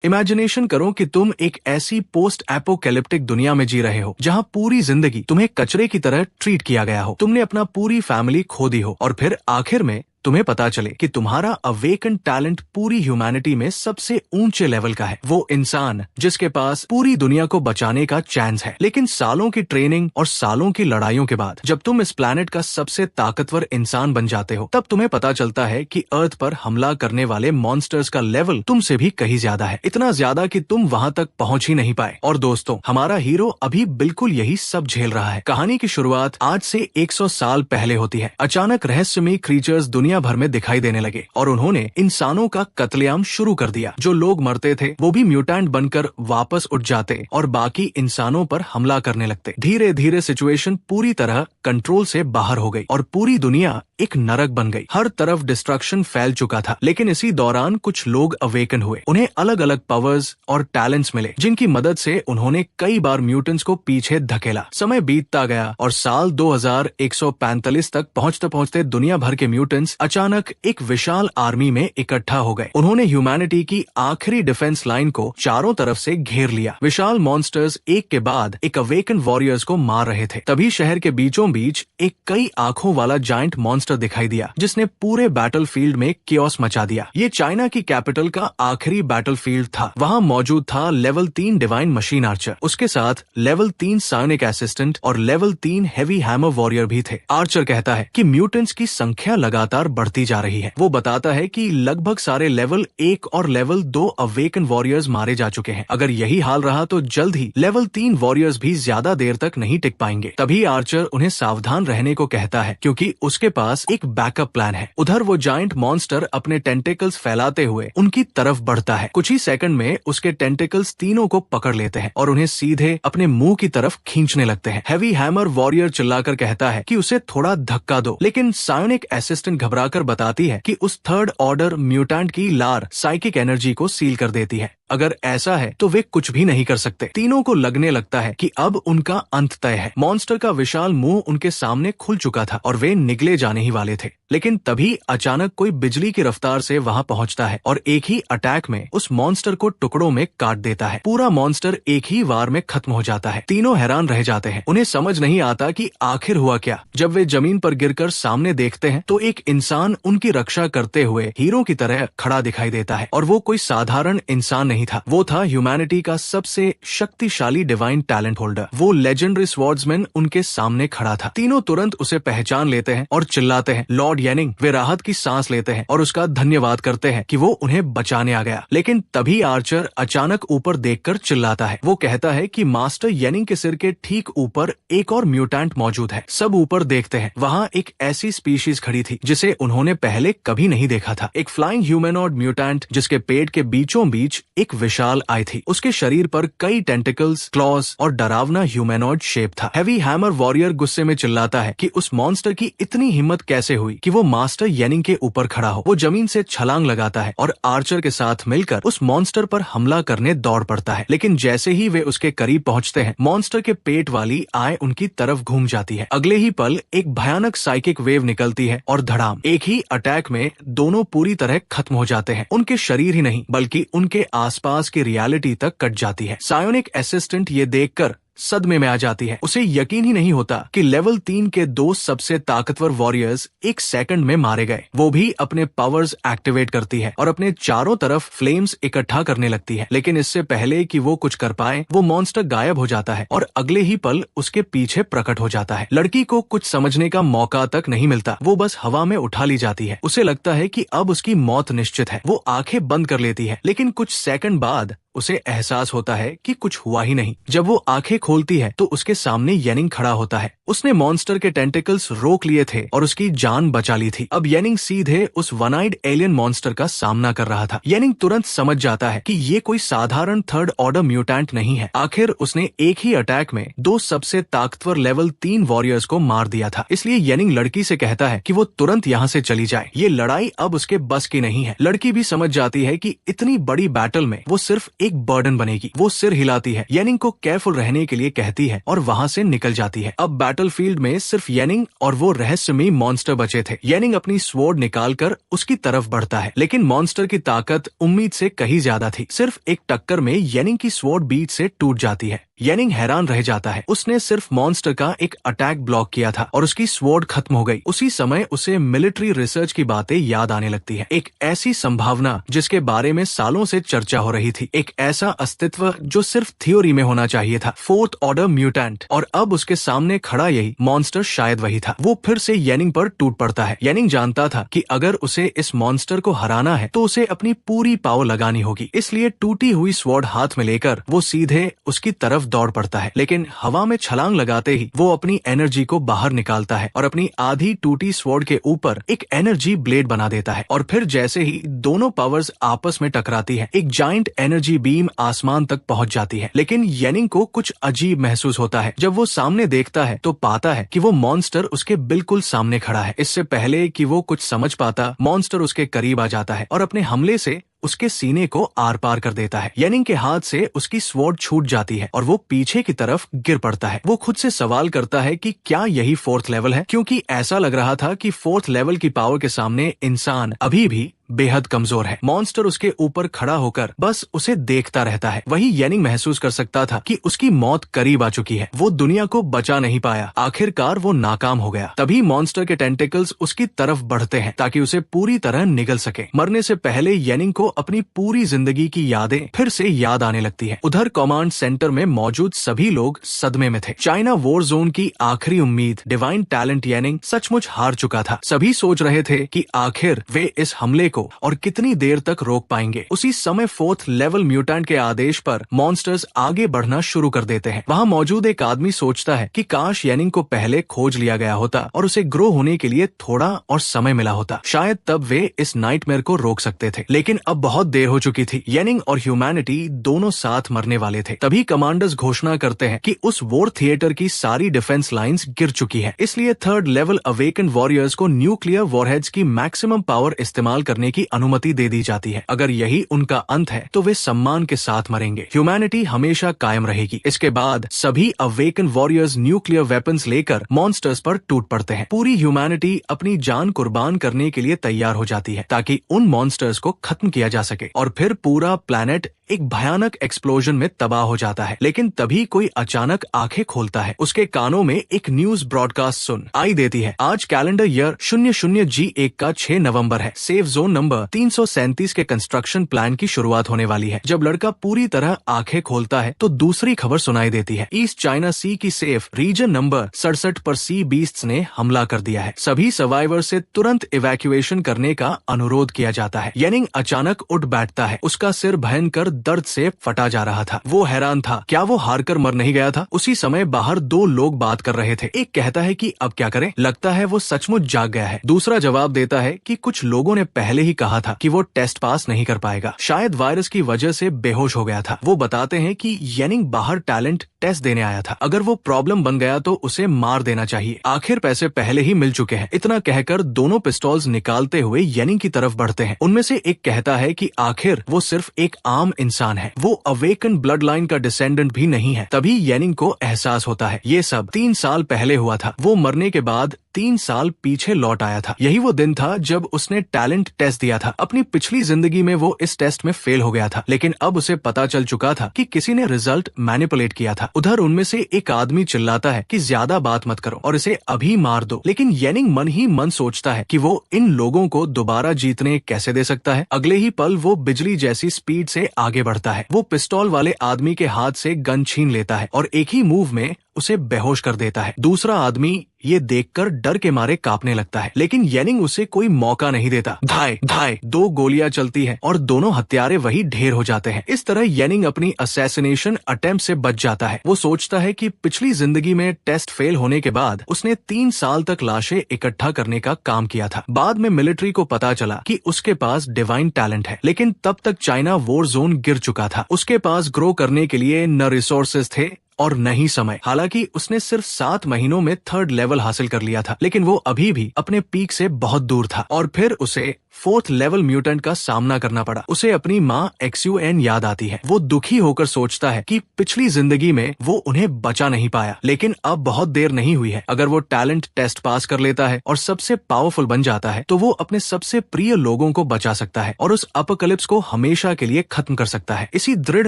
Imagination करो कि तुम एक ऐसी पोस्ट एपोकैलिप्टिक दुनिया में जी रहे हो जहां पूरी जिंदगी तुम्हें कचरे की तरह ट्रीट किया गया हो। तुमने अपना पूरी फैमिली खो दी हो और फिर आखिर में तुम्हें पता चले कि तुम्हारा अवेकन टैलेंट पूरी ह्यूमैनिटी में सबसे ऊंचे लेवल का है। वो इंसान जिसके पास पूरी दुनिया को बचाने का चांस है। लेकिन सालों की ट्रेनिंग और सालों की लड़ाइयों के बाद जब तुम इस प्लैनेट का सबसे ताकतवर इंसान बन जाते हो, तब तुम्हें पता चलता है कि अर्थ पर हमला करने वाले मॉन्स्टर्स का लेवल तुमसे भी कहीं ज्यादा है। इतना ज्यादा कि तुम वहां तक पहुंच ही नहीं पाए। और दोस्तों, हमारा हीरो अभी बिल्कुल यही सब झेल रहा है। कहानी की शुरुआत आज से 100 साल पहले होती है। अचानक रहस्यमयी क्रीचर्स दुनिया भर में दिखाई देने लगे और उन्होंने इंसानों का कत्लेआम शुरू कर दिया। जो लोग मरते थे वो भी म्यूटेंट बनकर वापस उठ जाते और बाकी इंसानों पर हमला करने लगते। धीरे धीरे सिचुएशन पूरी तरह कंट्रोल से बाहर हो गई और पूरी दुनिया एक नरक बन गई। हर तरफ डिस्ट्रक्शन फैल चुका था। लेकिन इसी दौरान कुछ लोग अवेकन हुए। उन्हें अलग अलग पावर्स और टैलेंट्स मिले जिनकी मदद से उन्होंने कई बार म्यूटेंट्स को पीछे धकेला। समय बीतता गया और साल 2145 तक पहुंचते पहुंचते दुनिया भर के म्यूटेंट्स अचानक एक विशाल आर्मी में इकट्ठा हो गए। उन्होंने ह्यूमैनिटी की आखिरी डिफेंस लाइन को चारों तरफ से घेर लिया। विशाल मॉन्स्टर्स एक के बाद एक अवेकन वॉरियर्स को मार रहे थे। तभी शहर के बीचों बीच एक कई आंखों वाला जायंट मॉन्स्टर दिखाई दिया जिसने पूरे बैटलफील्ड में कियोस मचा दिया। ये चाइना की कैपिटल का आखिरी बैटलफील्ड था। वहां मौजूद था लेवल 3 डिवाइन मशीन आर्चर, उसके साथ लेवल 3 सायोनिक असिस्टेंट और लेवल 3 हेवी हैमर वॉरियर भी थे। आर्चर कहता है कि म्यूटेंट्स की संख्या लगातार बढ़ती जा रही है। वो बताता है कि लगभग सारे लेवल 1 और लेवल 2 अवेकन वॉरियर्स मारे जा चुके हैं। अगर यही हाल रहा तो जल्द ही लेवल 3 वॉरियर्स भी ज्यादा देर तक नहीं टिक पाएंगे। तभी आर्चर उन्हें सावधान रहने को कहता है क्योंकि उसके पास एक बैकअप प्लान है। उधर वो जायंट मॉन्स्टर अपने टेंटिकल्स फैलाते हुए उनकी तरफ बढ़ता है। कुछ ही सेकंड में उसके टेंटिकल्स तीनों को पकड़ लेते हैं और उन्हें सीधे अपने मुंह की तरफ खींचने लगते हैं। हेवी हैमर वॉरियर चिल्लाकर कहता है कि उसे थोड़ा धक्का दो, लेकिन सायोनिक असिस्टेंट घबराकर बताती है कि उस थर्ड ऑर्डर म्यूटेंट की लार साइकिक एनर्जी को सील कर देती है। अगर ऐसा है तो वे कुछ भी नहीं कर सकते। तीनों को लगने लगता है कि अब उनका अंत तय है। मॉन्स्टर का विशाल मुंह उनके सामने खुल चुका था और वे निगले जाने ही वाले थे। लेकिन तभी अचानक कोई बिजली की रफ्तार से वहां पहुंचता है और एक ही अटैक में उस मॉन्स्टर को टुकड़ों में काट देता है। पूरा मॉन्स्टर एक ही वार में खत्म हो जाता है। तीनों हैरान रह जाते हैं। उन्हें समझ नहीं आता कि आखिर हुआ क्या। जब वे जमीन पर गिरकर सामने देखते हैं तो एक इंसान उनकी रक्षा करते हुए हीरो की तरह खड़ा दिखाई देता है और वो कोई साधारण इंसान नहीं था। वो था ह्यूमैनिटी का सबसे शक्तिशाली डिवाइन टैलेंट होल्डर। वो लेजेंडरी स्वॉर्ड्समैन उनके सामने खड़ा था। तीनों तुरंत उसे पहचान लेते हैं और चिल्लाते हैं, लॉर्ड येनिंग। वे राहत की सांस लेते हैं और उसका धन्यवाद करते हैं कि वो उन्हें बचाने आ गया। लेकिन तभी आर्चर अचानक ऊपर देखकर चिल्लाता है। वो कहता है कि मास्टर येनिंग के सिर के ठीक ऊपर एक और म्यूटेंट मौजूद है। सब ऊपर देखते हैं। वहाँ एक ऐसी स्पीशीज खड़ी थी जिसे उन्होंने पहले कभी नहीं देखा था। एक फ्लाइंग ह्यूमैनॉइड म्यूटेंट जिसके पेट के बीचों बीच एक विशाल आई थी। उसके शरीर पर कई टेंटिकल्स, क्लॉज और डरावना ह्यूमैनॉइड शेप था। हेवी हैमर वॉरियर गुस्से में चिल्लाता है कि उस मॉन्स्टर की इतनी हिम्मत कैसे हुई कि वो मास्टर येनिंग के ऊपर खड़ा हो। वो जमीन से छलांग लगाता है और आर्चर के साथ मिलकर उस मॉन्स्टर पर हमला करने दौड़ पड़ता है। लेकिन जैसे ही वे उसके करीब पहुंचते हैं, मॉन्स्टर के पेट वाली आय उनकी तरफ घूम जाती है। अगले ही पल एक भयानक साइकिक वेव निकलती है और धड़ाम, एक ही अटैक में दोनों पूरी तरह खत्म हो जाते हैं। उनके शरीर ही नहीं बल्कि उनके आसपास की रियलिटी तक कट जाती है। सायोनिक असिस्टेंट ये देखकर सदमे में आ जाती है। उसे यकीन ही नहीं होता कि लेवल 3 के 2 सबसे ताकतवर वॉरियर्स एक सेकंड में मारे गए। वो भी अपने पावर्स एक्टिवेट करती है और अपने चारों तरफ फ्लेम्स इकट्ठा करने लगती है। लेकिन इससे पहले कि वो कुछ कर पाए, वो मॉन्स्टर गायब हो जाता है और अगले ही पल उसके पीछे प्रकट हो जाता है। लड़की को कुछ समझने का मौका तक नहीं मिलता। वो बस हवा में उठा ली जाती है। उसे लगता है कि अब उसकी मौत निश्चित है। वो आंखें बंद कर लेती है। लेकिन कुछ सेकंड बाद उसे एहसास होता है कि कुछ हुआ ही नहीं। जब वो आंखें खोलती है तो उसके सामने येनिंग खड़ा होता है। उसने मॉन्स्टर के टेंटिकल्स रोक लिए थे और उसकी जान बचा ली थी। अब येनिंग सीधे उस वन आइड एलियन मॉन्स्टर का सामना कर रहा था। येनिंग तुरंत समझ जाता है कि ये कोई साधारण थर्ड ऑर्डर म्यूटेंट नहीं है। आखिर उसने एक ही अटैक में 2 सबसे ताकतवर लेवल 3 वॉरियर्स को मार दिया था। इसलिए येनिंग लड़की से कहता है कि वो तुरंत यहाँ से चली जाए। ये लड़ाई अब उसके बस की नहीं है। लड़की भी समझ जाती है कि इतनी बड़ी बैटल में वो सिर्फ एक बर्डन बनेगी। वो सिर हिलाती है, येनिंग को केयरफुल रहने के लिए कहती है और वहाँ से निकल जाती है। अब बैटलफील्ड में सिर्फ येनिंग और वो रहस्यमयी मॉन्स्टर बचे थे। येनिंग अपनी स्वॉर्ड निकालकर उसकी तरफ बढ़ता है, लेकिन मॉन्स्टर की ताकत उम्मीद से कहीं ज्यादा थी। सिर्फ एक टक्कर में येनिंग की स्वॉर्ड बीच से टूट जाती है। येनिंग हैरान रह जाता है, उसने सिर्फ मॉन्स्टर का एक अटैक ब्लॉक किया था और उसकी स्वॉर्ड खत्म हो गई। उसी समय उसे मिलिट्री रिसर्च की बातें याद आने लगती है। एक ऐसी संभावना जिसके बारे में सालों से चर्चा हो रही थी, एक ऐसा अस्तित्व जो सिर्फ थ्योरी में होना चाहिए था, फोर्थ ऑर्डर म्यूटेंट। और अब उसके सामने खड़ा यही मॉन्स्टर शायद वही था। वो फिर से येनिंग पर टूट पड़ता है। येनिंग जानता था कि अगर उसे इस मॉन्स्टर को हराना है तो उसे अपनी पूरी पावर लगानी होगी, इसलिए टूटी हुई स्वॉर्ड हाथ में लेकर वो सीधे उसकी तरफ दौड़ पड़ता है। लेकिन हवा में छलांग लगाते ही वो अपनी एनर्जी को बाहर निकालता है और अपनी आधी टूटी स्वॉर्ड के ऊपर एक एनर्जी ब्लेड बना देता है। और फिर जैसे ही दोनों पावर्स आपस में टकराती है, एक जायंट एनर्जी बीम आसमान तक पहुंच जाती है। लेकिन येनिंग को कुछ अजीब महसूस होता है। जब वो सामने देखता है तो पाता है कि वो मॉन्स्टर उसके बिल्कुल सामने खड़ा है। इससे पहले कि वो कुछ समझ पाता, मॉन्स्टर उसके करीब आ जाता है और अपने हमले से उसके सीने को आर पार कर देता है। येनिंग के हाथ से उसकी स्वॉर्ड छूट जाती है और वो पीछे की तरफ गिर पड़ता है। वो खुद से सवाल करता है कि क्या यही फोर्थ लेवल है, क्योंकि ऐसा लग रहा था कि फोर्थ लेवल की पावर के सामने इंसान अभी भी बेहद कमजोर है। मॉन्स्टर उसके ऊपर खड़ा होकर बस उसे देखता रहता है। वही येनिंग महसूस कर सकता था कि उसकी मौत करीब आ चुकी है। वो दुनिया को बचा नहीं पाया, आखिरकार वो नाकाम हो गया। तभी मॉन्स्टर के टेंटिकल्स उसकी तरफ बढ़ते हैं ताकि उसे पूरी तरह निगल सके। मरने से पहले येनिंग को अपनी पूरी जिंदगी की यादें फिर से याद आने लगती है। उधर कमांड सेंटर में मौजूद सभी लोग सदमे में थे। चाइना वॉर जोन की आखिरी उम्मीद डिवाइन टैलेंट येनिंग सचमुच हार चुका था। सभी सोच रहे थे कि आखिर वे इस हमले और कितनी देर तक रोक पाएंगे। उसी समय फोर्थ लेवल म्यूटेंट के आदेश पर मॉन्स्टर्स आगे बढ़ना शुरू कर देते हैं। वहाँ मौजूद एक आदमी सोचता है कि काश येनिंग को पहले खोज लिया गया होता और उसे ग्रो होने के लिए थोड़ा और समय मिला होता, शायद तब वे इस नाइटमेयर को रोक सकते थे। लेकिन अब बहुत देर हो चुकी थी। येनिंग और ह्यूमैनिटी दोनों साथ मरने वाले थे। तभी कमांडर्स घोषणा करते हैं कि उस वॉर थिएटर की सारी डिफेंस लाइंस गिर चुकी है, इसलिए थर्ड लेवल अवेकन वॉरियर्स को न्यूक्लियर वॉरहेड्स की मैक्सिमम पावर इस्तेमाल करने की अनुमति दे दी जाती है। अगर यही उनका अंत है तो वे सम्मान के साथ मरेंगे। ह्यूमैनिटी हमेशा कायम रहेगी। इसके बाद सभी अवेकन वॉरियर्स न्यूक्लियर वेपन्स लेकर मॉन्स्टर्स पर टूट पड़ते हैं। पूरी ह्यूमैनिटी अपनी जान कुर्बान करने के लिए तैयार हो जाती है ताकि उन मॉन्स्टर्स को खत्म किया जा सके। और फिर पूरा प्लैनेट एक भयानक एक्सप्लोजन में तबाह हो जाता है। लेकिन तभी कोई अचानक आंखें खोलता है। उसके कानों में एक न्यूज ब्रॉडकास्ट सुनाई देती है। आज कैलेंडर ईयर 00G1 का 6 नवंबर है। सेफ जोन नंबर 337 के कंस्ट्रक्शन प्लान की शुरुआत होने वाली है। जब लड़का पूरी तरह आंखें खोलता है तो दूसरी खबर सुनाई देती है। ईस्ट चाइना सी की सेफ रीजन नंबर 67 पर सी बीस्ट्स ने हमला कर दिया है। सभी सर्वाइवर से तुरंत इवैक्यूएशन करने का अनुरोध किया जाता है। येनिंग अचानक उठ बैठता है। उसका सिर भयंकर दर्द से फटा जा रहा था। वो हैरान था, क्या वो हारकर मर नहीं गया था? उसी समय बाहर दो लोग बात कर रहे थे। एक कहता है कि अब क्या करें, लगता है वो सचमुच जाग गया है। दूसरा जवाब देता है कि कुछ लोगों ने पहले ही कहा था कि वो टेस्ट पास नहीं कर पाएगा, शायद वायरस की वजह से बेहोश हो गया था। वो बताते हैं कि येनिंग बाहर टैलेंट टेस्ट देने आया था, अगर वो प्रॉब्लम बन गया तो उसे मार देना चाहिए। आखिर पैसे पहले ही मिल चुके हैं। इतना कहकर दोनों पिस्टॉल्स निकालते हुए येनिंग की तरफ बढ़ते हैं। उनमें से एक कहता है कि आखिर वो सिर्फ एक आम इंसान है, वो अवेकन ब्लड लाइन का डिसेंडेंट भी नहीं है। तभी येनिंग को एहसास होता है ये सब 3 साल पहले हुआ था। वो मरने के बाद 3 साल पीछे लौट आया था। यही वो दिन था जब उसने टैलेंट टेस्ट दिया था। अपनी पिछली जिंदगी में वो इस टेस्ट में फेल हो गया था, लेकिन अब उसे पता चल चुका था कि किसी ने रिजल्ट मैनिपुलेट किया था। उधर उनमें से एक आदमी चिल्लाता है कि ज्यादा बात मत करो और इसे अभी मार दो। लेकिन येनिंग मन ही मन सोचता है कि वो इन लोगों को दोबारा जीतने कैसे दे सकता है। अगले ही पल वो बिजली जैसी स्पीड से आगे बढ़ता है। वो पिस्तौल वाले आदमी के हाथ से गन छीन लेता है और एक ही मूव में उसे बेहोश कर देता है। दूसरा आदमी ये देखकर डर के मारे कांपने लगता है, लेकिन येनिंग उसे कोई मौका नहीं देता। धाय धाय 2 गोलियां चलती हैं और दोनों हत्यारे वही ढेर हो जाते हैं। इस तरह येनिंग अपनी असैसिनेशन अटेम्प्ट से बच जाता है। वो सोचता है कि पिछली जिंदगी में टेस्ट फेल होने के बाद उसने 3 साल तक लाशें इकट्ठा करने का काम किया था। बाद में मिलिट्री को पता चला कि उसके पास डिवाइन टैलेंट है, लेकिन तब तक चाइना वॉर जोन गिर चुका था। उसके पास ग्रो करने के लिए न रिसोर्सेज थे और नहीं समय। हालांकि उसने सिर्फ 7 महीनों में 3rd लेवल हासिल कर लिया था, लेकिन वो अभी भी अपने पीक से बहुत दूर था। और फिर उसे 4th लेवल म्यूटेंट का सामना करना पड़ा। उसे अपनी माँ XUN याद आती है। वो दुखी होकर सोचता है कि पिछली जिंदगी में वो उन्हें बचा नहीं पाया, लेकिन अब बहुत देर नहीं हुई है। अगर वो टैलेंट टेस्ट पास कर लेता है और सबसे पावरफुल बन जाता है तो वो अपने सबसे प्रिय लोगों को बचा सकता है और उस अपकलिप्स को हमेशा के लिए खत्म कर सकता है। इसी दृढ़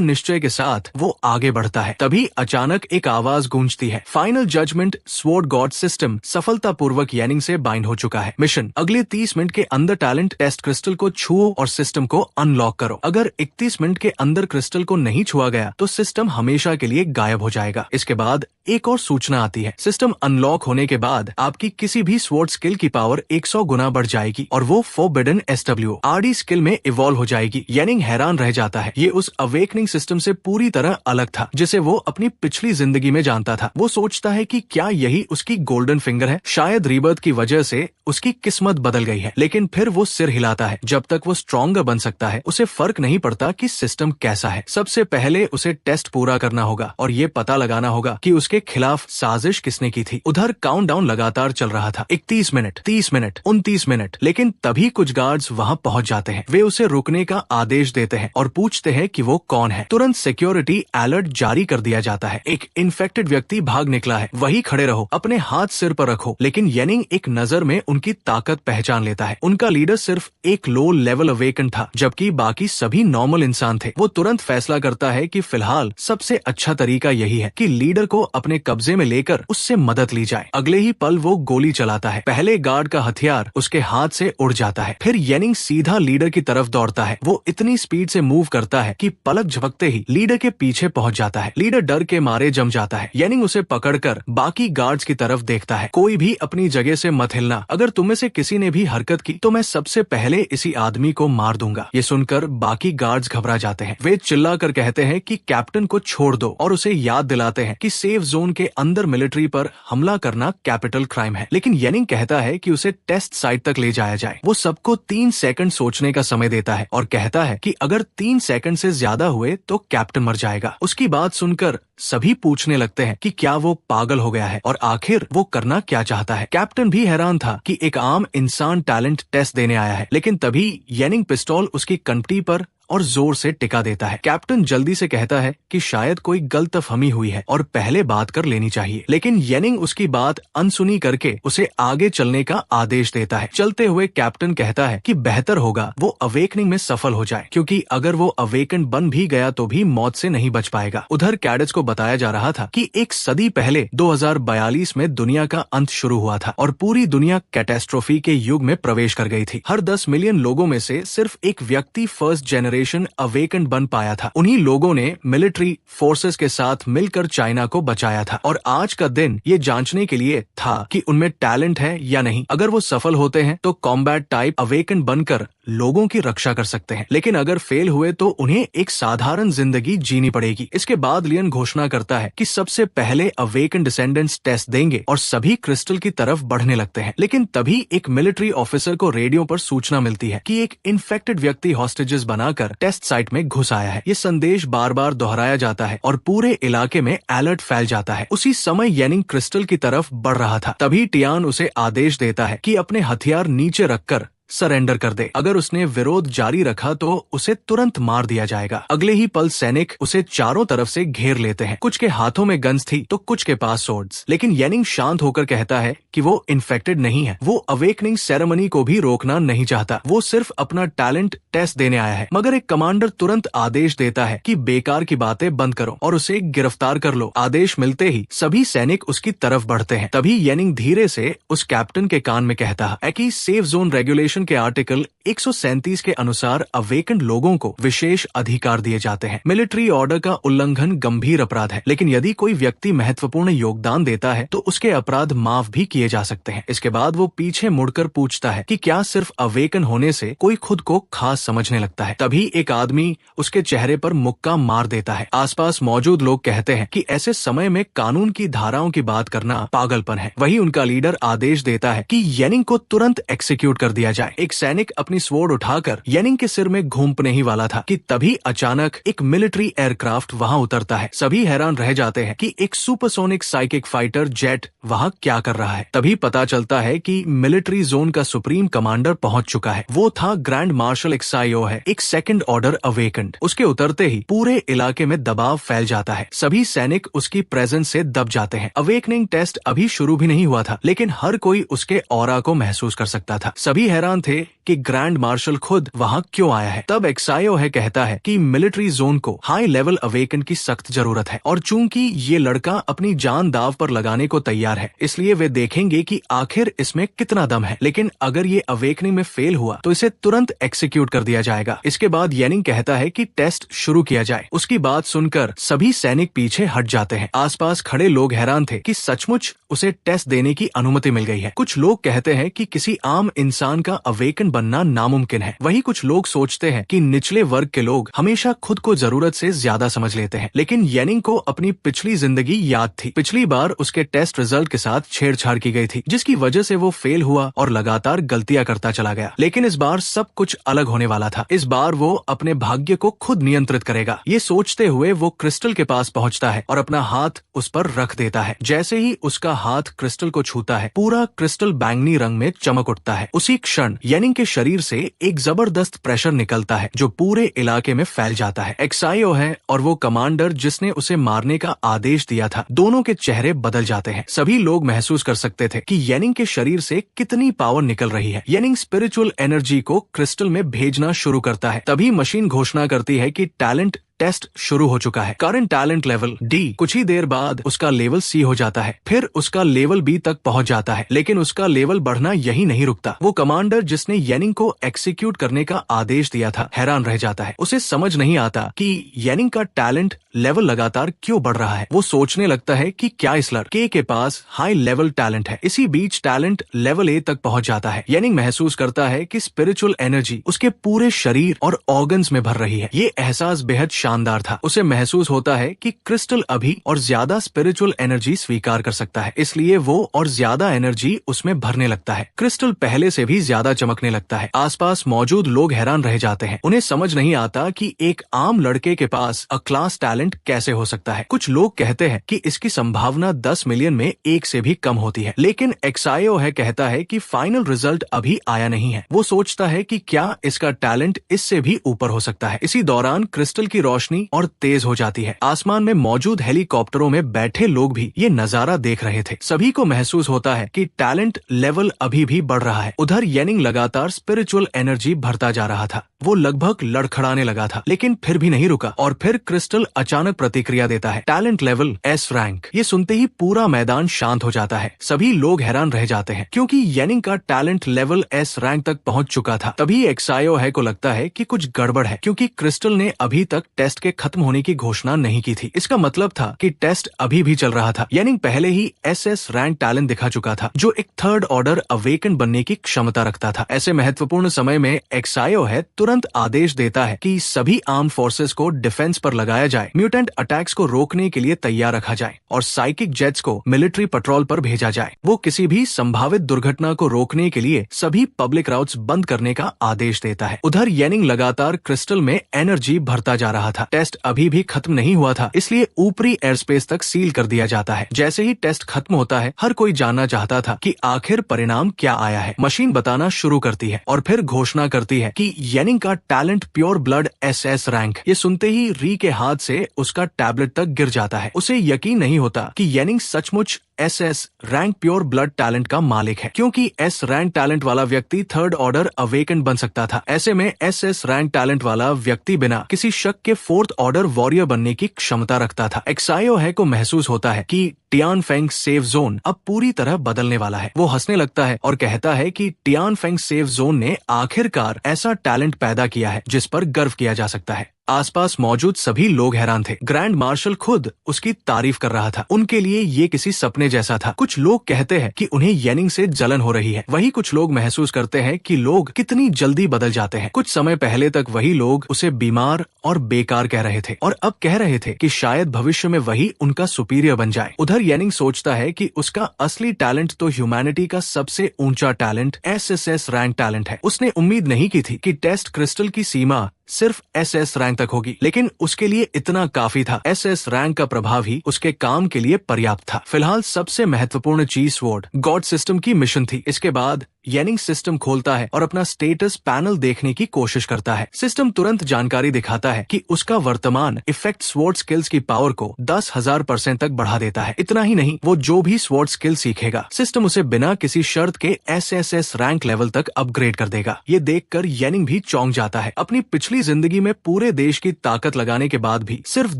निश्चय के साथ वो आगे बढ़ता है। तभी अचानक एक आवाज गूंजती है, final judgement sword god system सफलतापूर्वक येनिंग से बाइंड हो चुका है। मिशन, अगले 30 मिनट के अंदर टैलेंट टेस्ट क्रिस्टल को छुओ और सिस्टम को अनलॉक करो। अगर 31 मिनट के अंदर क्रिस्टल को नहीं छुआ गया तो सिस्टम हमेशा के लिए गायब हो जाएगा। इसके बाद एक और सूचना आती है, सिस्टम अनलॉक होने के बाद आपकी किसी भी स्वॉर्ड स्किल की पावर 100 गुना बढ़ जाएगी और वो फोरबिडन SWRD स्किल में इवॉल्व हो जाएगी। येनिंग हैरान रह जाता है। ये उस अवेकनिंग सिस्टम से पूरी तरह अलग था जिसे वो अपनी पिछली जिंदगी में जानता था। वो सोचता है कि क्या यही उसकी गोल्डन फिंगर है? शायद रीबर्थ की वजह से उसकी किस्मत बदल गई है। लेकिन फिर वो सिर हिलाता है। जब तक वो स्ट्रॉन्गर बन सकता है उसे फर्क नहीं पड़ता कि सिस्टम कैसा है। सबसे पहले उसे टेस्ट पूरा करना होगा और ये पता लगाना होगा कि उसके खिलाफ साजिश किसने की थी। उधर काउंटडाउन लगातार चल रहा था, 31 मिनट, 30 मिनट, 29 मिनट। लेकिन तभी कुछ गार्ड्स वहाँ पहुँच जाते हैं। वे उसे रुकने का आदेश देते हैं और पूछते हैं कि वो कौन है। तुरंत सिक्योरिटी अलर्ट जारी कर दिया जाता है, एक इन्फेक्टेड व्यक्ति भाग निकला है, वही खड़े रहो, अपने हाथ सिर पर रखो। लेकिन येनिंग एक नजर में उनकी ताकत पहचान लेता है। उनका लीडर सिर्फ एक लो लेवल अवेकन था, जबकि बाकी सभी नॉर्मल इंसान थे। वो तुरंत फैसला करता है कि फिलहाल सबसे अच्छा तरीका यही है कि लीडर को अपने कब्जे में लेकर उससे मदद ली जाए। अगले ही पल वो गोली चलाता है। पहले गार्ड का हथियार उसके हाथ से उड़ जाता है। फिर येनिंग सीधा लीडर की तरफ दौड़ता है। वो इतनी स्पीड से मूव करता है कि पलक झपकते ही लीडर के पीछे पहुंच जाता है। लीडर डर के मारे जम जाता है। येनिंग उसे पकड़कर बाकी गार्ड्स की तरफ देखता है, कोई भी अपनी जगह से मत हिलना। अगर तुम में से किसी ने भी हरकत की तो मैं सबसे पहले इसी आदमी को मार दूंगा। ये सुनकर बाकी गार्ड्स घबरा जाते हैं। वे चिल्लाकर कहते हैं कि कैप्टन को छोड़ दो और उसे याद दिलाते हैं कि सेफ जोन के अंदर मिलिट्री पर हमला करना कैपिटल क्राइम है। लेकिन येनिंग कहता है कि उसे टेस्ट साइट तक ले जाया जाए। वो सबको 3 सेकंड सोचने का समय देता है और कहता है कि अगर 3 सेकंड से ज्यादा हुए तो कैप्टन मर जाएगा। उसकी बात सुनकर सभी पूछने लगते हैं कि क्या वो पागल हो गया है और आखिर वो करना क्या चाहता है। कैप्टन भी हैरान था कि एक आम इंसान टैलेंट टेस्ट देने आया है। लेकिन तभी येनिंग पिस्तौल उसकी कंठी पर और जोर से टिका देता है। कैप्टन जल्दी से कहता है कि शायद कोई गलतफहमी हुई है और पहले बात कर लेनी चाहिए। लेकिन येनिंग उसकी बात अनसुनी करके उसे आगे चलने का आदेश देता है। चलते हुए कैप्टन कहता है कि बेहतर होगा वो अवेकनिंग में सफल हो जाए, क्योंकि अगर वो अवेकन बन भी गया तो भी मौत से नहीं बच पाएगा। उधर कैडेट्स को बताया जा रहा था कि एक सदी पहले 2042 में दुनिया का अंत शुरू हुआ था और पूरी दुनिया कैटेस्ट्रोफी के युग में प्रवेश कर गई थी। हर 10 मिलियन लोगों में से सिर्फ एक व्यक्ति फर्स्ट जनरेशन अवेकन बन पाया था। उन्हीं लोगों ने मिलिट्री फोर्सेस के साथ मिलकर चाइना को बचाया था और आज का दिन ये जांचने के लिए था कि उनमें टैलेंट है या नहीं। अगर वो सफल होते हैं तो कॉम्बैट टाइप अवेकन बनकर लोगों की रक्षा कर सकते हैं, लेकिन अगर फेल हुए तो उन्हें एक साधारण जिंदगी जीनी पड़ेगी। इसके बाद लियन घोषणा करता है कि सबसे पहले अवेकन डिसेंडेंट्स टेस्ट देंगे और सभी क्रिस्टल की तरफ बढ़ने लगते हैं। लेकिन तभी एक मिलिट्री ऑफिसर को रेडियो पर सूचना मिलती है कि एक इन्फेक्टेड व्यक्ति हॉस्टेजेस बनाकर टेस्ट साइट में घुस आया है। ये संदेश बार बार दोहराया जाता है और पूरे इलाके में अलर्ट फैल जाता है। उसी समय येनिंग क्रिस्टल की तरफ बढ़ रहा था। तभी टियान उसे आदेश देता है कि अपने हथियार नीचे रखकर सरेंडर कर दे। अगर उसने विरोध जारी रखा तो उसे तुरंत मार दिया जाएगा। अगले ही पल सैनिक उसे चारों तरफ से घेर लेते हैं। कुछ के हाथों में गन्स थी तो कुछ के पास सोर्ड्स। लेकिन येनिंग शांत होकर कहता है कि वो इन्फेक्टेड नहीं है। वो अवेकनिंग सेरेमनी को भी रोकना नहीं चाहता। वो सिर्फ अपना टैलेंट टेस्ट देने आया है। मगर एक कमांडर तुरंत आदेश देता है कि बेकार की बातें बंद करो और उसे गिरफ्तार कर लो। आदेश मिलते ही सभी सैनिक उसकी तरफ बढ़ते हैं। तभी येनिंग धीरे से उस कैप्टन के कान में कहता है कि सेफ जोन रेगुलेशन के आर्टिकल 137 के अनुसार अवेकन लोगों को विशेष अधिकार दिए जाते हैं। मिलिट्री ऑर्डर का उल्लंघन गंभीर अपराध है, लेकिन यदि कोई व्यक्ति महत्वपूर्ण योगदान देता है तो उसके अपराध माफ भी किए जा सकते हैं। इसके बाद वो पीछे मुड़कर पूछता है कि क्या सिर्फ अवेकन होने से कोई खुद को खास समझने लगता है। तभी एक आदमी उसके चेहरे पर मुक्का मार देता है। आसपास मौजूद लोग कहते हैं कि ऐसे समय में कानून की धाराओं की बात करना पागलपन है। वही उनका लीडर आदेश देता है कि येनिंग को तुरंत एक्सिक्यूट कर दिया जाए। जाए। एक सैनिक अपनी स्वॉर्ड उठाकर येनिंग के सिर में घूंपने ही वाला था कि तभी अचानक एक मिलिट्री एयरक्राफ्ट वहां उतरता है। सभी हैरान रह जाते हैं कि एक सुपरसोनिक साइकिक फाइटर जेट वहां क्या कर रहा है। तभी पता चलता है कि मिलिट्री जोन का सुप्रीम कमांडर पहुंच चुका है। वो था ग्रैंड मार्शल एक्सायो है, एक सेकंड ऑर्डर अवेकेंड। उसके उतरते ही पूरे इलाके में दबाव फैल जाता है। सभी सैनिक उसकी प्रेजेंस से दब जाते हैं। अवेकनिंग टेस्ट अभी शुरू भी नहीं हुआ था, लेकिन हर कोई उसके ऑरा को महसूस कर सकता था। सभी हैरान थे कि ग्रैंड मार्शल खुद वहां क्यों आया है। तब एक्सायो है कहता है कि मिलिट्री जोन को हाई लेवल अवेकन की सख्त जरूरत है, और चूंकि ये लड़का अपनी जान दाव पर लगाने को तैयार है, इसलिए वे देखेंगे कि आखिर इसमें कितना दम है। लेकिन अगर ये अवेकनिंग में फेल हुआ तो इसे तुरंत एक्सिक्यूट कर दिया जाएगा। इसके बाद येनिंग कहता है कि टेस्ट शुरू किया जाए। उसकी बात सुनकर सभी सैनिक पीछे हट जाते हैं। आसपास खड़े लोग हैरान थे कि सचमुच उसे टेस्ट देने की अनुमति मिल गई है। कुछ लोग कहते हैं कि किसी आम इंसान का अवेकन बनना नामुमकिन है। वहीं कुछ लोग सोचते हैं कि निचले वर्ग के लोग हमेशा खुद को जरूरत से ज्यादा समझ लेते हैं। लेकिन येनिंग को अपनी पिछली जिंदगी याद थी। पिछली बार उसके टेस्ट रिजल्ट के साथ छेड़छाड़ की गई थी, जिसकी वजह से वो फेल हुआ और लगातार गलतियां करता चला गया। लेकिन इस बार सब कुछ अलग होने वाला था। इस बार वो अपने भाग्य को खुद नियंत्रित करेगा। ये सोचते हुए वो क्रिस्टल के पास पहुंचता है और अपना हाथ उस पर रख देता है। जैसे ही उसका हाथ क्रिस्टल को छूता है, पूरा क्रिस्टल बैंगनी रंग में चमक उठता है। उसी क्षण येनिंग के शरीर से एक जबरदस्त प्रेशर निकलता है जो पूरे इलाके में फैल जाता है। एक्सायो है और वो कमांडर जिसने उसे मारने का आदेश दिया था, दोनों के चेहरे बदल जाते हैं। सभी लोग महसूस कर सकते थे कि येनिंग के शरीर से कितनी पावर निकल रही है। येनिंग स्पिरिचुअल एनर्जी को क्रिस्टल में भेजना शुरू करता है। तभी मशीन घोषणा करती है कि टैलेंट टेस्ट शुरू हो चुका है। Current talent level D। कुछ ही देर बाद उसका लेवल C हो जाता है, फिर उसका लेवल B तक पहुंच जाता है। लेकिन उसका लेवल बढ़ना यही नहीं रुकता। वो कमांडर जिसने येनिंग को एक्सिक्यूट करने का आदेश दिया था हैरान रह जाता है। उसे समझ नहीं आता कि येनिंग का टैलेंट लेवल लगातार क्यों बढ़ रहा है। वो सोचने लगता है कि क्या इस लड़के के पास हाई लेवल टैलेंट है। इसी बीच टैलेंट लेवल A तक पहुंच जाता है। येनिंग महसूस करता है कि स्पिरिचुअल एनर्जी उसके पूरे शरीर और ऑर्गन्स में भर रही है। ये एहसास बेहद शानदार था। उसे महसूस होता है कि क्रिस्टल अभी और ज्यादा स्पिरिचुअल एनर्जी स्वीकार कर सकता है, इसलिए वो और ज्यादा एनर्जी उसमें भरने लगता है। क्रिस्टल पहले से भी ज्यादा चमकने लगता है। आसपास मौजूद लोग हैरान रह जाते हैं। उन्हें समझ नहीं आता कि एक आम लड़के के पास अ क्लास टैलेंट कैसे हो सकता है। कुछ लोग कहते हैं कि इसकी संभावना 10 मिलियन में एक से भी कम होती है। लेकिन एक्सायो है कहता है कि फाइनल रिजल्ट अभी आया नहीं है। वो सोचता है कि क्या इसका टैलेंट इससे भी ऊपर हो सकता है। इसी दौरान क्रिस्टल की रोशनी और तेज हो जाती है। आसमान में मौजूद हेलीकॉप्टरों में बैठे लोग भी ये नजारा देख रहे थे। सभी को महसूस होता है कि टैलेंट लेवल अभी भी बढ़ रहा है। उधर येनिंग लगातार स्पिरिचुअल एनर्जी भरता जा रहा था। वो लगभग लड़खड़ाने लगा था, लेकिन फिर भी नहीं रुका और फिर क्रिस्टल अचानक प्रतिक्रिया देता है। Talent level S rank. ये सुनते ही पूरा मैदान शांत हो जाता है। सभी लोग हैरान रह जाते हैं क्योंकि येनिंग का टैलेंट लेवल S रैंक तक पहुंच चुका था। तभी एक्सायो है को लगता है कि कुछ गड़बड़ है, क्योंकि क्रिस्टल ने अभी तक टेस्ट के खत्म होने की घोषणा नहीं की थी। इसका मतलब था कि टेस्ट अभी भी चल रहा था। येनिंग पहले ही SS रैंक टैलेंट दिखा चुका था, जो एक थर्ड ऑर्डर अवेकन बनने की क्षमता रखता था। ऐसे महत्वपूर्ण समय में एक्सायो है तुरंत आदेश देता है कि सभी आर्म फोर्सेस को डिफेंस पर लगाया जाए, म्यूटेंट अटैक्स को रोकने के लिए तैयार रखा जाए और साइकिक जेट्स को मिलिट्री पेट्रोल पर भेजा जाए। वो किसी भी संभावित दुर्घटना को रोकने के लिए सभी पब्लिक राउट्स बंद करने का आदेश देता है। उधर येनिंग लगातार क्रिस्टल में एनर्जी भरता जा रहा था। टेस्ट अभी भी खत्म नहीं हुआ था, इसलिए ऊपरी एयर स्पेस तक सील कर दिया जाता है। जैसे ही टेस्ट खत्म होता है, हर कोई जानना चाहता था कि आखिर परिणाम क्या आया है। मशीन बताना शुरू करती है और फिर घोषणा करती है कि येनिंग का talent pure blood SS rank. ये सुनते ही री के हाथ से उसका टैबलेट तक गिर जाता है। उसे यकीन नहीं होता कि येनिंग सचमुच SS rank pure blood talent का मालिक है, क्योंकि S रैंक टैलेंट वाला व्यक्ति थर्ड ऑर्डर अवेकन बन सकता था। ऐसे में SS रैंक टैलेंट वाला व्यक्ति बिना किसी शक के फोर्थ ऑर्डर वॉरियर बनने की क्षमता रखता था। एक्सायो है को महसूस होता है कि टियानफेंग सेफ जोन अब पूरी तरह बदलने वाला है। वो हंसने लगता है और कहता है कि टियानफेंग सेफ जोन ने आखिरकार ऐसा टैलेंट पैदा किया है जिस पर गर्व किया जा सकता है। आसपास मौजूद सभी लोग हैरान थे। ग्रैंड मार्शल खुद उसकी तारीफ कर रहा था। उनके लिए ये किसी सपने जैसा था। कुछ लोग कहते हैं कि उन्हें येनिंग से जलन हो रही है। वही कुछ लोग महसूस करते हैं कि लोग कितनी जल्दी बदल जाते हैं। कुछ समय पहले तक वही लोग उसे बीमार और बेकार कह रहे थे और अब कह रहे थे कि शायद भविष्य में वही उनका सुपीरियर बन जाए। उधर उधर येनिंग सोचता है कि उसका असली टैलेंट तो ह्यूमैनिटी का सबसे ऊंचा टैलेंट एसएसएस रैंक टैलेंट है। उसने उम्मीद नहीं की थी कि टेस्ट क्रिस्टल की सीमा सिर्फ एसएस रैंक तक होगी, लेकिन उसके लिए इतना काफी था। एसएस रैंक का प्रभाव ही उसके काम के लिए पर्याप्त था। फिलहाल सबसे महत्वपूर्ण चीज स्वॉर्ड गॉड सिस्टम की मिशन थी। इसके बाद येनिंग सिस्टम खोलता है और अपना स्टेटस पैनल देखने की कोशिश करता है। सिस्टम तुरंत जानकारी दिखाता है कि उसका वर्तमान इफेक्ट स्वॉर्ड स्किल्स की पावर को 10,000% तक बढ़ा देता है। इतना ही नहीं, वो जो भी स्वॉर्ड स्किल सीखेगा, सिस्टम उसे बिना किसी शर्त के एसएसएस रैंक लेवल तक अपग्रेड कर देगा। ये देखकर येनिंग भी चौंक जाता है। अपनी पिछली जिंदगी में पूरे देश की ताकत लगाने के बाद भी सिर्फ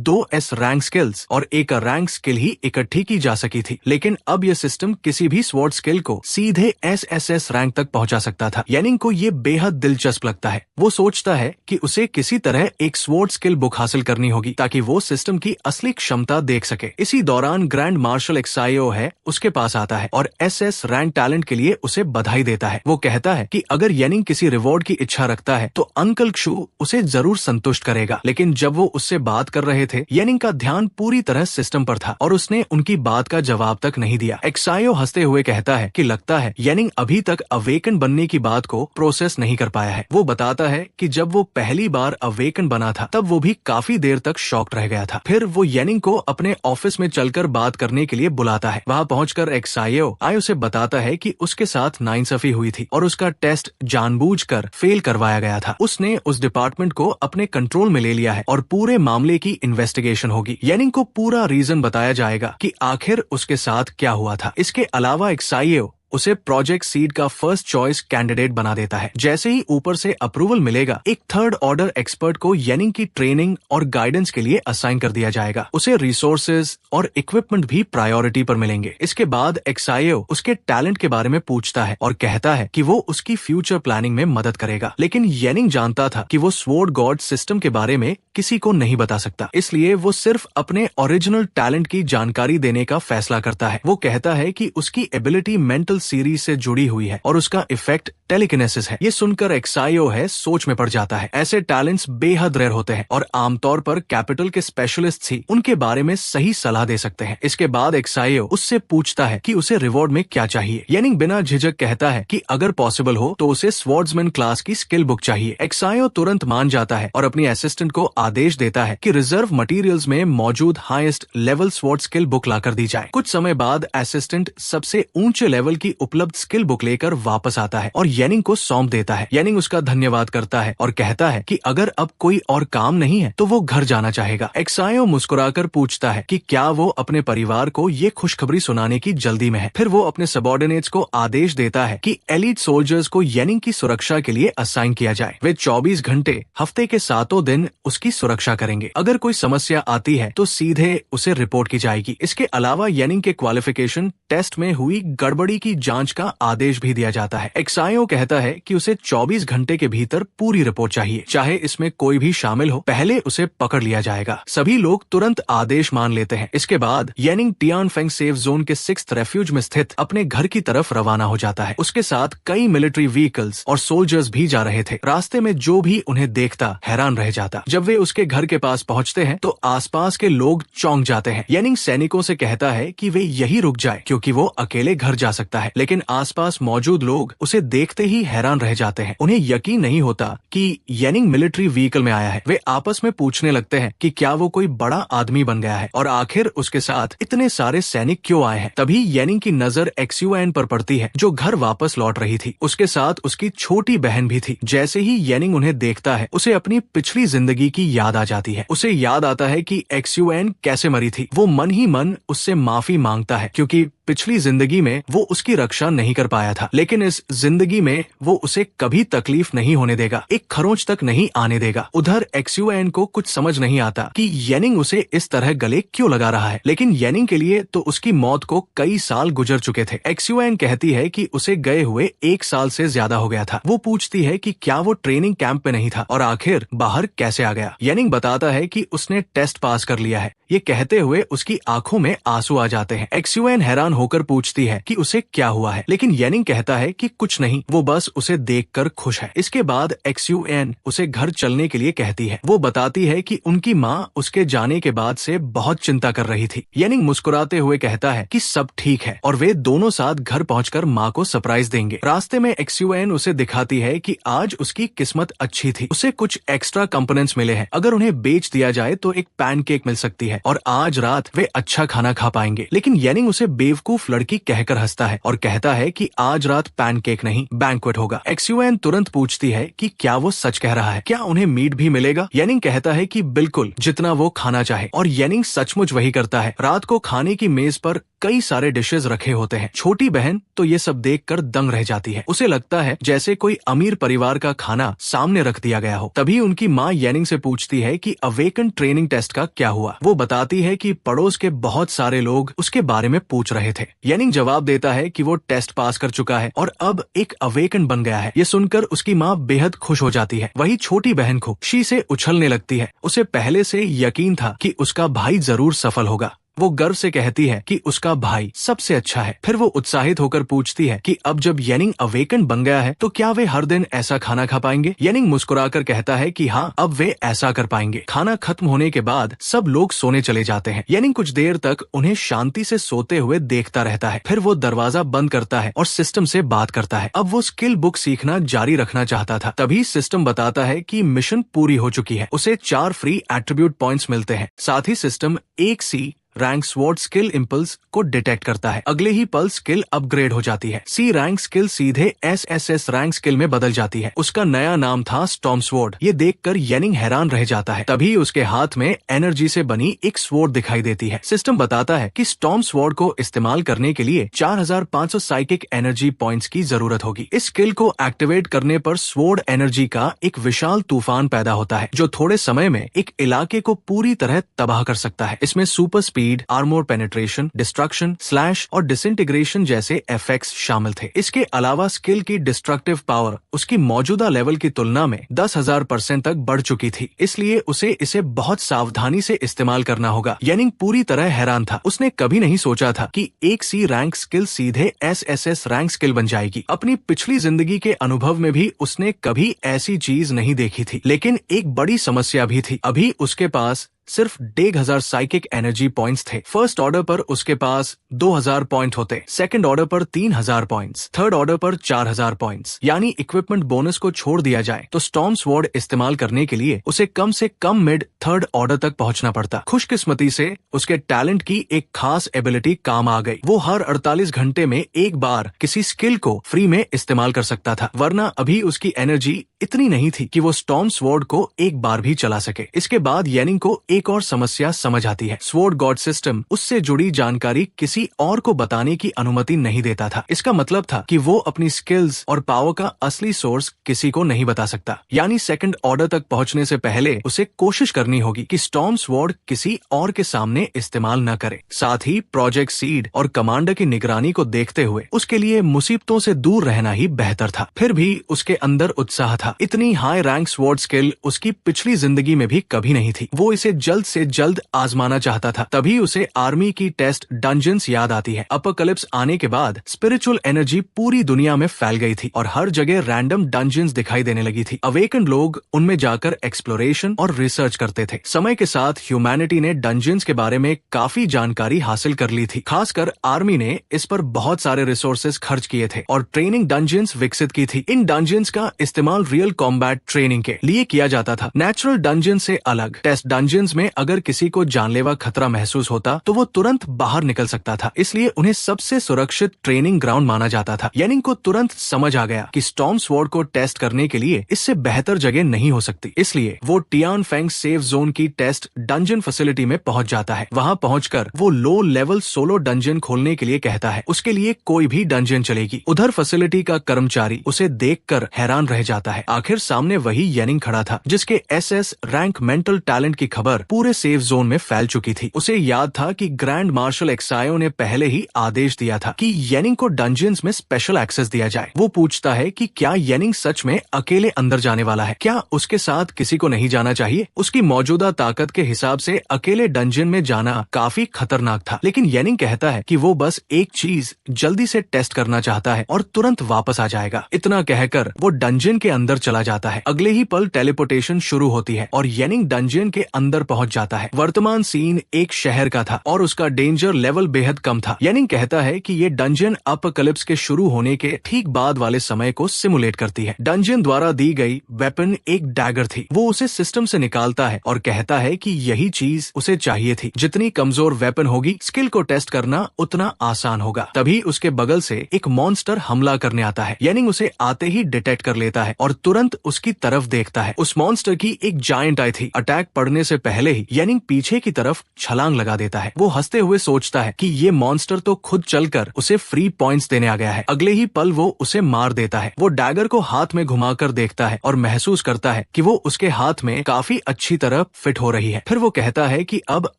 2 एस रैंक स्किल्स और 1 रैंक स्किल ही इकट्ठी की जा सकी थी, लेकिन अब यह सिस्टम किसी भी स्वॉर्ड स्किल को सीधे एसएसएस रैंक तक पहुंचा सकता था। येनिंग को ये बेहद दिलचस्प लगता है। वो सोचता है कि उसे किसी तरह एक स्वॉर्ड स्किल बुक हासिल करनी होगी ताकि वो सिस्टम की असली क्षमता देख सके। इसी दौरान ग्रैंड मार्शल एक्साइयो है उसके पास आता है और एसएस रैंक टैलेंट के लिए उसे बधाई देता है। वो कहता है कि अगर येनिंग किसी रिवॉर्ड की इच्छा रखता है तो अंकल क्षु उसे जरूर संतुष्ट करेगा। लेकिन जब वो उससे बात कर रहे थे, येनिंग का ध्यान पूरी तरह सिस्टम पर था और उसने उनकी बात का जवाब तक नहीं दिया। एक्साइयो हंसते हुए कहता है कि लगता है येनिंग अभी तक अवेकन बनने की बात को प्रोसेस नहीं कर पाया है। वो बताता है कि जब वो पहली बार अवेकन बना था तब वो भी काफी देर तक शॉक्ड रह गया था। फिर वो येनिंग को अपने ऑफिस में चलकर बात करने के लिए बुलाता है। वहाँ पहुंचकर एक्साइयो उसे बताता है कि उसके साथ नाइंसाफी हुई थी और उसका टेस्ट जानबूझकर फेल करवाया गया था। उसने उस डिपार्टमेंट को अपने कंट्रोल में ले लिया है और पूरे मामले की इन्वेस्टिगेशन होगी। येनिंग को पूरा रीजन बताया जाएगा कि आखिर उसके साथ क्या हुआ था। इसके अलावा एक्साइयो उसे प्रोजेक्ट सीड का फर्स्ट चॉइस कैंडिडेट बना देता है। जैसे ही ऊपर से अप्रूवल मिलेगा, एक थर्ड ऑर्डर एक्सपर्ट को येनिंग की ट्रेनिंग और गाइडेंस के लिए असाइन कर दिया जाएगा। उसे रिसोर्सेज और इक्विपमेंट भी प्रायोरिटी पर मिलेंगे। इसके बाद एक्साइयो उसके टैलेंट के बारे में पूछता है और कहता है कि वो उसकी फ्यूचर प्लानिंग में मदद करेगा। लेकिन येनिंग जानता था कि वो स्वॉर्ड गॉड सिस्टम के बारे में किसी को नहीं बता सकता, इसलिए वो सिर्फ अपने ओरिजिनल टैलेंट की जानकारी देने का फैसला करता है। वो कहता है कि उसकी एबिलिटी मेंटल सीरीज से जुड़ी हुई है और उसका इफेक्ट टेलीकिनेसिस है। ये सुनकर एक्साइयो सोच में पड़ जाता है। ऐसे टैलेंट्स बेहद रेयर होते हैं और आमतौर पर कैपिटल के स्पेशलिस्ट ही उनके बारे में सही सलाह दे सकते हैं। इसके बाद एक्साइयो उससे पूछता है कि उसे रिवॉर्ड में क्या चाहिए। येनिंग बिना झिझक कहता है कि अगर पॉसिबल हो तो उसे स्वॉर्ड्समैन क्लास की स्किल बुक चाहिए। एक्साइयो तुरंत मान जाता है और अपनी असिस्टेंट को आदेश देता है कि रिजर्व मटेरियल्स में मौजूद highest level sword skill book लाकर दी जाए। कुछ समय बाद असिस्टेंट सबसे ऊंचे लेवल की उपलब्ध स्किल बुक लेकर वापस आता है और येनिंग को सौंप देता है। येनिंग उसका धन्यवाद करता है और कहता है कि अगर अब कोई और काम नहीं है तो वो घर जाना चाहेगा। एक्साइयो मुस्कुराकर पूछता है कि क्या वो अपने परिवार को ये खुशखबरी सुनाने की जल्दी में है। फिर वो अपने सबऑर्डिनेट्स को आदेश देता है कि एलीट सोल्जर्स को येनिंग की सुरक्षा के लिए असाइन किया जाए। वे 24 घंटे हफ्ते के 7 दिन उसकी सुरक्षा करेंगे। अगर कोई समस्या आती है तो सीधे उसे रिपोर्ट की जाएगी। इसके अलावा येनिंग के क्वालिफिकेशन टेस्ट में हुई गड़बड़ी की जांच का आदेश भी दिया जाता है। एक्साइयो कहता है कि उसे 24 घंटे के भीतर पूरी रिपोर्ट चाहिए, चाहे इसमें कोई भी शामिल हो, पहले उसे पकड़ लिया जाएगा। सभी लोग तुरंत आदेश मान लेते हैं। इसके बाद येनिंग टियानफेंग सेफ जोन के 6th रेफ्यूज में स्थित अपने घर की तरफ रवाना हो जाता है। उसके साथ कई मिलिट्री व्हीकल्स और सोल्जर्स भी जा रहे थे। रास्ते में जो भी उन्हें देखता हैरान रह जाता। जब वे उसके घर के पास पहुंचते हैं तो आसपास के लोग चौंक जाते हैं। येनिंग सैनिकों से कहता है कि वे यही रुक जाए क्योंकि वो अकेले घर जा सकता है, लेकिन आसपास मौजूद लोग उसे देखते ही हैरान रह जाते हैं। उन्हें यकीन नहीं होता कि येनिंग मिलिट्री व्हीकल में आया है। वे आपस में पूछने लगते हैं कि क्या वो कोई बड़ा आदमी बन गया है और आखिर उसके साथ इतने सारे सैनिक क्यों आए हैं। तभी येनिंग की नजर एक्सयूएन पर पड़ती है जो घर वापस लौट रही थी। उसके साथ उसकी छोटी बहन भी थी। जैसे ही येनिंग उन्हें देखता है उसे अपनी पिछली जिंदगी की याद आ जाती है। उसे याद आता है कि एक्सयूएन कैसे मरी थी। वो मन ही मन उससे माफी मांगता है क्योंकि पिछली जिंदगी में वो उसकी रक्षा नहीं कर पाया था, लेकिन इस जिंदगी में वो उसे कभी तकलीफ नहीं होने देगा, एक खरोंच तक नहीं आने देगा। उधर एक्सयूएन को कुछ समझ नहीं आता कि येनिंग उसे इस तरह गले क्यों लगा रहा है, लेकिन येनिंग के लिए तो उसकी मौत को कई साल गुजर चुके थे। एक्सयूएन कहती है कि उसे गए हुए 1 साल से ज्यादा हो गया था। वो पूछती है कि क्या वो ट्रेनिंग कैंप में नहीं था और आखिर बाहर कैसे आ गया। येनिंग बताता है कि उसने टेस्ट पास कर लिया है। ये कहते हुए उसकी आंखों में आंसू आ जाते हैं। एक्सयूएन हैरान होकर पूछती है कि उसे क्या हुआ है, लेकिन येनिंग कहता है कि कुछ नहीं, वो बस उसे देखकर खुश है। इसके बाद एक्सयूएन उसे घर चलने के लिए कहती है। वो बताती है कि उनकी माँ उसके जाने के बाद से बहुत चिंता कर रही थी। येनिंग मुस्कुराते हुए कहता है कि सब ठीक है और वे दोनों साथ घर पहुंचकर माँ को सरप्राइज देंगे। रास्ते में एक्सयूएन उसे दिखाती है कि आज उसकी किस्मत अच्छी थी, उसे कुछ एक्स्ट्रा कंपोनेंट्स मिले हैं, अगर उन्हें बेच दिया जाए तो एक पैनकेक मिल सकती है और आज रात वे अच्छा खाना खा पाएंगे। लेकिन येनिंग उसे बेवकूफ लड़की कहकर हंसता है और कहता है कि आज रात पैनकेक नहीं बैंक्वेट होगा। एक्सयूएन तुरंत पूछती है कि क्या वो सच कह रहा है, क्या उन्हें मीट भी मिलेगा। येनिंग कहता है कि बिल्कुल, जितना वो खाना चाहे, और येनिंग सचमुच वही करता है। रात को खाने की मेज पर कई सारे डिशेस रखे होते हैं। छोटी बहन तो ये सब देखकर दंग रह जाती है। उसे लगता है जैसे कोई अमीर परिवार का खाना सामने रख दिया गया हो। तभी उनकी माँ येनिंग से पूछती है कि अवेकन ट्रेनिंग टेस्ट का क्या हुआ। वो बताती है कि पड़ोस के बहुत सारे लोग उसके बारे में पूछ रहे थे। येनिंग जवाब देता है कि वो टेस्ट पास कर चुका है और अब एक अवेकन बन गया है। ये सुनकर उसकी माँ बेहद खुश हो जाती है। वही छोटी बहन खुशी से उछलने लगती है। उसे पहले से यकीन था कि उसका भाई जरूर सफल होगा। वो गर्व से कहती है कि उसका भाई सबसे अच्छा है। फिर वो उत्साहित होकर पूछती है कि अब जब येनिंग अवेकन बन गया है तो क्या वे हर दिन ऐसा खाना खा पाएंगे। येनिंग मुस्कुराकर कहता है कि हाँ, अब वे ऐसा कर पाएंगे। खाना खत्म होने के बाद सब लोग सोने चले जाते हैं। येनिंग कुछ देर तक उन्हें शांति से सोते हुए देखता रहता है। फिर वो दरवाजा बंद करता है और सिस्टम से बात करता है। अब वो स्किल बुक सीखना जारी रखना चाहता था। तभी सिस्टम बताता है कि मिशन पूरी हो चुकी है। उसे 4 फ्री एट्रीब्यूट पॉइंट्स मिलते हैं। साथ ही सिस्टम एक सी रैंक स्वॉर्ड स्किल इम्पल्स को डिटेक्ट करता है। अगले ही पल स्किल अपग्रेड हो जाती है। सी रैंक स्किल सीधे एसएसएस रैंक स्किल में बदल जाती है। उसका नया नाम था स्टॉर्म स्वॉर्ड। ये देखकर येनिंग हैरान रह जाता है। तभी उसके हाथ में एनर्जी से बनी एक स्वॉर्ड दिखाई देती है। सिस्टम बताता है कि स्टॉर्म स्वॉर्ड को इस्तेमाल करने के लिए 4500 साइकिक एनर्जी पॉइंट्स की जरूरत होगी। इस स्किल को एक्टिवेट करने पर स्वॉर्ड एनर्जी का एक विशाल तूफान पैदा होता है जो थोड़े समय में एक इलाके को पूरी तरह तबाह कर सकता है। इसमें super speed, armour penetration, destruction, slash और डिसइंटीग्रेशन जैसे इफेक्ट्स शामिल थे। इसके अलावा स्किल की डिस्ट्रक्टिव पावर उसकी मौजूदा लेवल की तुलना में 10,000% तक बढ़ चुकी थी, इसलिए उसे इसे बहुत सावधानी से इस्तेमाल करना होगा। येनिंग पूरी तरह हैरान था। उसने कभी नहीं सोचा था कि एक सी रैंक स्किल सीधे एसएसएस रैंक स्किल बन जाएगी। अपनी पिछली जिंदगी के अनुभव में भी उसने कभी ऐसी चीज नहीं देखी थी। लेकिन एक बड़ी समस्या भी थी। अभी उसके पास सिर्फ 1,500 साइकिक एनर्जी पॉइंट्स थे। फर्स्ट ऑर्डर पर उसके पास 2,000 पॉइंट होते, सेकंड ऑर्डर पर 3,000 पॉइंट्स, थर्ड ऑर्डर पर 4,000 पॉइंट्स। यानी इक्विपमेंट बोनस को छोड़ दिया जाए तो स्टॉर्म स्वॉर्ड इस्तेमाल करने के लिए उसे कम से कम मिड थर्ड ऑर्डर तक पहुंचना पड़ता। खुशकिस्मती से उसके टैलेंट की एक खास एबिलिटी काम आ गई। वो हर 48 घंटे में एक बार किसी स्किल को फ्री में इस्तेमाल कर सकता था, वरना अभी उसकी एनर्जी इतनी नहीं थी कि वो स्टॉर्म स्वॉर्ड को एक बार भी चला सके। इसके बाद येनिंग को एक और समस्या समझ आती है। स्वॉर्ड गॉड सिस्टम उससे जुड़ी जानकारी किसी और को बताने की अनुमति नहीं देता था। इसका मतलब था कि वो अपनी स्किल्स और पावर का असली सोर्स किसी को नहीं बता सकता। यानी सेकंड ऑर्डर तक पहुंचने से पहले उसे कोशिश करनी होगी कि स्टॉर्म स्वॉर्ड किसी और के सामने इस्तेमाल न करे। साथ ही प्रोजेक्ट सीड और कमांडर की निगरानी को देखते हुए उसके लिए मुसीबतों से दूर रहना ही बेहतर था। फिर भी उसके अंदर उत्साह था। इतनी हाई रैंक स्वॉर्ड स्किल उसकी पिछली जिंदगी में भी कभी नहीं थी। वो इसे जल्द से जल्द आजमाना चाहता था। तभी उसे आर्मी की टेस्ट डंजन्स याद आती है। अपोकलिप्स आने के बाद स्पिरिचुअल एनर्जी पूरी दुनिया में फैल गई थी और हर जगह रैंडम डंजन्स दिखाई देने लगी थी। अवेकन लोग उनमें जाकर एक्सप्लोरेशन और रिसर्च करते थे। समय के साथ ह्यूमैनिटी ने डंजन्स के बारे में काफी जानकारी हासिल कर ली थी। खासकर आर्मी ने इस पर बहुत सारे रिसोर्सेज खर्च किए थे और ट्रेनिंग डंजन्स विकसित की थी। इन डंजन्स का इस्तेमाल रियल कॉम्बैट ट्रेनिंग के लिए किया जाता था। नेचुरल डंजन से अलग टेस्ट डंजन्स में अगर किसी को जानलेवा खतरा महसूस होता तो वो तुरंत बाहर निकल सकता था, इसलिए उन्हें सबसे सुरक्षित ट्रेनिंग ग्राउंड माना जाता था। येनिंग को तुरंत समझ आ गया कि स्टॉर्म स्वॉर्ड को टेस्ट करने के लिए इससे बेहतर जगह नहीं हो सकती, इसलिए वो टियान फेंग सेफ जोन की टेस्ट डंजन फैसिलिटी में पहुंच जाता है। वहां पहुंचकर वो लो लेवल सोलो डंजन खोलने के लिए कहता है। उसके लिए कोई भी डंजन चलेगी। उधर फैसिलिटी का कर्मचारी उसे देखकर हैरान रह जाता है। आखिर सामने वही येनिंग खड़ा था जिसके एसएस रैंक मेंटल टैलेंट की खबर उड़कर पूरे सेफ जोन में फैल चुकी थी। उसे याद था कि ग्रैंड मार्शल एक्सायो ने पहले ही आदेश दिया था कि येनिंग को डंजियंस में स्पेशल एक्सेस दिया जाए। वो पूछता है कि क्या येनिंग सच में अकेले अंदर जाने वाला है, क्या उसके साथ किसी को नहीं जाना चाहिए। उसकी मौजूदा ताकत के हिसाब से अकेले डंजियन में जाना काफी खतरनाक था, लेकिन येनिंग कहता है कि वो बस एक चीज जल्दी से टेस्ट करना चाहता है और तुरंत वापस आ जाएगा। इतना कहकर वो डंजियन के अंदर चला जाता है। अगले ही पल टेलीपोर्टेशन शुरू होती है और येनिंग डंजियन के अंदर पहुंच जाता है। वर्तमान सीन एक शहर का था और उसका डेंजर लेवल बेहद कम था। येनिंग कहता है कि ये डंजियन अपोकलिप्स के शुरू होने के ठीक बाद वाले समय को सिमुलेट करती है। डंजियन द्वारा दी गई वेपन एक डैगर थी। वो उसे सिस्टम से निकालता है और कहता है कि यही चीज उसे चाहिए थी। जितनी कमजोर वेपन होगी, स्किल को टेस्ट करना उतना आसान होगा। तभी उसके बगल से एक मॉन्स्टर हमला करने आता है। येनिंग उसे आते ही डिटेक्ट कर लेता है और तुरंत उसकी तरफ देखता है। उस मॉन्स्टर की एक जायंट आई थी। अटैक पड़ने से पहले ही येनिंग पीछे की तरफ छलांग लगा देता है। वो हंसते हुए सोचता है कि ये मॉन्स्टर तो खुद चलकर उसे फ्री पॉइंट्स देने आ गया है। अगले ही पल वो उसे मार देता है। वो डैगर को हाथ में घुमाकर देखता है और महसूस करता है कि वो उसके हाथ में काफी अच्छी तरह फिट हो रही है। फिर वो कहता है कि अब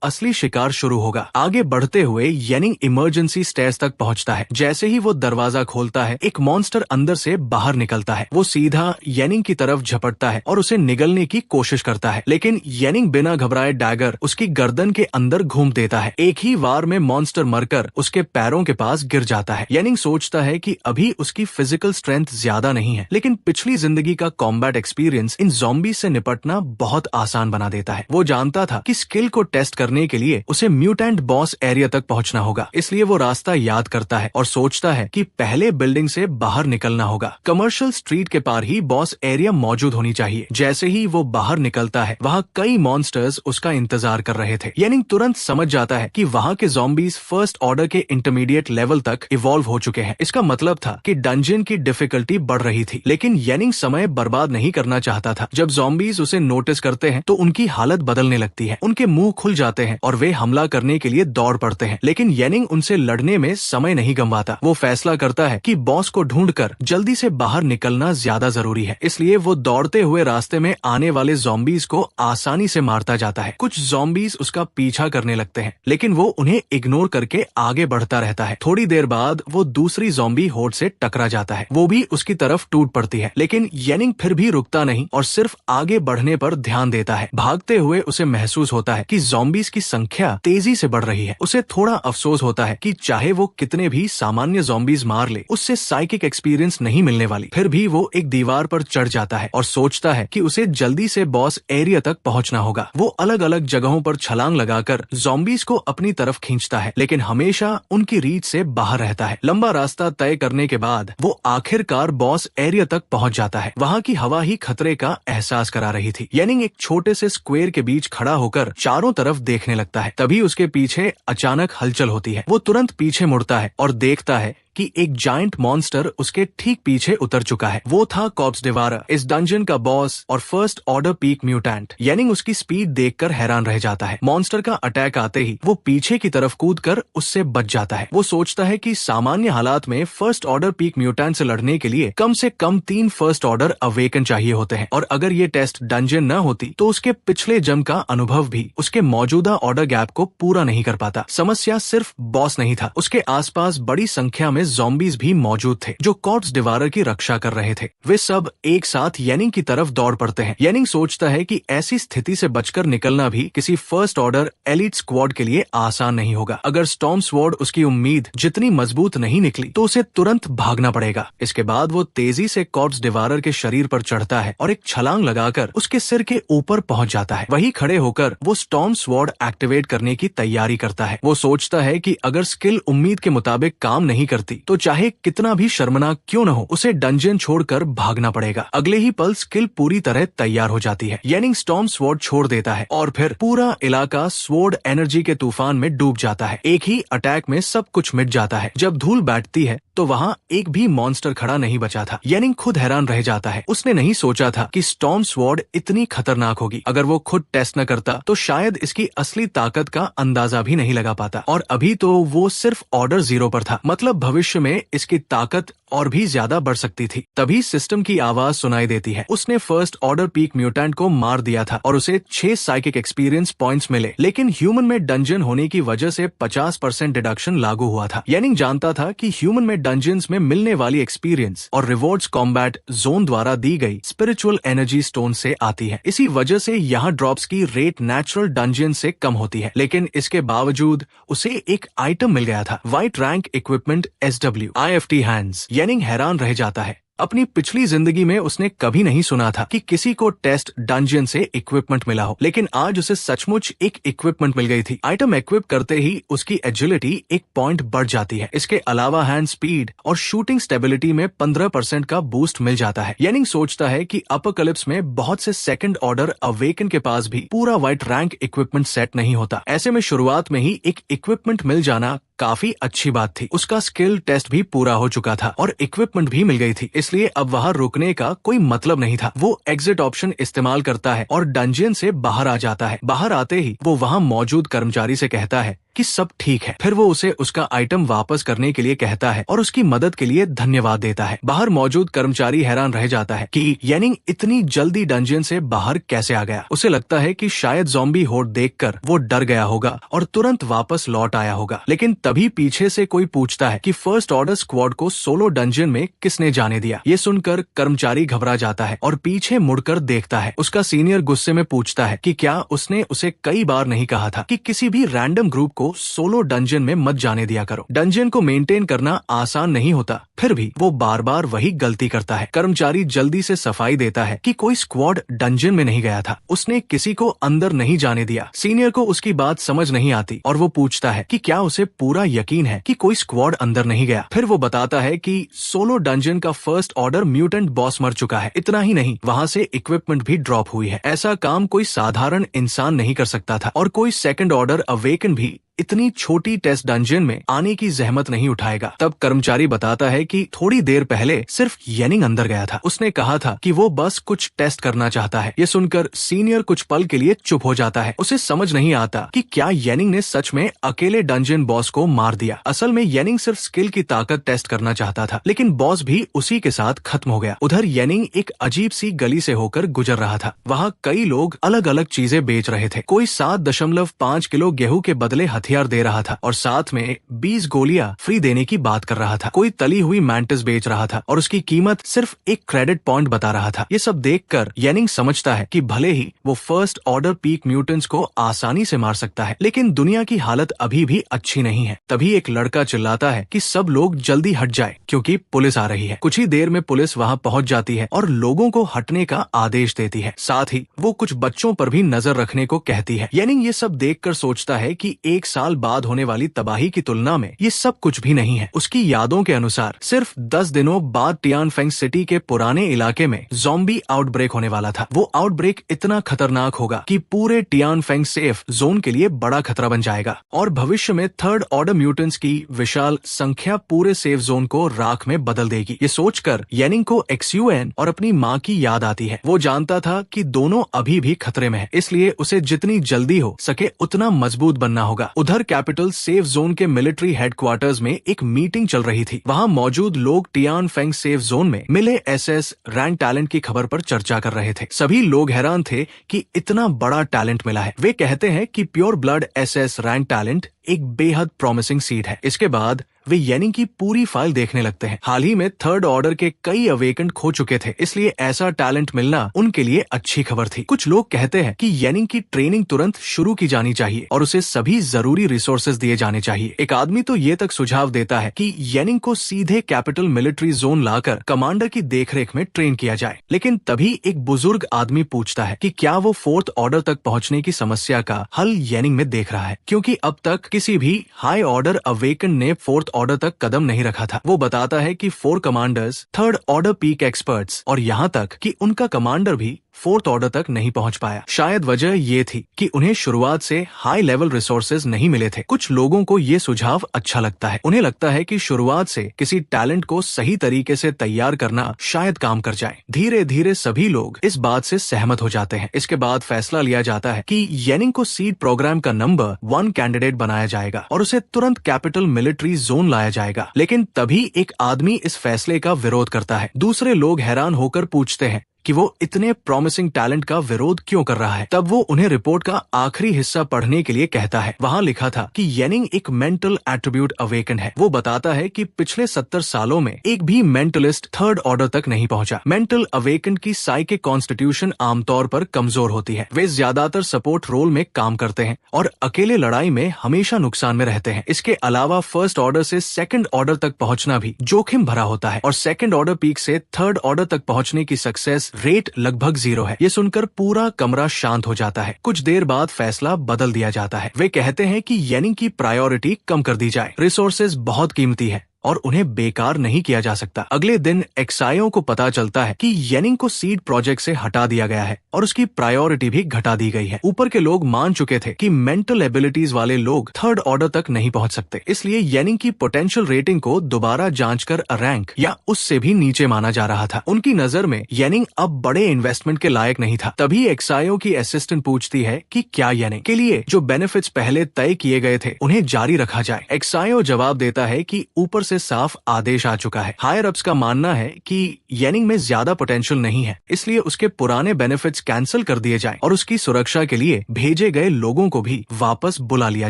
असली शिकार शुरू होगा। आगे बढ़ते हुए येनिंग इमरजेंसी स्टेयर्स तक पहुंचता है। जैसे ही वो दरवाजा खोलता है, एक मॉन्स्टर अंदर से बाहर निकलता है। वो सीधा येनिंग की तरफ झपटता है और उसे निगलने की कोशिश करता है, लेकिन येनिंग बिना घबराए डैगर उसकी गर्दन के अंदर घूम देता है। एक ही वार में मॉन्स्टर मरकर उसके पैरों के पास गिर जाता है। येनिंग सोचता है कि अभी उसकी फिजिकल स्ट्रेंथ ज्यादा नहीं है, लेकिन पिछली जिंदगी का कॉम्बैट एक्सपीरियंस इन ज़ॉम्बी से निपटना बहुत आसान बना देता है। वो जानता था कि स्किल को टेस्ट करने के लिए उसे म्यूटेंट बॉस एरिया तक पहुंचना होगा, इसलिए वो रास्ता याद करता है और सोचता है कि पहले बिल्डिंग से बाहर निकलना होगा। कमर्शियल स्ट्रीट के पार ही बॉस एरिया मौजूद होनी चाहिए। जैसे ही वो बाहर निकलता है, वहाँ कई मॉन्स्टर्स उसका इंतजार कर रहे थे। येनिंग तुरंत समझ जाता है कि वहाँ के ज़ॉम्बीज फर्स्ट ऑर्डर के इंटरमीडिएट लेवल तक इवॉल्व हो चुके हैं। इसका मतलब था कि डंजियन की डिफिकल्टी बढ़ रही थी, लेकिन येनिंग समय बर्बाद नहीं करना चाहता था। जब ज़ॉम्बीज उसे नोटिस करते हैं तो उनकी हालत बदलने लगती है। उनके मुंह खुल जाते हैं और वे हमला करने के लिए दौड़ पड़ते हैं, लेकिन येनिंग उनसे लड़ने में समय नहीं गंवाता। वो फैसला करता है कि बॉस को ढूंढकर जल्दी से बाहर निकलना ज्यादा जरूरी है, इसलिए वो दौड़ते हुए रास्ते में आने वाले ज़ॉम्बीज को आसानी से मारता जाता है। कुछ ज़ॉम्बीज उसका पीछा करने लगते हैं, लेकिन वो उन्हें इग्नोर करके आगे बढ़ता रहता है। थोड़ी देर बाद वो दूसरी ज़ॉम्बी होड़ से टकरा जाता है। वो भी उसकी तरफ टूट पड़ती है, लेकिन येनिंग फिर भी रुकता नहीं और सिर्फ आगे बढ़ने पर ध्यान देता है। भागते हुए उसे महसूस होता है कि ज़ॉम्बीज की संख्या तेजी से बढ़ रही है। उसे थोड़ा अफसोस होता है कि चाहे वो कितने भी सामान्य ज़ॉम्बीज मार ले, उससे साइकिक एक्सपीरियंस नहीं मिलने वाली। फिर भी वो एक दीवार पर चढ़ जाता है और सोचता है कि उसे जल्दी से बॉस एरिया तक पहुंचना होगा। वो अलग अलग जगहों पर छलांग लगाकर ज़ॉम्बीज को अपनी तरफ खींचता है, लेकिन हमेशा उनकी रीच से बाहर रहता है। लंबा रास्ता तय करने के बाद वो आखिरकार बॉस एरिया तक पहुंच जाता है। वहाँ की हवा ही खतरे का एहसास करा रही थी। येनिंग एक छोटे से स्क्वायर के बीच खड़ा होकर चारों तरफ देखने लगता है। तभी उसके पीछे अचानक हलचल होती है। वो तुरंत पीछे मुड़ता है और देखता है कि एक जायंट मॉन्स्टर उसके ठीक पीछे उतर चुका है। वो था कॉर्प्स डिवारा, इस डंजन का बॉस और फर्स्ट ऑर्डर पीक म्यूटेंट। येनिंग उसकी स्पीड देखकर हैरान रह जाता है। मॉन्स्टर का अटैक आते ही वो पीछे की तरफ कूदकर उससे बच जाता है। वो सोचता है कि सामान्य हालात में फर्स्ट ऑर्डर पीक म्यूटेंट से लड़ने के लिए कम से कम 3 फर्स्ट ऑर्डर अवेकन चाहिए होते हैं, और अगर ये टेस्ट डंजन न होती तो उसके पिछले जम का अनुभव भी उसके मौजूदा ऑर्डर गैप को पूरा नहीं कर पाता। समस्या सिर्फ बॉस नहीं था, उसके आसपास बड़ी संख्या में ज़ॉम्बीज भी मौजूद थे जो कॉर्प्स डिवारर की रक्षा कर रहे थे। वे सब एक साथ येनिंग की तरफ दौड़ पड़ते हैं। येनिंग सोचता है कि ऐसी स्थिति से बचकर निकलना भी किसी फर्स्ट ऑर्डर एलिट स्क्वाड के लिए आसान नहीं होगा। अगर स्टॉर्म स्वॉर्ड उसकी उम्मीद जितनी मजबूत नहीं निकली तो उसे तुरंत भागना पड़ेगा। इसके बाद वो तेजी से कॉर्प्स डिवारर के शरीर पर चढ़ता है और एक छलांग लगाकर उसके सिर के ऊपर पहुंच जाता है। वहीं खड़े होकर वो स्टॉर्म स्वॉर्ड एक्टिवेट करने की तैयारी करता है। वो सोचता है कि अगर स्किल उम्मीद के मुताबिक काम नहीं करती तो चाहे कितना भी शर्मनाक क्यों न हो, उसे डंजन छोड़कर भागना पड़ेगा। अगले ही पल स्किल पूरी तरह तैयार हो जाती है। येनिंग स्टॉर्म स्वॉर्ड छोड़ देता है और फिर पूरा इलाका स्वॉर्ड एनर्जी के तूफान में डूब जाता है। एक ही अटैक में सब कुछ मिट जाता है। जब धूल बैठती है तो वहाँ एक भी मॉन्स्टर खड़ा नहीं बचा था। येनिंग खुद हैरान रह जाता है। उसने नहीं सोचा था कि स्टॉर्म स्वॉर्ड इतनी खतरनाक होगी। अगर वो खुद टेस्ट न करता तो शायद इसकी असली ताकत का अंदाजा भी नहीं लगा पाता, और अभी तो वो सिर्फ ऑर्डर 0 पर था। मतलब भविष्य में इसकी ताकत और भी ज्यादा बढ़ सकती थी। तभी सिस्टम की आवाज सुनाई देती है, उसने फर्स्ट ऑर्डर पीक म्यूटेंट को मार दिया था और उसे 6 साइकिक एक्सपीरियंस पॉइंट्स मिले, लेकिन ह्यूमन में डंजन होने की वजह से 50% डिडक्शन लागू हुआ था। येनिंग जानता था कि ह्यूमन में डंजन्स में मिलने वाली एक्सपीरियंस और रिवॉर्ड्स कॉम्बैट जोन द्वारा दी गई स्पिरिचुअल एनर्जी स्टोन से आती है। इसी वजह से यहाँ ड्रॉप्स की रेट नेचुरल डंजन से कम होती है, लेकिन इसके बावजूद उसे एक आइटम मिल गया था, white rank equipment SW IFT हैंड्स। येनिंग हैरान रह जाता है। अपनी पिछली जिंदगी में उसने कभी नहीं सुना था कि किसी को टेस्ट डंजन से इक्विपमेंट मिला हो, लेकिन आज उसे सचमुच एक इक्विपमेंट मिल गई थी। आइटम इक्विप करते ही उसकी एजिलिटी 1 पॉइंट बढ़ जाती है। इसके अलावा हैंड स्पीड और शूटिंग स्टेबिलिटी में 15% का बूस्ट मिल जाता है। येनिंग सोचता है कि अपोकलिप्स में बहुत से सेकंड ऑर्डर अवेकन के पास भी पूरा व्हाइट रैंक इक्विपमेंट सेट नहीं होता। ऐसे में शुरुआत में ही एक इक्विपमेंट मिल जाना काफी अच्छी बात थी। उसका स्किल टेस्ट भी पूरा हो चुका था और इक्विपमेंट भी मिल गई थी, इसलिए अब वहाँ रुकने का कोई मतलब नहीं था। वो एग्जिट ऑप्शन इस्तेमाल करता है और डंजन से बाहर आ जाता है। बाहर आते ही वो वहाँ मौजूद कर्मचारी से कहता है कि सब ठीक है। फिर वो उसे उसका आइटम वापस करने के लिए कहता है और उसकी मदद के लिए धन्यवाद देता है। बाहर मौजूद कर्मचारी हैरान रह जाता है कि येनिंग इतनी जल्दी डंजन से बाहर कैसे आ गया। उसे लगता है कि शायद ज़ॉम्बी होर्ड देखकर वो डर गया होगा और तुरंत वापस लौट आया होगा, लेकिन तभी पीछे से कोई पूछता है कि फर्स्ट ऑर्डर स्क्वाड को सोलो डंजन में किसने जाने दिया। ये सुनकर कर्मचारी घबरा जाता है और पीछे मुड़कर देखता है। उसका सीनियर गुस्से में पूछता है कि क्या उसने उसे कई बार नहीं कहा था कि किसी भी रैंडम ग्रुप को सोलो डंजन में मत जाने दिया करो। डंजन को मेंटेन करना आसान नहीं होता, फिर भी वो बार बार वही गलती करता है। कर्मचारी जल्दी से सफाई देता है कि कोई स्क्वाड डंजन में नहीं गया था, उसने किसी को अंदर नहीं जाने दिया। सीनियर को उसकी बात समझ नहीं आती और वो पूछता है कि क्या उसे पूरा यकीन है कि कोई स्क्वाड अंदर नहीं गया। फिर वो बताता है कि सोलो डंजन का फर्स्ट ऑर्डर म्यूटेंट बॉस मर चुका है। इतना ही नहीं, वहाँ से इक्विपमेंट भी ड्रॉप हुई है। ऐसा काम कोई साधारण इंसान नहीं कर सकता था और कोई सेकंड ऑर्डर अवेकन भी इतनी छोटी टेस्ट डंजन में आने की जहमत नहीं उठाएगा। तब कर्मचारी बताता है कि थोड़ी देर पहले सिर्फ येनिंग अंदर गया था। उसने कहा था कि वो बस कुछ टेस्ट करना चाहता है। ये सुनकर सीनियर कुछ पल के लिए चुप हो जाता है। उसे समझ नहीं आता कि क्या येनिंग ने सच में अकेले डंजन बॉस को मार दिया। असल में येनिंग सिर्फ स्किल की ताकत टेस्ट करना चाहता था, लेकिन बॉस भी उसी के साथ खत्म हो गया। उधर येनिंग एक अजीब सी गली से होकर गुजर रहा था। वहाँ कई लोग अलग अलग चीजें बेच रहे थे। कोई 7.5 किलो गेहूं के बदले हथियार दे रहा था और साथ में 20 गोलियां फ्री देने की बात कर रहा था। कोई तली हुई मैंटिस बेच रहा था और उसकी कीमत सिर्फ 1 क्रेडिट पॉइंट बता रहा था। ये सब देखकर येनिंग समझता है कि भले ही वो फर्स्ट ऑर्डर पीक म्यूटेंट्स को आसानी से मार सकता है, लेकिन दुनिया की हालत अभी भी अच्छी नहीं है। तभी एक लड़का चिल्लाता है कि सब लोग जल्दी हट जाए क्योंकि पुलिस आ रही है। कुछ ही देर में पुलिस वहाँ पहुँच जाती है और लोगों को हटने का आदेश देती है। साथ ही वो कुछ बच्चों पर भी नजर रखने को कहती है। येनिंग ये सब देखकर सोचता है कि 1 साल बाद होने वाली तबाही की तुलना में ये सब कुछ भी नहीं है। उसकी यादों के अनुसार सिर्फ 10 दिनों बाद टियानफेंग सिटी के पुराने इलाके में ज़ॉम्बी आउटब्रेक होने वाला था। वो आउटब्रेक इतना खतरनाक होगा कि पूरे टियानफेंग सेफ जोन के लिए बड़ा खतरा बन जाएगा और भविष्य में थर्ड ऑर्डर म्यूटेंट्स की विशाल संख्या पूरे सेफ जोन को राख में बदल देगी। ये सोचकर येनिंग को XUN और अपनी माँ की याद आती है। वो जानता था कि दोनों अभी भी खतरे में है, इसलिए उसे जितनी जल्दी हो सके उतना मजबूत बनना होगा। उधर कैपिटल सेफ जोन के मिलिट्री हेडक्वार्टर्स में एक मीटिंग चल रही थी। वहाँ मौजूद लोग टियानफेंग सेफ जोन में मिले SS रैंक टैलेंट की खबर पर चर्चा कर रहे थे। सभी लोग हैरान थे कि इतना बड़ा टैलेंट मिला है। वे कहते हैं कि pure blood SS rank talent एक बेहद प्रॉमिसिंग सीड है। इसके बाद वे येनिंग की पूरी फाइल देखने लगते हैं। हाल ही में थर्ड ऑर्डर के कई अवेकेंट खो चुके थे, इसलिए ऐसा टैलेंट मिलना उनके लिए अच्छी खबर थी। कुछ लोग कहते हैं कि येनिंग की ट्रेनिंग तुरंत शुरू की जानी चाहिए और उसे सभी जरूरी रिसोर्सेज दिए जाने चाहिए। एक आदमी तो ये तक सुझाव देता है कि येनिंग को सीधे कैपिटल मिलिट्री जोन लाकर कमांडर की देखरेख में ट्रेन किया जाए। लेकिन तभी एक बुजुर्ग आदमी पूछता है कि क्या वो फोर्थ ऑर्डर तक पहुँचने की समस्या का हल येनिंग में देख रहा है, क्योंकि अब तक किसी भी हाई ऑर्डर अवेकन ने फोर्थ ऑर्डर तक कदम नहीं रखा था। वो बताता है कि 4 commanders third order peak experts और यहाँ तक कि उनका कमांडर भी फोर्थ ऑर्डर तक नहीं पहुंच पाया। शायद वजह ये थी कि उन्हें शुरुआत से हाई लेवल रिसोर्सेज नहीं मिले थे। कुछ लोगों को ये सुझाव अच्छा लगता है। उन्हें लगता है कि शुरुआत से किसी टैलेंट को सही तरीके से तैयार करना शायद काम कर जाए। धीरे धीरे सभी लोग इस बात से सहमत हो जाते हैं। इसके बाद फैसला लिया जाता है कि येनिंग को सीड प्रोग्राम का नंबर 1 कैंडिडेट बनाया जाएगा और उसे तुरंत कैपिटल मिलिट्री जोन जोन लाया जाएगा। लेकिन तभी एक आदमी इस फैसले का विरोध करता है। दूसरे लोग हैरान होकर पूछते हैं कि वो इतने प्रॉमिसिंग टैलेंट का विरोध क्यों कर रहा है। तब वो उन्हें रिपोर्ट का आखिरी हिस्सा पढ़ने के लिए कहता है। वहाँ लिखा था कि येनिंग एक मेंटल एट्रीब्यूट अवेकन है। वो बताता है कि पिछले 70 सालों में एक भी मेंटलिस्ट थर्ड ऑर्डर तक नहीं पहुंचा। मेंटल अवेकन की साइकिक कॉन्स्टिट्यूशन आमतौर पर कमजोर होती है। वे ज्यादातर सपोर्ट रोल में काम करते हैं और अकेले लड़ाई में हमेशा नुकसान में रहते हैं। इसके अलावा फर्स्ट ऑर्डर से सेकंड ऑर्डर तक पहुंचना भी जोखिम भरा होता है और सेकंड ऑर्डर पीक से थर्ड ऑर्डर तक पहुंचने की सक्सेस रेट लगभग 0 है। ये सुनकर पूरा कमरा शांत हो जाता है। कुछ देर बाद फैसला बदल दिया जाता है। वे कहते हैं कि येनिंग की प्रायोरिटी कम कर दी जाए। रिसोर्सेज बहुत कीमती है और उन्हें बेकार नहीं किया जा सकता। अगले दिन एक्साइओ को पता चलता है कि येनिंग को सीड प्रोजेक्ट से हटा दिया गया है और उसकी प्रायोरिटी भी घटा दी गई है। ऊपर के लोग मान चुके थे कि मेंटल एबिलिटीज वाले लोग थर्ड ऑर्डर तक नहीं पहुंच सकते, इसलिए येनिंग की पोटेंशियल रेटिंग को दोबारा जांचकर रैंक या उससे भी नीचे माना जा रहा था। उनकी नजर में येनिंग अब बड़े इन्वेस्टमेंट के लायक नहीं था। तभी एक्साइओ की असिस्टेंट पूछती है कि क्या येनिंग के लिए जो बेनिफिट्स पहले तय किए गए थे उन्हें जारी रखा जाए। एक्साइओ जवाब देता है कि ऊपर से साफ आदेश आ चुका है। हायर अप्स का मानना है कि येनिंग में ज्यादा पोटेंशियल नहीं है, इसलिए उसके पुराने बेनिफिट्स कैंसिल कर दिए जाएं और उसकी सुरक्षा के लिए भेजे गए लोगों को भी वापस बुला लिया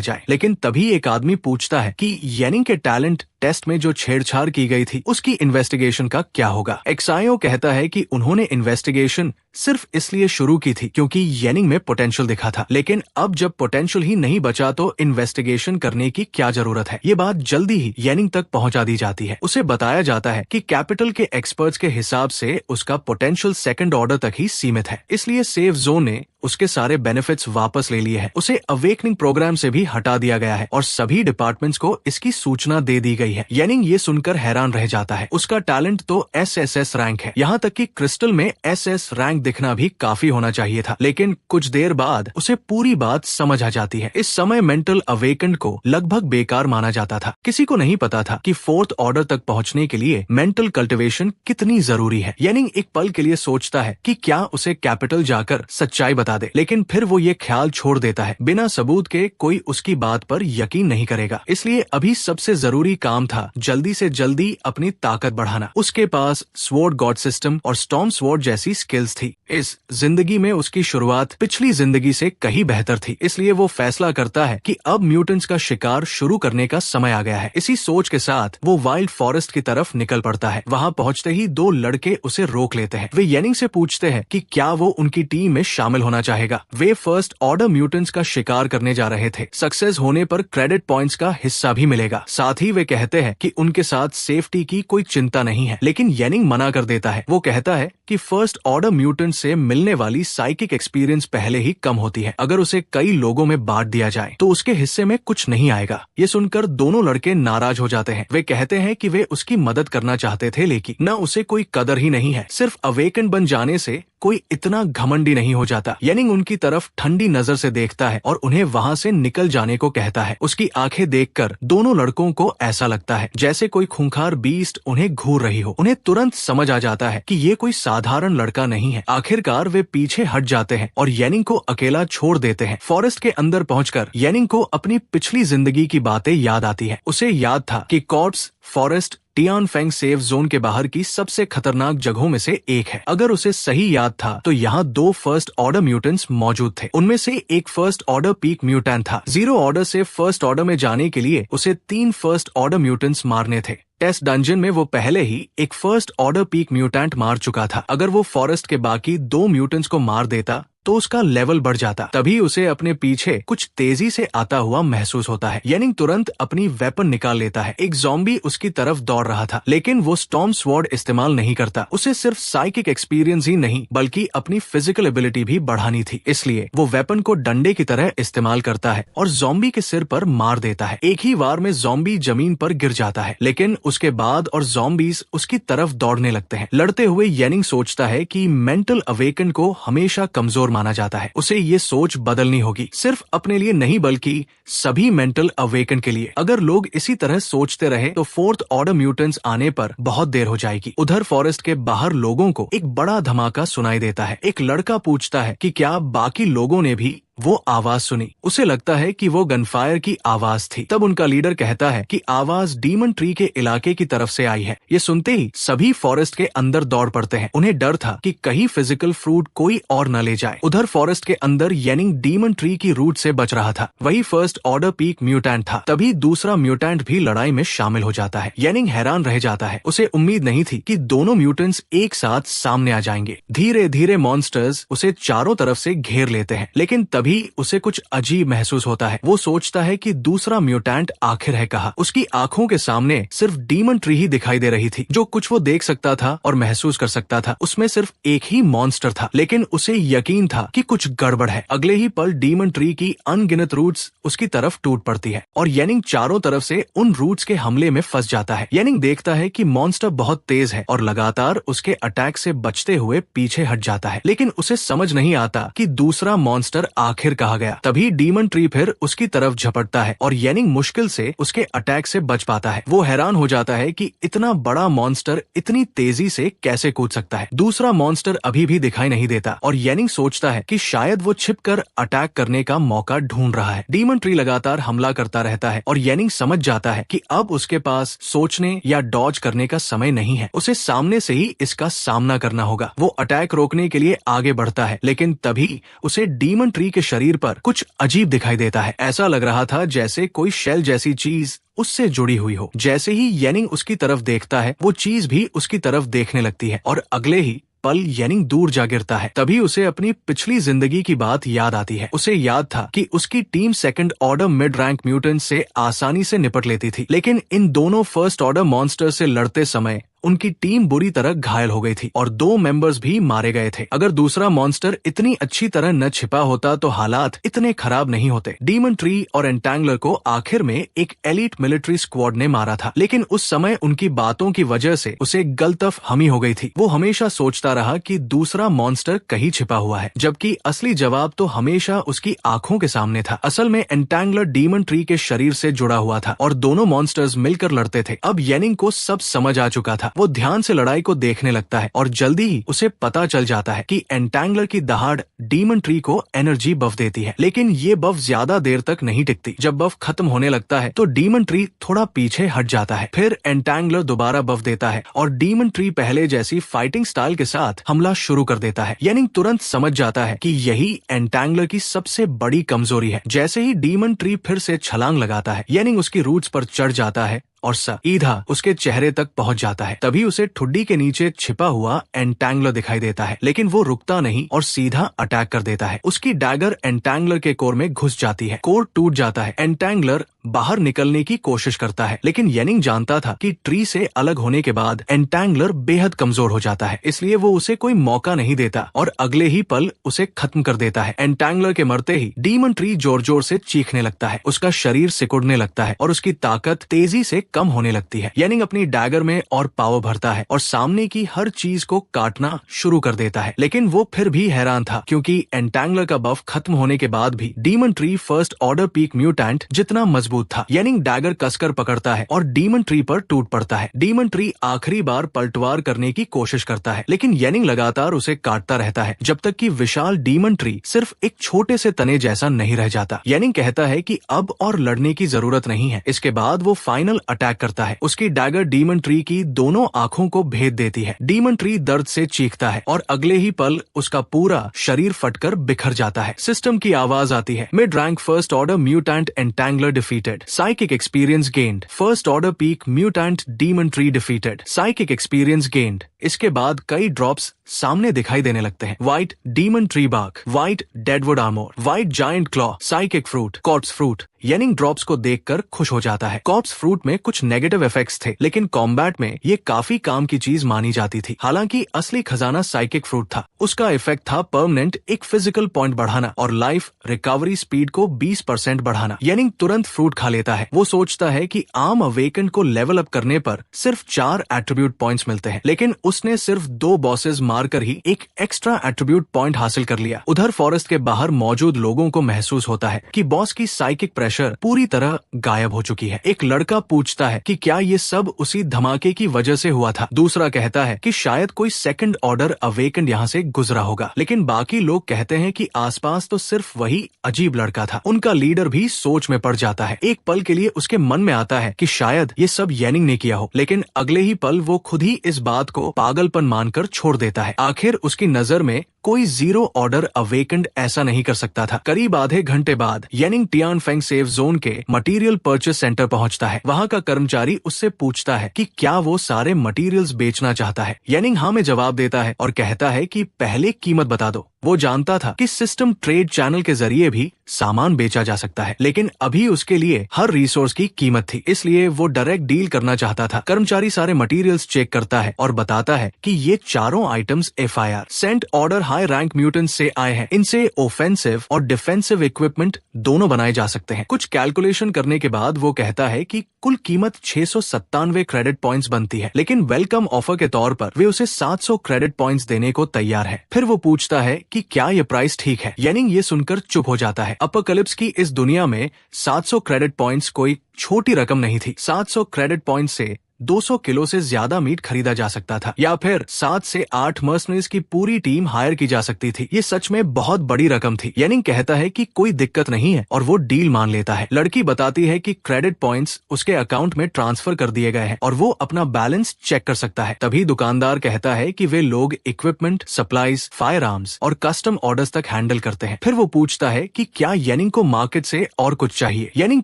जाए। लेकिन तभी एक आदमी पूछता है कि येनिंग के टैलेंट टेस्ट में जो छेड़छाड़ की गई थी उसकी इन्वेस्टिगेशन का क्या होगा। एक्साइओ कहता है कि उन्होंने इन्वेस्टिगेशन सिर्फ इसलिए शुरू की थी क्योंकि येनिंग में पोटेंशियल दिखा था, लेकिन अब जब पोटेंशियल ही नहीं बचा तो इन्वेस्टिगेशन करने की क्या जरूरत है। ये बात जल्दी ही येनिंग तक पहुंचा दी जाती है। उसे बताया जाता है कि कैपिटल के एक्सपर्ट्स के हिसाब से उसका पोटेंशियल सेकंड ऑर्डर तक ही सीमित है, इसलिए सेफ जोन ने उसके सारे बेनिफिट्स वापस ले लिए हैं। उसे अवेकनिंग प्रोग्राम से भी हटा दिया गया है और सभी डिपार्टमेंट्स को इसकी सूचना दे दी गई है। येनिंग ये सुनकर हैरान रह जाता है। उसका टैलेंट तो SSS रैंक है, यहाँ तक कि क्रिस्टल में SS रैंक दिखना भी काफी होना चाहिए था। लेकिन कुछ देर बाद उसे पूरी बात समझ आ जाती है। इस समय मेंटल अवेकन को लगभग बेकार माना जाता था। किसी को नहीं पता था कि फोर्थ ऑर्डर तक पहुंचने के लिए मेंटल कल्टिवेशन कितनी जरूरी है। येनिंग एक पल के लिए सोचता है कि क्या उसे कैपिटल जाकर सच्चाई बता दे, लेकिन फिर वो ये ख्याल छोड़ देता है बिना सबूत के कोई उसकी बात पर यकीन नहीं करेगा। इसलिए अभी सबसे जरूरी काम था जल्दी से जल्दी अपनी ताकत बढ़ाना। उसके पास स्वॉर्ड गॉड सिस्टम और स्टॉर्म स्वॉर्ड जैसी स्किल्स थी। इस जिंदगी में उसकी शुरुआत पिछली जिंदगी से कहीं बेहतर थी, इसलिए वो फैसला करता है कि अब म्यूटेंट्स का शिकार शुरू करने का समय आ गया है। इसी सोच के साथ वो वाइल्ड फॉरेस्ट की तरफ निकल पड़ता है। वहाँ पहुँचते ही 2 लड़के उसे रोक लेते हैं। वे येनिंग से पूछते हैं कि क्या वो उनकी टीम में शामिल होना चाहेगा। वे फर्स्ट ऑर्डर म्यूटेंट्स का शिकार करने जा रहे थे। सक्सेस होने पर क्रेडिट पॉइंट्स का हिस्सा भी मिलेगा। साथ ही वे कहते हैं कि उनके साथ सेफ्टी की कोई चिंता नहीं है, लेकिन येनिंग मना कर देता है। वो कहता है कि फर्स्ट ऑर्डर म्यूटेंट से मिलने वाली साइकिक एक्सपीरियंस पहले ही कम होती है। अगर उसे कई लोगों में बांट दिया जाए तो उसके हिस्से में कुछ नहीं आएगा। ये सुनकर दोनों लड़के नाराज हो जाते हैं। वे कहते हैं कि वे उसकी मदद करना चाहते थे, लेकिन न उसे कोई कदर ही नहीं है। सिर्फ अवेकन बन जाने से कोई इतना घमंडी नहीं हो जाता। येनिंग उनकी तरफ ठंडी नजर से देखता है और उन्हें वहाँ से निकल जाने को कहता है। उसकी आंखें देखकर दोनों लड़कों को ऐसा लगता है जैसे कोई खूंखार बीस्ट उन्हें घूर रही हो। उन्हें तुरंत समझ आ जाता है कि ये कोई साधारण लड़का नहीं है। आखिरकार वे पीछे हट जाते हैं और येनिंग को अकेला छोड़ देते हैं। फॉरेस्ट के अंदर पहुंचकर येनिंग को अपनी पिछली जिंदगी की बातें याद आती है। उसे याद था कि कॉर्प्स फॉरेस्ट टियानफेंग सेफ जोन के बाहर की सबसे खतरनाक जगहों में से एक है। अगर उसे सही याद था तो यहाँ 2 फर्स्ट ऑर्डर म्यूटेंट्स मौजूद थे। उनमें से एक फर्स्ट ऑर्डर पीक म्यूटेंट था। 0 ऑर्डर से फर्स्ट ऑर्डर में जाने के लिए उसे 3 फर्स्ट ऑर्डर म्यूटेंट्स मारने थे। टेस्ट डंजन में वो पहले ही एक फर्स्ट ऑर्डर पीक म्यूटेंट मार चुका था। अगर वो फॉरेस्ट के बाकी 2 म्यूटेंट्स को मार देता तो उसका लेवल बढ़ जाता। तभी उसे अपने पीछे कुछ तेजी से आता हुआ महसूस होता है। येनिंग तुरंत अपनी वेपन निकाल लेता है। एक ज़ॉम्बी उसकी तरफ दौड़ रहा था, लेकिन वो स्टॉर्म स्वॉर्ड इस्तेमाल नहीं करता। उसे सिर्फ साइकिक एक्सपीरियंस ही नहीं बल्कि अपनी फिजिकल एबिलिटी भी बढ़ानी थी, इसलिए वो वेपन को डंडे की तरह इस्तेमाल करता है और ज़ॉम्बी के सिर पर मार देता है। एक ही वार में ज़ॉम्बी जमीन पर गिर जाता है, लेकिन उसके बाद और ज़ॉम्बीज उसकी तरफ दौड़ने लगते हैं। लड़ते हुए येनिंग सोचता है कि मेंटल अवेकन को हमेशा कमजोर माना जाता है। उसे ये सोच बदलनी होगी, सिर्फ अपने लिए नहीं बल्कि सभी मेंटल अवेकन के लिए। अगर लोग इसी तरह सोचते रहे तो फोर्थ ऑर्डर म्यूटेंट्स आने पर बहुत देर हो जाएगी। उधर फॉरेस्ट के बाहर लोगों को एक बड़ा धमाका सुनाई देता है। एक लड़का पूछता है कि क्या बाकी लोगों ने भी वो आवाज सुनी। उसे लगता है कि वो गनफायर की आवाज थी। तब उनका लीडर कहता है कि आवाज डीमन ट्री के इलाके की तरफ से आई है। ये सुनते ही सभी फॉरेस्ट के अंदर दौड़ पड़ते हैं। उन्हें डर था कि कहीं फिजिकल फ्रूट कोई और न ले जाए। उधर फॉरेस्ट के अंदर येनिंग डीमन ट्री की रूट से बच रहा था। वही फर्स्ट ऑर्डर पीक म्यूटेंट था। तभी दूसरा म्यूटेंट भी लड़ाई में शामिल हो जाता है। येनिंग हैरान रह जाता है। उसे उम्मीद नहीं थी कि दोनों म्यूटेंट्स एक साथ सामने आ जाएंगे। धीरे धीरे मॉन्स्टर्स उसे चारों तरफ से घेर लेते हैं, लेकिन तभी उसे कुछ अजीब महसूस होता है। वो सोचता है कि दूसरा म्यूटेंट आखिर है कहाँ। उसकी आंखों के सामने सिर्फ डीमन ट्री ही दिखाई दे रही थी। जो कुछ वो देख सकता था और महसूस कर सकता था उसमें सिर्फ एक ही मॉन्स्टर था, लेकिन उसे यकीन था कि कुछ गड़बड़ है। अगले ही पल डीमन ट्री की अनगिनत रूट्स उसकी तरफ टूट पड़ती है और येनिंग चारों तरफ से उन रूट्स के हमले में फंस जाता है। येनिंग देखता है कि मॉन्स्टर बहुत तेज है और लगातार उसके अटैक से बचते हुए पीछे हट जाता है, लेकिन उसे समझ नहीं आता कि दूसरा मॉन्स्टर आखिर कहाँ गया। तभी डीमन ट्री फिर उसकी तरफ झपटता है और येनिंग मुश्किल से उसके अटैक से बच पाता है। वो हैरान हो जाता है कि इतना बड़ा मॉन्स्टर इतनी तेजी से कैसे कूद सकता है। दूसरा मॉन्स्टर अभी भी दिखाई नहीं देता और येनिंग सोचता है कि शायद वो छिपकर अटैक करने का मौका ढूंढ रहा है। डीमन ट्री लगातार हमला करता रहता है और येनिंग समझ जाता है कि अब उसके पास सोचने या डॉज करने का समय नहीं है। उसे सामने से ही इसका सामना करना होगा। वो अटैक रोकने के लिए आगे बढ़ता है, लेकिन तभी उसे डीमन ट्री के शरीर पर कुछ अजीब दिखाई देता है। ऐसा लग रहा था जैसे कोई शेल जैसी चीज उससे जुड़ी हुई हो। जैसे ही येनिंग उसकी तरफ देखता है वो चीज भी उसकी तरफ देखने लगती है और अगले ही पल येनिंग दूर जा गिरता है। तभी उसे अपनी पिछली जिंदगी की बात याद आती है। उसे याद था कि उसकी team second order mid rank mutant से आसानी से निपट लेती थी, लेकिन इन दोनों फर्स्ट ऑर्डर मॉन्स्टर से लड़ते समय उनकी टीम बुरी तरह घायल हो गई थी और 2 मेंबर्स भी मारे गए थे। अगर दूसरा मॉन्स्टर इतनी अच्छी तरह न छिपा होता तो हालात इतने खराब नहीं होते। डीमन ट्री और एंटैंगलर को आखिर में एक एलीट मिलिट्री स्क्वाड ने मारा था, लेकिन उस समय उनकी बातों की वजह से उसे गलतफ हमी हो गई थी। वो हमेशा सोचता रहा कि दूसरा मॉन्स्टर कहीं छिपा हुआ है, जबकि असली जवाब तो हमेशा उसकी आंखों के सामने था। असल में एंटैंगलर डीमन ट्री के शरीर से जुड़ा हुआ था और दोनों मॉन्स्टर्स मिलकर लड़ते थे। अब येनिंग को सब समझ आ चुका था। वो ध्यान से लड़ाई को देखने लगता है और जल्दी ही उसे पता चल जाता है कि एंटैंगलर की दहाड़ डीमन ट्री को एनर्जी बफ देती है, लेकिन ये बफ ज्यादा देर तक नहीं टिकती। जब बफ खत्म होने लगता है तो डीमन ट्री थोड़ा पीछे हट जाता है। फिर एंटैंगलर दोबारा बफ देता है और डीमन ट्री पहले जैसी फाइटिंग स्टाइल के साथ हमला शुरू कर देता है। येनिंग तुरंत समझ जाता है कि यही एंटैंगलर की सबसे बड़ी कमजोरी है। जैसे ही डीमन ट्री फिर से छलांग लगाता है, येनिंग उसकी रूट्स पर चढ़ जाता है और सीधा उसके चेहरे तक पहुंच जाता है। तभी उसे ठुड्डी के नीचे छिपा हुआ एंटैंगलर दिखाई देता है, लेकिन वो रुकता नहीं और सीधा अटैक कर देता है। उसकी डैगर एंटैंगलर के कोर में घुस जाती है। कोर टूट जाता है। एंटैंगलर बाहर निकलने की कोशिश करता है, लेकिन येनिंग जानता था कि ट्री से अलग होने के बाद एंटैंगलर बेहद कमजोर हो जाता है, इसलिए वो उसे कोई मौका नहीं देता और अगले ही पल उसे खत्म कर देता है। एंटैंगलर के मरते ही डीमन ट्री जोर जोर से चीखने लगता है। उसका शरीर सिकुड़ने लगता है और उसकी ताकत तेजी से कम होने लगती है। येनिंग अपनी डैगर में और पावर भरता है और सामने की हर चीज को काटना शुरू कर देता है, लेकिन वो फिर भी हैरान था क्योंकि एंटैंगलर का बफ खत्म होने के बाद भी demon tree first order peak mutant जितना मजबूत था। येनिंग डैगर कसकर पकड़ता है और डीमन ट्री पर टूट पड़ता है। डीमन ट्री आखिरी बार पलटवार करने की कोशिश करता है, लेकिन येनिंग लगातार उसे काटता रहता है जब तक कि विशाल डीमन ट्री सिर्फ एक छोटे से तने जैसा नहीं रह जाता। येनिंग कहता है कि अब और लड़ने की जरूरत नहीं है। इसके बाद वो फाइनल अटैक करता है। उसकी डैगर डीमन ट्री की दोनों आंखों को भेद देती है। डीमन ट्री दर्द से चीखता है और अगले ही पल उसका पूरा शरीर फटकर बिखर जाता है। सिस्टम की आवाज आती है, mid rank first order mutant entangler defeated, psychic experience gained, first order peak mutant demon tree defeated, psychic experience gained. इसके बाद कई ड्रॉप्स सामने दिखाई देने लगते हैं। White demon tree bark, white deadwood armour, white giant claw, psychic fruit, corpse fruit. Yening drops को देखकर खुश हो जाता है। कॉर्प्स फ्रूट में कुछ नेगेटिव इफेक्ट्स थे, लेकिन कॉम्बैट में ये काफी काम की चीज मानी जाती थी। हालांकि असली खजाना साइकिक फ्रूट था। उसका इफेक्ट था परमानेंट एक फिजिकल पॉइंट बढ़ाना और लाइफ रिकवरी स्पीड को 20% बढ़ाना। येनिंग तुरंत फ्रूट खा लेता है। वो सोचता है कि आर्म अवेकन को लेवल अप करने पर सिर्फ 4 एट्रीब्यूट पॉइंट्स मिलते हैं, लेकिन उसने सिर्फ 2 बॉसेस मारकर ही एक एक्स्ट्रा एट्रीब्यूट पॉइंट हासिल कर लिया। उधर फॉरेस्ट के बाहर मौजूद लोगों को महसूस होता है कि बॉस की साइकिक प्रेशर पूरी तरह गायब हो चुकी है। एक लड़का पूछता है कि क्या ये सब उसी धमाके की वजह से हुआ था। दूसरा कहता है कि शायद कोई सेकंड ऑर्डर अवेकेंड यहाँ से गुजरा होगा। लेकिन बाकी लोग कहते हैं कि आसपास तो सिर्फ वही अजीब लड़का था। उनका लीडर भी सोच में पड़ जाता है। एक पल के लिए उसके मन में आता है कि शायद ये सब येनिंग ने किया हो, लेकिन अगले ही पल वो खुद ही इस बात को पागलपन मानकर छोड़ देता है। आखिर उसकी नजर में कोई 0 ऑर्डर अवेकेंड ऐसा नहीं कर सकता था। करीब आधे घंटे बाद येनिंग टियानफेंग सेफ जोन के मटेरियल परचेस सेंटर पहुंचता है। वहां का कर्मचारी उससे पूछता है कि क्या वो सारे मटेरियल्स बेचना चाहता है। येनिंग हाँ में जवाब देता है और कहता है कि पहले कीमत बता दो। वो जानता था कि सिस्टम ट्रेड चैनल के जरिए भी सामान बेचा जा सकता है, लेकिन अभी उसके लिए हर रिसोर्स की कीमत थी, इसलिए वो डायरेक्ट डील करना चाहता था। कर्मचारी सारे मटेरियल्स चेक करता है और बताता है कि ये चारों items FIR saint order high rank mutants से आए हैं। इनसे ऑफेंसिव और डिफेंसिव इक्विपमेंट दोनों बनाए जा सकते हैं। कुछ कैलकुलेशन करने के बाद वो कहता है कि कुल कीमत 697 क्रेडिट पॉइंट्स बनती है, लेकिन वेलकम ऑफर के तौर पर वे उसे 700 क्रेडिट पॉइंट्स देने को तैयार है। फिर वो पूछता है कि क्या ये प्राइस ठीक है। येनिंग ये सुनकर चुप हो जाता है। अपोकलिप्स की इस दुनिया में 700 क्रेडिट पॉइंट्स कोई छोटी रकम नहीं थी। 700 क्रेडिट पॉइंट्स से 200 किलो से ज्यादा मीट खरीदा जा सकता था, या फिर 7 से 8 मर्सनरीज की पूरी टीम हायर की जा सकती थी। ये सच में बहुत बड़ी रकम थी। येनिंग कहता है कि कोई दिक्कत नहीं है और वो डील मान लेता है। लड़की बताती है कि क्रेडिट पॉइंट्स उसके अकाउंट में ट्रांसफर कर दिए गए हैं और वो अपना बैलेंस चेक कर सकता है। तभी दुकानदार कहता है कि वे लोग इक्विपमेंट, सप्लाईज, फायर आर्म्स और कस्टम ऑर्डर्स तक हैंडल करते हैं। फिर वो पूछता है कि क्या येनिंग को मार्केट से और कुछ चाहिए। येनिंग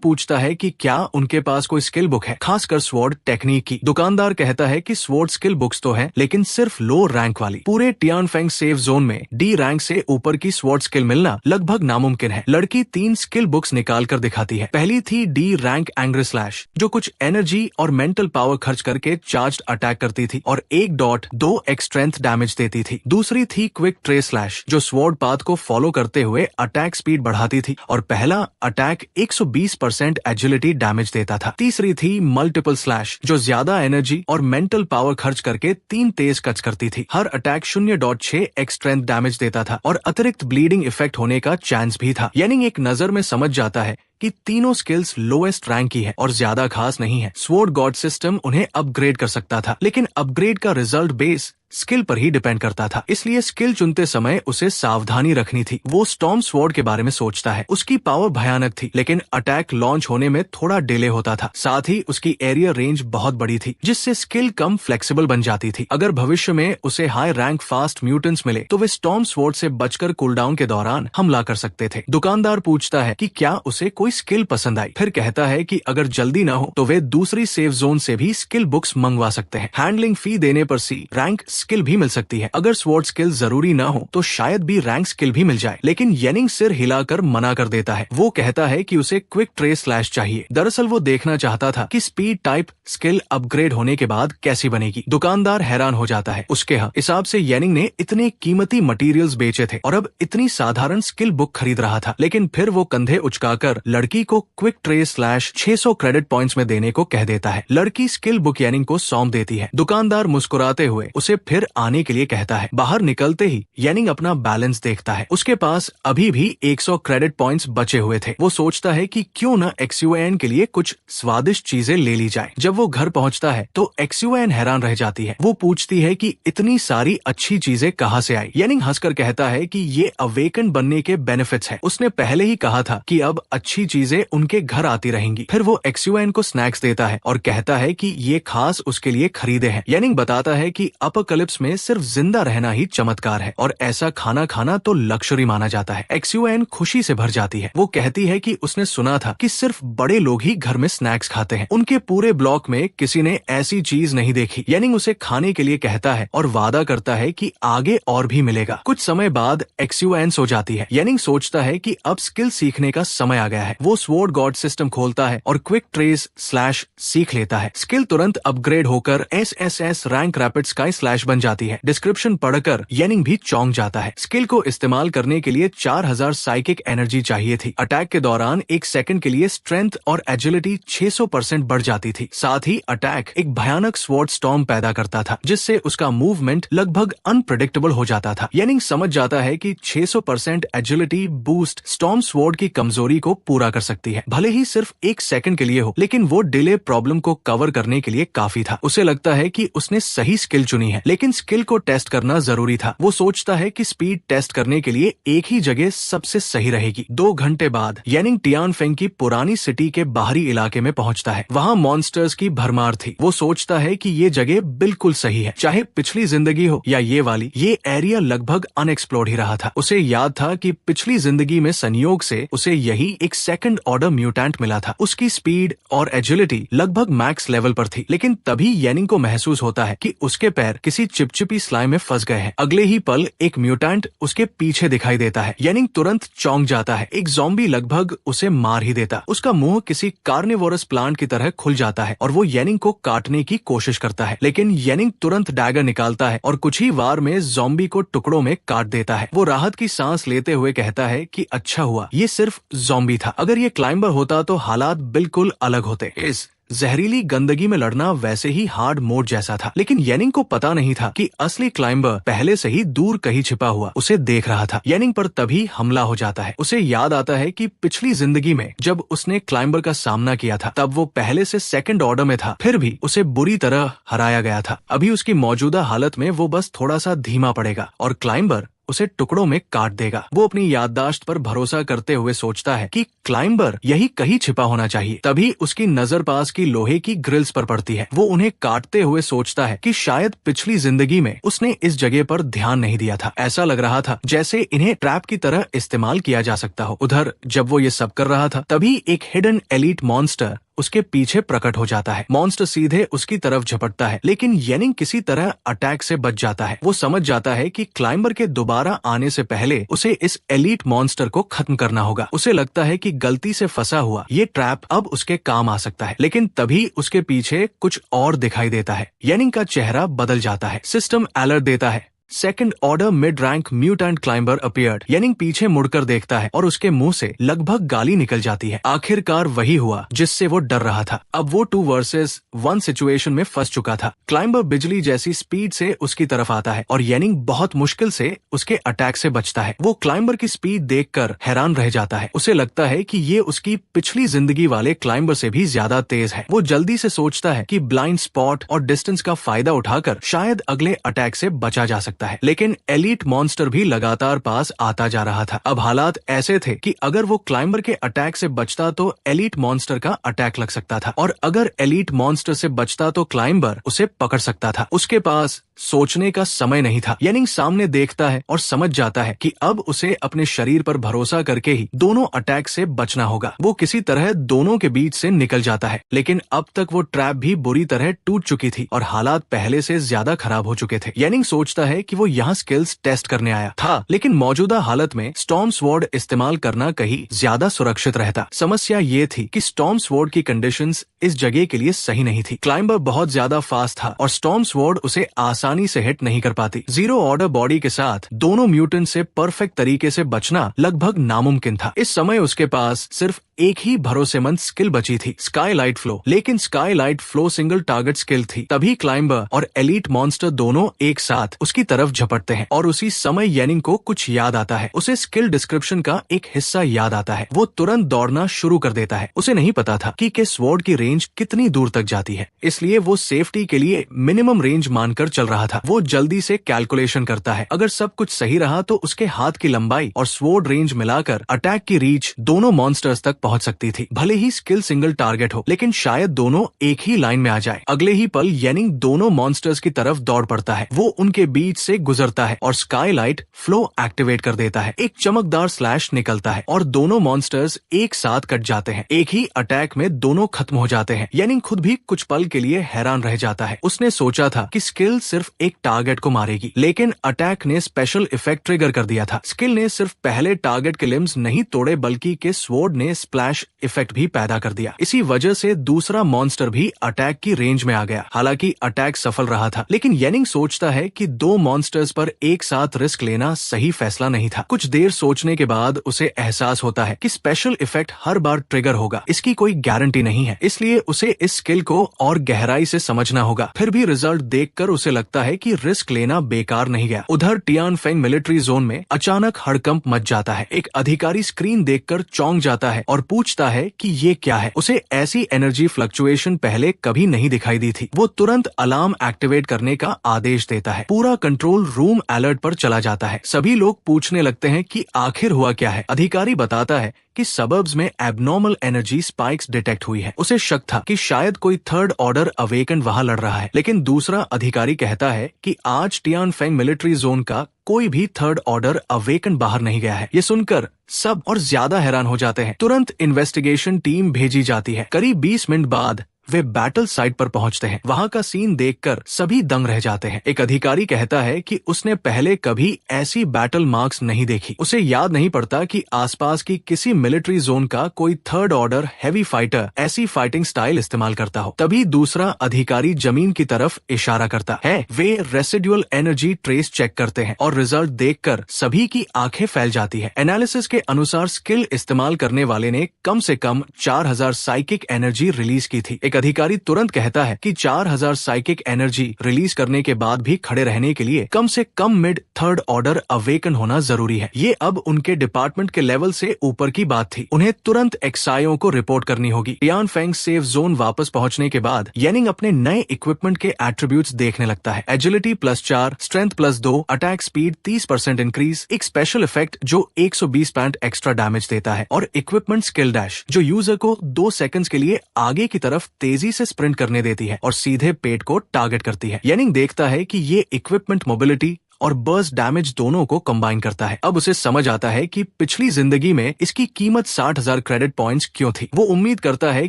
पूछता है कि क्या उनके पास कोई स्किल बुक है, खासकर स्वॉर्ड टेक्निक की। दुकानदार कहता है कि स्वॉर्ड स्किल बुक्स तो हैं, लेकिन सिर्फ लो रैंक वाली। पूरे टियानफेंग सेफ जोन में D रैंक से ऊपर की स्वॉर्ड स्किल मिलना लगभग नामुमकिन है। लड़की 3 स्किल बुक्स निकाल कर दिखाती है। पहली थी D रैंक एंग्री स्लैश, जो कुछ एनर्जी और मेंटल पावर खर्च करके चार्ज्ड अटैक करती थी और 1.2x स्ट्रेंथ डैमेज देती थी। दूसरी थी क्विक ट्रेस स्लैश, जो स्वॉर्ड पाथ को फॉलो करते हुए अटैक स्पीड बढ़ाती थी और पहला अटैक 120% एजिलिटी डैमेज देता था। तीसरी थी मल्टीपल स्लैश, जो ज्यादा एनर्जी और मेंटल पावर खर्च करके 3 तेज कट्स करती थी। हर अटैक 0.6x स्ट्रेंथ डैमेज देता था और अतिरिक्त ब्लीडिंग इफेक्ट होने का चांस भी था। येनिंग एक नजर में समझ जाता है कि तीनों स्किल्स लोएस्ट रैंक की है और ज्यादा खास नहीं है। स्वॉर्ड गॉड सिस्टम उन्हें अपग्रेड कर सकता था, लेकिन अपग्रेड का रिजल्ट बेस स्किल पर ही डिपेंड करता था, इसलिए स्किल चुनते समय उसे सावधानी रखनी थी। वो स्टॉर्म स्वॉर्ड के बारे में सोचता है। उसकी पावर भयानक थी, लेकिन अटैक लॉन्च होने में थोड़ा डिले होता था। साथ ही उसकी एरिया रेंज बहुत बड़ी थी, जिससे स्किल कम फ्लेक्सिबल बन जाती थी। अगर भविष्य में उसे हाई रैंक फास्ट म्यूटेंट्स मिले तो वे स्टॉर्म स्वॉर्ड से बचकर कूलडाउन के दौरान हमला कर सकते थे। दुकानदार पूछता है कि क्या उसे कोई स्किल पसंद आई। फिर कहता है कि अगर जल्दी न हो तो वे दूसरी सेफ जोन से भी स्किल बुक्स मंगवा सकते हैं। हैंडलिंग फी देने पर C रैंक स्किल भी मिल सकती है। अगर स्वॉर्ड स्किल जरूरी न हो तो शायद भी रैंक स्किल भी मिल जाए, लेकिन येनिंग सिर हिलाकर मना कर देता है। वो कहता है कि उसे क्विक ट्रेस स्लैश चाहिए। दरअसल वो देखना चाहता था कि स्पीड टाइप स्किल अपग्रेड होने के बाद कैसी बनेगी। दुकानदार हैरान हो जाता है। उसके हिसाब से येनिंग ने इतने कीमती मटेरियल्स बेचे थे और अब इतनी साधारण स्किल बुक खरीद रहा था, लेकिन फिर वो कंधे उचकाकर लड़की को quick trace slash 600 credit points में देने को कह देता है। लड़की स्किल बुक येनिंग को सौंप देती है। दुकानदार मुस्कुराते हुए उसे फिर आने के लिए कहता है। बाहर निकलते ही येनिंग अपना बैलेंस देखता है। उसके पास अभी भी 100 क्रेडिट पॉइंट्स बचे हुए थे। वो सोचता है कि क्यों न XUAN के लिए कुछ स्वादिष्ट चीजें ले ली जाए। जब वो घर पहुंचता है तो XUAN हैरान रह जाती है। वो पूछती है कि इतनी सारी अच्छी चीजें कहाँ से आई। येनिंग हंसकर कहता है कि ये अवेकन बनने के बेनिफिट्स हैं। उसने पहले ही कहा था कि अब अच्छी चीजें उनके घर आती रहेंगी। फिर वो XUAN को स्नैक्स देता है और कहता है कि ये खास उसके लिए खरीदे हैं। येनिंग बताता है कि अपोकलिप्स में सिर्फ जिंदा रहना ही चमत्कार है और ऐसा खाना खाना तो लक्जरी माना जाता है। XUAN खुशी से भर जाती है। वो कहती है कि उसने सुना था कि सिर्फ बड़े लोग ही घर में स्नैक्स खाते हैं। उनके पूरे ब्लॉक में किसी ने ऐसी चीज नहीं देखी। येनिंग उसे खाने के लिए कहता है और वादा करता है कि आगे और भी मिलेगा। कुछ समय बाद XUAN सो जाती है। येनिंग सोचता है कि अब स्किल सीखने का समय आ गया है। वो स्वॉर्ड गॉड सिस्टम खोलता है और क्विक ट्रेस स्लैश सीख लेता है। स्किल तुरंत अपग्रेड होकर SSS rank rapid sky slash बन जाती है। डिस्क्रिप्शन पढ़कर येनिंग भी चौंक जाता है। स्किल को इस्तेमाल करने के लिए 4000 साइकिक एनर्जी चाहिए थी। अटैक के दौरान एक सेकंड के लिए स्ट्रेंथ और एजिलिटी 600% बढ़ जाती थी। साथ ही अटैक एक भयानक स्वॉर्ड स्टॉर्म पैदा करता था, जिससे उसका मूवमेंट लगभग अनप्रेडिक्टेबल हो जाता था। येनिंग समझ जाता है कि 600% एजिलिटी बूस्ट स्टॉर्म स्वॉर्ड की कमजोरी को पूरा कर सकती है, भले ही सिर्फ एक सेकंड के लिए हो, लेकिन वो डिले प्रॉब्लम को कवर करने के लिए काफी था। उसे लगता है कि उसने सही स्किल चुनी है, लेकिन स्किल को टेस्ट करना जरूरी था। वो सोचता है कि स्पीड टेस्ट करने के लिए एक ही जगह सबसे सही रहेगी। 2 घंटे बाद येनिंग टियानफेंग की पुरानी सिटी के बाहरी इलाके में पहुंचता है। वहाँ मॉन्स्टर्स की भरमार थी। वो सोचता है कि ये जगह बिल्कुल सही है, चाहे पिछली जिंदगी हो या ये वाली। ये एरिया लगभग अनएक्सप्लोर्ड ही रहा था। उसे याद था कि पिछली जिंदगी में संयोग से उसे यही एक सेकंड ऑर्डर म्यूटेंट मिला था। उसकी स्पीड और एजिलिटी लगभग मैक्स लेवल पर थी, लेकिन तभी येनिंग को महसूस होता है कि उसके पैर किसी चिपचिपी स्लाइम में फंस गए हैं। अगले ही पल एक म्यूटेंट उसके पीछे दिखाई देता है। येनिंग तुरंत चौंक जाता है। एक ज़ॉम्बी लगभग उसे मार ही देता। उसका मुंह किसी कार्निवोरस प्लांट की तरह खुल जाता है और वो येनिंग को काटने की कोशिश करता है, लेकिन येनिंग तुरंत डैगर निकालता है और कुछ ही वार में ज़ॉम्बी को टुकड़ों में काट देता है। वो राहत की सांस लेते हुए कहता है कि अच्छा हुआ ये सिर्फ ज़ॉम्बी था, अगर ये क्लाइंबर होता तो हालात बिल्कुल अलग होते। इस जहरीली गंदगी में लड़ना वैसे ही हार्ड मोड जैसा था, लेकिन येनिंग को पता नहीं था कि असली क्लाइंबर पहले से ही दूर कहीं छिपा हुआ उसे देख रहा था। येनिंग पर तभी हमला हो जाता है। उसे याद आता है कि पिछली जिंदगी में जब उसने क्लाइंबर का सामना किया था, तब वो पहले से सेकंड ऑर्डर में था, फिर भी उसे बुरी तरह हराया गया था। अभी उसकी मौजूदा हालत में वो बस थोड़ा सा धीमा पड़ेगा और क्लाइंबर उसे टुकड़ों में काट देगा। वो अपनी याददाश्त पर भरोसा करते हुए सोचता है कि क्लाइंबर यही कहीं छिपा होना चाहिए। तभी उसकी नजर पास की लोहे की ग्रिल्स पर पड़ती है। वो उन्हें काटते हुए सोचता है कि शायद पिछली जिंदगी में उसने इस जगह पर ध्यान नहीं दिया था। ऐसा लग रहा था जैसे इन्हें ट्रैप की तरह इस्तेमाल किया जा सकता हो। उधर जब वो ये सब कर रहा था, तभी एक हिडन एलीट मॉन्स्टर उसके पीछे प्रकट हो जाता है। मॉन्स्टर सीधे उसकी तरफ झपटता है, लेकिन येनिंग किसी तरह अटैक से बच जाता है। वो समझ जाता है कि क्लाइंबर के दोबारा आने से पहले उसे इस एलीट मॉन्स्टर को खत्म करना होगा। उसे लगता है कि गलती से फंसा हुआ ये ट्रैप अब उसके काम आ सकता है, लेकिन तभी उसके पीछे कुछ और दिखाई देता है। येनिंग का चेहरा बदल जाता है। सिस्टम अलर्ट देता है, second order mid rank mutant climber appeared. Yening पीछे मुड़कर देखता है और उसके मुंह से लगभग गाली निकल जाती है। आखिरकार वही हुआ जिससे वो डर रहा था। अब वो 2 वर्सेस 1 सिचुएशन में फंस चुका था। क्लाइंबर बिजली जैसी स्पीड से उसकी तरफ आता है और येनिंग बहुत मुश्किल से उसके अटैक से बचता है। वो क्लाइंबर की स्पीड देखकर हैरान रह जाता है। उसे लगता है कि ये उसकी पिछली जिंदगी वाले क्लाइंबर से भी ज्यादा तेज है। वो जल्दी से सोचता है कि ब्लाइंड स्पॉट और डिस्टेंस का फायदा उठाकर शायद अगले अटैक से बचा जा सकता है, लेकिन एलीट मॉन्स्टर भी लगातार पास आता जा रहा था। अब हालात ऐसे थे कि अगर वो क्लाइंबर के अटैक से बचता तो एलीट मॉन्स्टर का अटैक लग सकता था, और अगर एलीट मॉन्स्टर से बचता तो क्लाइंबर उसे पकड़ सकता था। उसके पास सोचने का समय नहीं था। येनिंग सामने देखता है और समझ जाता है कि अब उसे अपने शरीर पर भरोसा करके ही दोनों अटैक से बचना होगा। वो किसी तरह दोनों के बीच से निकल जाता है, लेकिन अब तक वो ट्रैप भी बुरी तरह टूट चुकी थी और हालात पहले से ज्यादा खराब हो चुके थे। येनिंग सोचता है कि वो यहाँ स्किल्स टेस्ट करने आया था, लेकिन मौजूदा हालत में स्टॉर्म स्वॉर्ड इस्तेमाल करना कहीं ज्यादा सुरक्षित रहता। समस्या ये थी कि स्टॉर्म स्वॉर्ड की कंडीशंस इस जगह के लिए सही नहीं थी। क्लाइंबर बहुत ज्यादा फास्ट था और स्टॉर्म स्वॉर्ड उसे आसानी से हिट नहीं कर पाती। 0 ऑर्डर बॉडी के साथ दोनों म्यूटेंट से परफेक्ट तरीके से बचना लगभग नामुमकिन था। इस समय उसके पास सिर्फ एक ही भरोसेमंद स्किल बची थी, स्काईलाइट फ्लो। लेकिन Skylight flow single target skill थी। तभी क्लाइंबर और एलीट मॉन्स्टर दोनों एक साथ उसकी तरफ झपटते हैं और उसी समय येनिंग को कुछ याद आता है। उसे स्किल डिस्क्रिप्शन का एक हिस्सा याद आता है। वो तुरंत दौड़ना शुरू कर देता है। उसे नहीं पता था कि स्वॉर्ड की रेंज कितनी दूर तक जाती है, इसलिए वो सेफ्टी के लिए मिनिमम रेंज मानकर चल रहा था। वो जल्दी से कैलकुलेशन करता है। अगर सब कुछ सही रहा तो उसके हाथ की लंबाई और स्वॉर्ड रेंज मिलाकर अटैक की रीच दोनों मॉन्स्टर्स तक पहुंच सकती थी। भले ही स्किल सिंगल टारगेट हो, लेकिन शायद दोनों एक ही लाइन में आ जाए। अगले ही पल येनिंग दोनों मॉन्स्टर्स की तरफ दौड़ पड़ता है। वो उनके बीच से गुजरता है और स्काईलाइट फ्लो एक्टिवेट कर देता है। एक चमकदार स्लैश निकलता है और दोनों मॉन्स्टर्स एक साथ कट जाते हैं। एक ही अटैक में दोनों खत्म हो जाते हैं। येनिंग खुद भी कुछ पल के लिए हैरान रह जाता है। उसने सोचा था कि स्किल सिर्फ एक टारगेट को मारेगी, लेकिन अटैक ने स्पेशल इफेक्ट ट्रिगर कर दिया था। स्किल ने सिर्फ पहले टारगेट के लिम्स नहीं तोड़े, बल्कि के स्वॉर्ड ने स्प्लैश इफेक्ट भी पैदा कर दिया। इसी वजह से दूसरा मॉन्स्टर भी अटैक की रेंज में आ गया। हालांकि अटैक सफल रहा था, लेकिन येनिंग सोचता है कि 2 मॉन्स्टर्स पर एक साथ रिस्क लेना सही फैसला नहीं था। कुछ देर सोचने के बाद उसे एहसास होता है कि स्पेशल इफेक्ट हर बार ट्रिगर होगा, इसकी कोई गारंटी नहीं है, इसलिए उसे इस स्किल को और गहराई से समझना होगा। फिर भी रिजल्ट देखकर उसे लगता है कि रिस्क लेना बेकार नहीं गया। उधर टियानफेंग मिलिट्री जोन में अचानक हड़कंप मच जाता है। एक अधिकारी स्क्रीन देखकर चौंक जाता है और पूछता है कि ये क्या है। उसे ऐसी एनर्जी फ्लक्चुएशन पहले कभी नहीं दिखाई दी थी। वो तुरंत अलार्म एक्टिवेट करने का आदेश देता है। पूरा कंट्रोल रूम अलर्ट पर चला जाता है। सभी लोग पूछने लगते हैं कि आखिर हुआ क्या है। अधिकारी बताता है कि सबर्ब्स में एबनॉर्मल एनर्जी स्पाइक्स डिटेक्ट हुई है। उसे शक था कि शायद कोई थर्ड ऑर्डर अवेकन वहां लड़ रहा है, लेकिन दूसरा अधिकारी कहता है कि आज टियानफेंग मिलिट्री जोन का कोई भी थर्ड ऑर्डर अवेकन बाहर नहीं गया है। ये सुनकर सब और ज्यादा हैरान हो जाते हैं। तुरंत इन्वेस्टिगेशन टीम भेजी जाती है। करीब 20 मिनट बाद वे बैटल साइट पर पहुंचते हैं। वहां का सीन देखकर सभी दंग रह जाते हैं। एक अधिकारी कहता है कि उसने पहले कभी ऐसी बैटल मार्क्स नहीं देखी। उसे याद नहीं पड़ता कि आसपास की किसी मिलिट्री जोन का कोई थर्ड ऑर्डर हैवी फाइटर ऐसी फाइटिंग स्टाइल इस्तेमाल करता हो। तभी दूसरा अधिकारी जमीन की तरफ इशारा करता है। वे रेसिडुअल एनर्जी ट्रेस चेक करते हैं और रिजल्ट देखकर सभी की आंखें फैल जाती है। एनालिसिस के अनुसार स्किल इस्तेमाल करने वाले ने कम से कम 4000 साइकिक एनर्जी रिलीज की थी। एक अधिकारी तुरंत कहता है कि 4000 साइकिक एनर्जी रिलीज करने के बाद भी खड़े रहने के लिए कम से कम मिड थर्ड ऑर्डर अवेकन होना जरूरी है। ये अब उनके डिपार्टमेंट के लेवल से ऊपर की बात थी। उन्हें तुरंत एक्सआईओ को रिपोर्ट करनी होगी। टियानफेंग सेफ जोन वापस पहुंचने के बाद येनिंग अपने नए इक्विपमेंट के एट्रीब्यूट्स देखने लगता है। Agility +4, strength +2, attack speed 30% increase, एक स्पेशल इफेक्ट जो 120 पॉइंट एक्स्ट्रा डैमेज देता है और इक्विपमेंट स्किल डैश जो यूजर को 2 सेकंड्स के लिए आगे की तरफ तेजी से स्प्रिंट करने देती है और सीधे पेट को टारगेट करती है। येनिंग देखता है कि ये इक्विपमेंट मोबिलिटी और बर्स्ट डैमेज दोनों को कंबाइन करता है। अब उसे समझ आता है कि पिछली जिंदगी में इसकी कीमत 60,000 क्रेडिट पॉइंट्स क्यों थी। वो उम्मीद करता है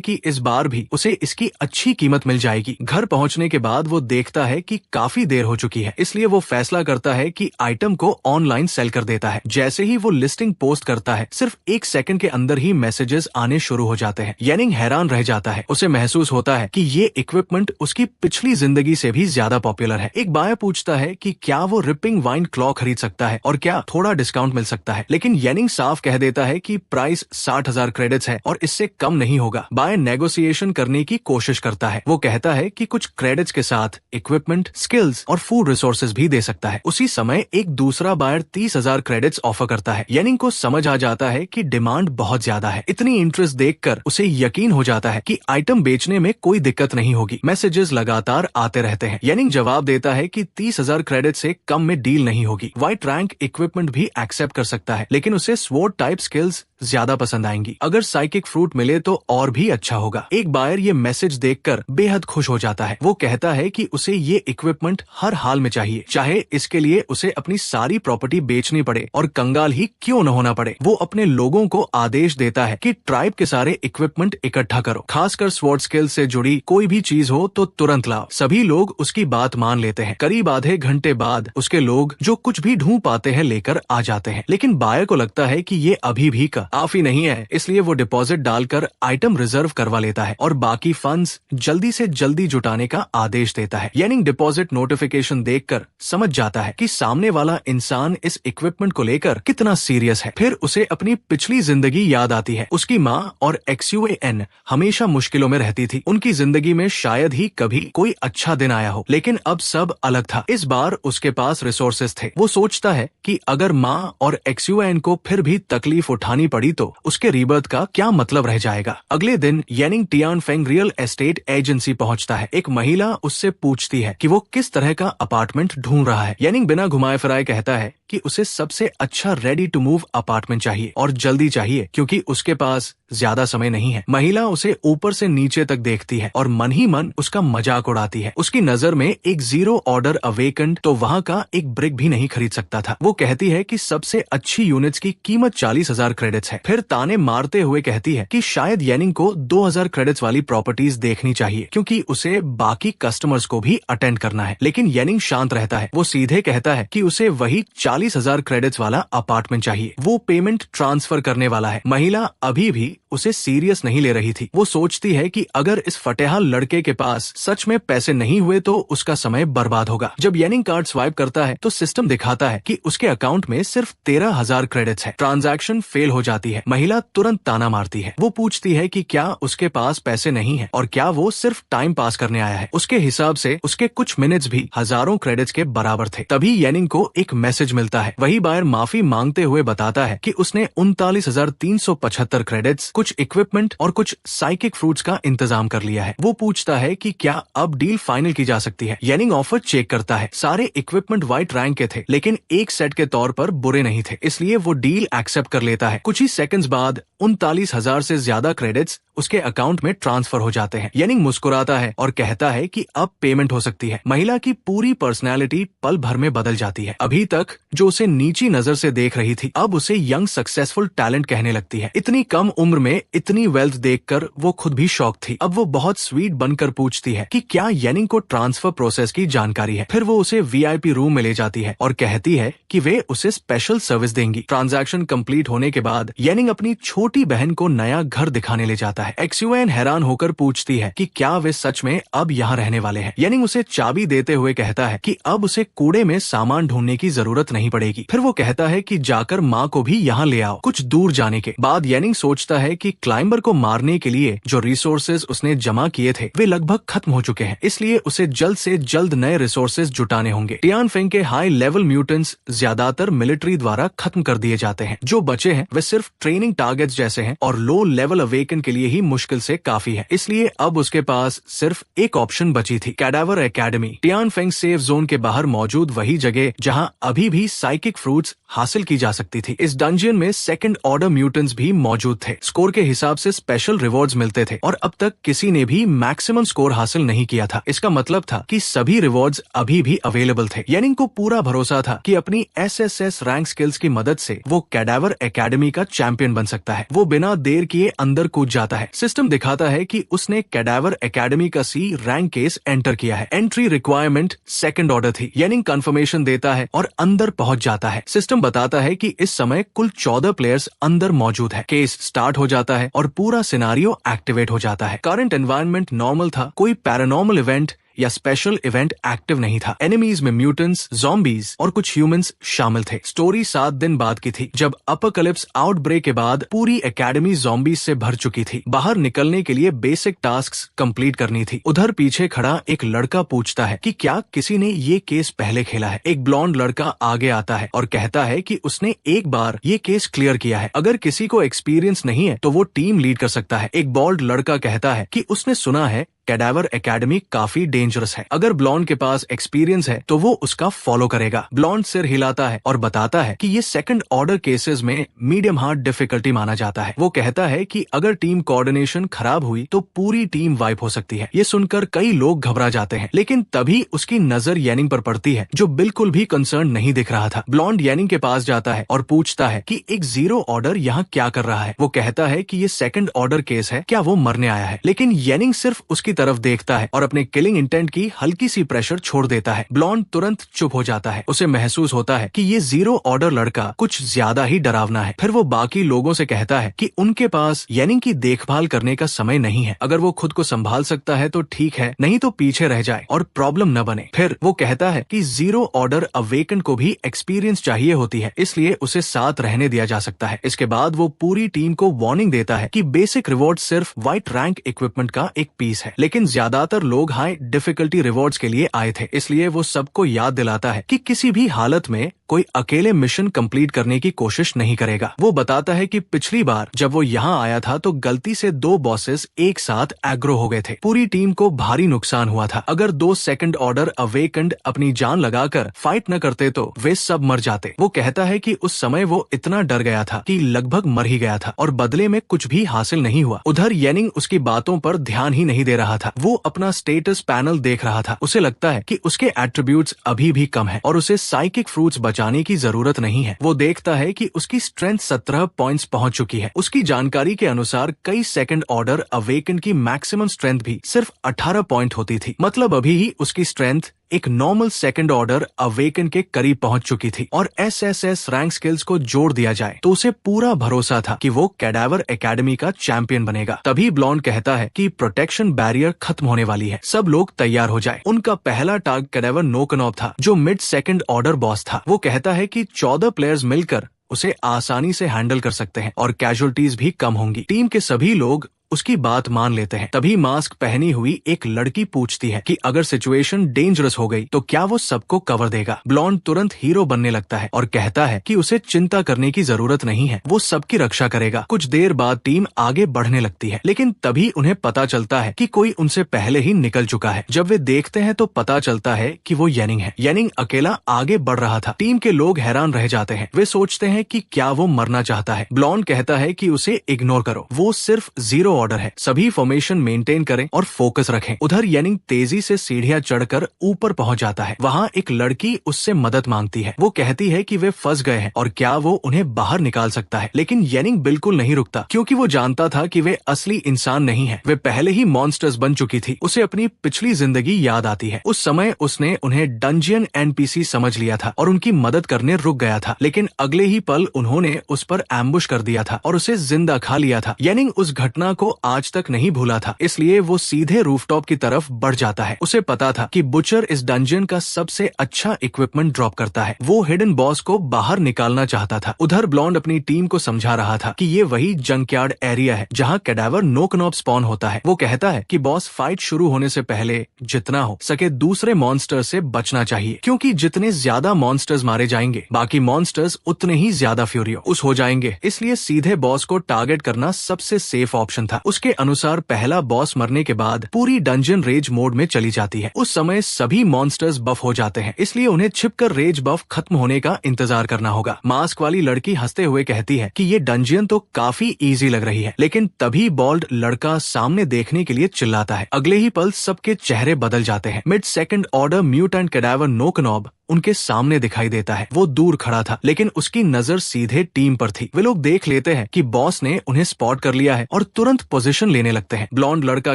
कि इस बार भी उसे इसकी अच्छी कीमत मिल जाएगी। घर पहुंचने के बाद वो देखता है कि काफी देर हो चुकी है, इसलिए वो फैसला करता है कि आइटम को ऑनलाइन सेल कर देता है। जैसे ही वो लिस्टिंग पोस्ट करता है, सिर्फ 1 सेकंड के अंदर ही मैसेजेस आने शुरू हो जाते हैं। येनिंग हैरान रह जाता है। उसे महसूस होता है कि ये इक्विपमेंट उसकी पिछली जिंदगी से भी ज्यादा पॉपुलर है। एक बायर पूछता है कि क्या वो रिपिंग वाइन क्लॉ खरीद सकता है और क्या थोड़ा डिस्काउंट मिल सकता है, लेकिन येनिंग साफ कह देता है कि प्राइस 60,000 क्रेडिट्स है और इससे कम नहीं होगा। बायर नेगोशिएशन करने की कोशिश करता है। वो कहता है कि कुछ क्रेडिट्स के साथ इक्विपमेंट, स्किल्स और फूड रिसोर्सेज भी दे सकता है। उसी समय एक दूसरा बायर 30,000 क्रेडिट्स ऑफर करता है। येनिंग को समझ आ जाता है कि डिमांड बहुत ज्यादा है। इतनी इंटरेस्ट देखकर उसे यकीन हो जाता है कि आइटम बेचने में कोई दिक्कत नहीं होगी। मैसेजेस लगातार आते रहते हैं। येनिंग जवाब देता है कि 30,000 क्रेडिट से कम में डील नहीं होगी। व्हाइट रैंक इक्विपमेंट भी एक्सेप्ट कर सकता है, लेकिन उसे स्वॉर्ड टाइप स्किल्स ज्यादा पसंद आएंगी। अगर साइकिक फ्रूट मिले तो और भी अच्छा होगा। एक बायर ये मैसेज देखकर बेहद खुश हो जाता है। वो कहता है कि उसे ये इक्विपमेंट हर हाल में चाहिए, चाहे इसके लिए उसे अपनी सारी प्रॉपर्टी बेचनी पड़े और कंगाल ही क्यों न होना पड़े। वो अपने लोगों को आदेश देता है कि ट्राइब के सारे इक्विपमेंट इकट्ठा करो, खासकर स्वॉर्ड स्किल से जुड़ी कोई भी चीज हो तो तुरंत लाओ। सभी लोग उसकी बात मान लेते हैं। करीब आधे घंटे बाद उसके लोग जो कुछ भी ढूंढ पाते हैं लेकर आ जाते हैं, लेकिन बायर को लगता है कि ये अभी भी काफी नहीं है, इसलिए वो डिपॉजिट डालकर आइटम रिजर्व करवा लेता है और बाकी फंड्स जल्दी से जल्दी जुटाने का आदेश देता है। येनिंग डिपॉजिट नोटिफिकेशन देखकर समझ जाता है कि सामने वाला इंसान इस इक्विपमेंट को लेकर कितना सीरियस है। फिर उसे अपनी पिछली जिंदगी याद आती है। उसकी माँ और XUAN हमेशा मुश्किलों में रहती थी। उनकी जिंदगी में शायद ही कभी कोई अच्छा दिन आया हो, लेकिन अब सब अलग था। इस बार उसके पास रिसोर्सेज थे। वो सोचता है कि अगर माँ और XUAN को फिर भी तकलीफ उठानी पड़ी तो उसके रीबर्थ का क्या मतलब रह जाएगा। अगले दिन येनिंग टियानफेंग रियल एस्टेट एजेंसी पहुंचता है। एक महिला उससे पूछती है कि वो किस तरह का अपार्टमेंट ढूंढ रहा है। येनिंग बिना घुमाए फिराए कहता है कि उसे सबसे अच्छा रेडी टू मूव अपार्टमेंट चाहिए और जल्दी चाहिए, क्योंकि उसके पास ज्यादा समय नहीं है। महिला उसे ऊपर से नीचे तक देखती है और मन ही मन उसका मजाक उड़ाती है। उसकी नजर में एक 0 ऑर्डर अवेकन्ड तो वहाँ का एक ब्रिक भी नहीं खरीद सकता था। वो कहती है कि सबसे अच्छी यूनिट्स की कीमत 40,000 क्रेडिट्स है। क्रेडिट्स है। फिर ताने मारते हुए कहती है कि शायद येनिंग को 2000 क्रेडिट्स वाली प्रॉपर्टीज देखनी चाहिए क्योंकि उसे बाकी कस्टमर्स को भी अटेंड करना है। लेकिन येनिंग शांत रहता है। वो सीधे कहता है कि उसे वही 40,000 क्रेडिट्स वाला अपार्टमेंट चाहिए। वो पेमेंट ट्रांसफर करने वाला है। महिला अभी भी उसे सीरियस नहीं ले रही थी। वो सोचती है कि अगर इस फटेहाल लड़के के पास सच में पैसे नहीं हुए तो उसका समय बर्बाद होगा। जब येनिंग कार्ड स्वाइप करता है तो सिस्टम दिखाता है कि उसके अकाउंट में सिर्फ 13,000 क्रेडिट्स है। ट्रांजैक्शन फेल हो जाती है। महिला तुरंत ताना मारती है। वो पूछती है कि क्या उसके पास पैसे नहीं है और क्या वो सिर्फ टाइम पास करने आया है। उसके हिसाब से उसके कुछ मिनट्स भी हजारों क्रेडिट्स के बराबर थे। तभी येनिंग को एक मैसेज मिलता है। वही बायर माफी मांगते हुए बताता है कि उसने 39,375 क्रेडिट्स, कुछ इक्विपमेंट और कुछ साइकिक फ्रूट्स का इंतजाम कर लिया है। वो पूछता है कि क्या अब डील फाइनल की जा सकती है। येनिंग ऑफर चेक करता है। सारे इक्विपमेंट व्हाइट रैंक के थे लेकिन एक सेट के तौर पर बुरे नहीं थे, इसलिए वो डील एक्सेप्ट कर लेता है। कुछ ही सेकंड्स बाद 39,000 से ज्यादा क्रेडिट्स उसके अकाउंट में ट्रांसफर हो जाते हैं। येनिंग मुस्कुराता है और कहता है कि अब पेमेंट हो सकती है। महिला की पूरी पर्सनैलिटी पल भर में बदल जाती है। अभी तक जो उसे नीची नजर से देख रही थी अब उसे यंग सक्सेसफुल टैलेंट कहने लगती है। इतनी कम उम्र में इतनी वेल्थ देखकर वो खुद भी शॉक थी। अब वो बहुत स्वीट बनकर पूछती है कि क्या येनिंग को ट्रांसफर प्रोसेस की जानकारी है। फिर वो उसे वीआईपी रूम में ले जाती है और कहती है कि वे उसे स्पेशल सर्विस देंगी। ट्रांजैक्शन कंप्लीट होने के बाद येनिंग अपनी छोटी बहन को नया घर दिखाने ले जाता है। एक्सयूएन हैरान होकर पूछती है कि क्या वे सच में अब यहाँ रहने वाले हैं। येनिंग उसे चाबी देते हुए कहता है कि अब उसे कूड़े में सामान ढूंढने की जरूरत नहीं पड़ेगी। फिर वो कहता है कि जाकर माँ को भी यहाँ ले आओ। कुछ दूर जाने के बाद येनिंग सोचता है कि क्लाइंबर को मारने के लिए जो रिसोर्सेज उसने जमा किए थे वे लगभग खत्म हो चुके हैं, इसलिए उसे जल्द से जल्द नए रिसोर्सेज जुटाने होंगे। टियानफेंग के हाई लेवल म्यूटेंट्स ज्यादातर मिलिट्री द्वारा खत्म कर दिए जाते हैं। जो बचे हैं वे सिर्फ ट्रेनिंग टारगेट्स जैसे हैं और लो लेवल अवेकन के लिए ही मुश्किल से काफी है, इसलिए अब उसके पास सिर्फ एक ऑप्शन बची थी, कैडावर एकेडमी। टियानफेंग सेफ जोन के बाहर मौजूद वही जगह जहां अभी भी साइकिक फ्रूट्स हासिल की जा सकती थी। इस डंजियन में सेकंड ऑर्डर म्यूटेंट्स भी मौजूद थे। स्कोर के हिसाब से स्पेशल रिवॉर्ड्स मिलते थे और अब तक किसी ने भी मैक्सिमम स्कोर हासिल नहीं किया था। इसका मतलब था कि सभी रिवॉर्ड्स अभी भी अवेलेबल थे। येनिंग को पूरा भरोसा था कि अपनी एसएसएस रैंक स्किल्स की मदद से वो कैडावर एकेडमी का चैंपियन बन सकता है। वो बिना देर किए अंदर कूद जाता है। सिस्टम दिखाता है कि उसने कैडावर एकेडमी का सी रैंक केस एंटर किया है। एंट्री रिक्वायरमेंट सेकंड ऑर्डर थी। येनिंग कंफर्मेशन देता है और अंदर पहुंच जाता है। सिस्टम बताता है कि इस समय कुल 14 प्लेयर्स अंदर मौजूद है। केस स्टार्ट हो जाता है और पूरा सिनारियो एक्टिवेट हो जाता है। करंट एनवायरनमेंट नॉर्मल था। कोई पैरानॉर्मल इवेंट या स्पेशल इवेंट एक्टिव नहीं था। एनिमीज में म्यूटेंट्स, ज़ॉम्बीज और कुछ ह्यूमंस शामिल थे। स्टोरी 7 दिन बाद की थी जब अपोकलिप्स आउटब्रेक के बाद पूरी एकेडमी ज़ॉम्बीज से भर चुकी थी। बाहर निकलने के लिए बेसिक टास्क्स कंप्लीट करनी थी। उधर पीछे खड़ा एक लड़का पूछता है कि क्या किसी ने ये केस पहले खेला है। एक ब्लॉन्ड लड़का आगे आता है और कहता है कि उसने एक बार ये केस क्लियर किया है। अगर किसी को एक्सपीरियंस नहीं है तो वो टीम लीड कर सकता है। एक बॉल्ड लड़का कहता है कि उसने सुना है कैडावर एकेडमी काफी डेंजरस है। अगर ब्लॉन्ड के पास एक्सपीरियंस है तो वो उसका फॉलो करेगा। ब्लॉन्ड सिर हिलाता है और बताता है कि ये सेकंड ऑर्डर केसेस में मीडियम हार्ड डिफिकल्टी माना जाता है। वो कहता है कि अगर टीम कोऑर्डिनेशन खराब हुई तो पूरी टीम वाइप हो सकती है। ये सुनकर कई लोग घबरा जाते हैं, लेकिन तभी उसकी नजर येनिंग पर पड़ती है जो बिल्कुल भी कंसर्न नहीं दिख रहा था। ब्लॉन्ड येनिंग के पास जाता है और पूछता है कि एक जीरो ऑर्डर यहाँ क्या कर रहा है। वो कहता है कि ये सेकंड ऑर्डर केस है, क्या वो मरने आया है। लेकिन येनिंग सिर्फ उसकी तरफ देखता है और अपने किलिंग इंटेंट की हल्की सी प्रेशर छोड़ देता है। ब्लॉन्ड तुरंत चुप हो जाता है। उसे महसूस होता है कि ये जीरो ऑर्डर लड़का कुछ ज्यादा ही डरावना है। फिर वो बाकी लोगों से कहता है कि उनके पास येनिंग की देखभाल करने का समय नहीं है। अगर वो खुद को संभाल सकता है तो ठीक है, नहीं तो पीछे रह जाए और प्रॉब्लम न बने। फिर वो कहता है कि जीरो ऑर्डर अवेकन को भी एक्सपीरियंस चाहिए होती है, इसलिए उसे साथ रहने दिया जा सकता है। इसके बाद वो पूरी टीम को वार्निंग देता है कि बेसिक रिवॉर्ड सिर्फ व्हाइट रैंक इक्विपमेंट का एक पीस है, लेकिन ज्यादातर लोग हाई डिफिकल्टी रिवॉर्ड्स के लिए आए थे। इसलिए वो सबको याद दिलाता है कि किसी भी हालत में कोई अकेले मिशन कंप्लीट करने की कोशिश नहीं करेगा। वो बताता है कि पिछली बार जब वो यहाँ आया था तो गलती से 2 बॉसेस एक साथ एग्रो हो गए थे। पूरी टीम को भारी नुकसान हुआ था। अगर 2 सेकंड ऑर्डर अवेकंड अपनी जान लगाकर फाइट न करते तो वे सब मर जाते। वो कहता है कि उस समय वो इतना डर गया था कि लगभग मर ही गया था और बदले में कुछ भी हासिल नहीं हुआ। उधर येनिंग उसकी बातों पर ध्यान ही नहीं दे रहा रहा था। वो अपना स्टेटस पैनल देख रहा था। उसे लगता है कि उसके एट्रीब्यूट्स अभी भी कम है और उसे साइकिक फ्रूट्स बचाने की जरूरत नहीं है। वो देखता है कि उसकी स्ट्रेंथ 17 पॉइंट्स पहुंच चुकी है। उसकी जानकारी के अनुसार कई सेकंड ऑर्डर अवेकन की मैक्सिमम स्ट्रेंथ भी सिर्फ 18 पॉइंट होती थी। मतलब अभी ही उसकी स्ट्रेंथ एक नॉर्मल सेकंड ऑर्डर अवेकन के करीब पहुंच चुकी थी। और एसएसएस रैंक स्किल्स को जोड़ दिया जाए तो उसे पूरा भरोसा था कि वो कैडावर एकेडमी का चैंपियन बनेगा। तभी ब्लॉन्ड कहता है कि प्रोटेक्शन बैरियर खत्म होने वाली है, सब लोग तैयार हो जाए। उनका पहला टारगेट कैडावर नोकनॉब था, जो मिड सेकंड ऑर्डर बॉस था। वो कहता है कि 14 प्लेयर्स मिलकर उसे आसानी से हैंडल कर सकते हैं और कैजुअलिटीज भी कम होंगी। टीम के सभी लोग उसकी बात मान लेते हैं। तभी मास्क पहनी हुई एक लड़की पूछती है कि अगर सिचुएशन डेंजरस हो गई तो क्या वो सबको कवर देगा। ब्लॉन्ड तुरंत हीरो बनने लगता है और कहता है कि उसे चिंता करने की जरूरत नहीं है, वो सबकी रक्षा करेगा। कुछ देर बाद टीम आगे बढ़ने लगती है, लेकिन तभी उन्हें पता चलता है कि कोई उनसे पहले ही निकल चुका है। जब वे देखते हैं तो पता चलता है कि वो येनिंग है। येनिंग अकेला आगे बढ़ रहा था। टीम के लोग हैरान रह जाते हैं। वे सोचते हैं कि क्या वो मरना चाहता है। ब्लॉन्ड कहता है कि उसे इग्नोर करो, वो सिर्फ 0 ऑर्डर है। सभी फॉर्मेशन मेंटेन करें और फोकस रखें। उधर येनिंग तेजी से सीढ़ियां चढ़कर ऊपर पहुंच जाता है। वहां एक लड़की उससे मदद मांगती है। वो कहती है कि वे फंस गए हैं और क्या वो उन्हें बाहर निकाल सकता है। लेकिन येनिंग बिल्कुल नहीं रुकता, क्योंकि वो जानता था कि वे असली इंसान नहीं है। वे पहले ही मॉन्स्टर्स बन चुकी थी। उसे अपनी पिछली जिंदगी याद आती है। उस समय उसने उन्हें डंजियन एनपीसी समझ लिया था और उनकी मदद करने रुक गया था। लेकिन अगले ही पल उन्होंने उस पर एम्बुश कर दिया था और उसे जिंदा खा लिया था। येनिंग उस घटना को आज तक नहीं भूला था, इसलिए वो सीधे रूफटॉप की तरफ बढ़ जाता है। उसे पता था कि बुचर इस डंजियन का सबसे अच्छा इक्विपमेंट ड्रॉप करता है। वो हिडन बॉस को बाहर निकालना चाहता था। उधर ब्लॉन्ड अपनी टीम को समझा रहा था कि ये वही जंकयार्ड एरिया है जहां कैडावर नोकनॉब स्पॉन होता है। वो कहता है कि बॉस फाइट शुरू होने से पहले जितना हो सके दूसरे मॉन्स्टर से बचना चाहिए, क्योंकि जितने ज्यादा मॉन्स्टर्स मारे जाएंगे बाकी मॉन्स्टर्स उतने ही ज्यादा फ्यूरियस हो जाएंगे। इसलिए सीधे बॉस को टारगेट करना सबसे सेफ ऑप्शन था। उसके अनुसार पहला बॉस मरने के बाद पूरी डंजन रेज मोड में चली जाती है। उस समय सभी मॉन्स्टर्स बफ हो जाते हैं, इसलिए उन्हें छिपकर रेज बफ खत्म होने का इंतजार करना होगा। मास्क वाली लड़की हंसते हुए कहती है कि ये डंजियन तो काफी इजी लग रही है, लेकिन तभी बॉल्ड लड़का सामने देखने के लिए चिल्लाता है। अगले ही पल सबके चेहरे बदल जाते हैं। Mid second order mutant cadaver नोकनॉब उनके सामने दिखाई देता है। वो दूर खड़ा था, लेकिन उसकी नजर सीधे टीम पर थी। वे लोग देख लेते हैं कि बॉस ने उन्हें स्पॉट कर लिया है और तुरंत पोजीशन लेने लगते हैं। ब्लॉन्ड लड़का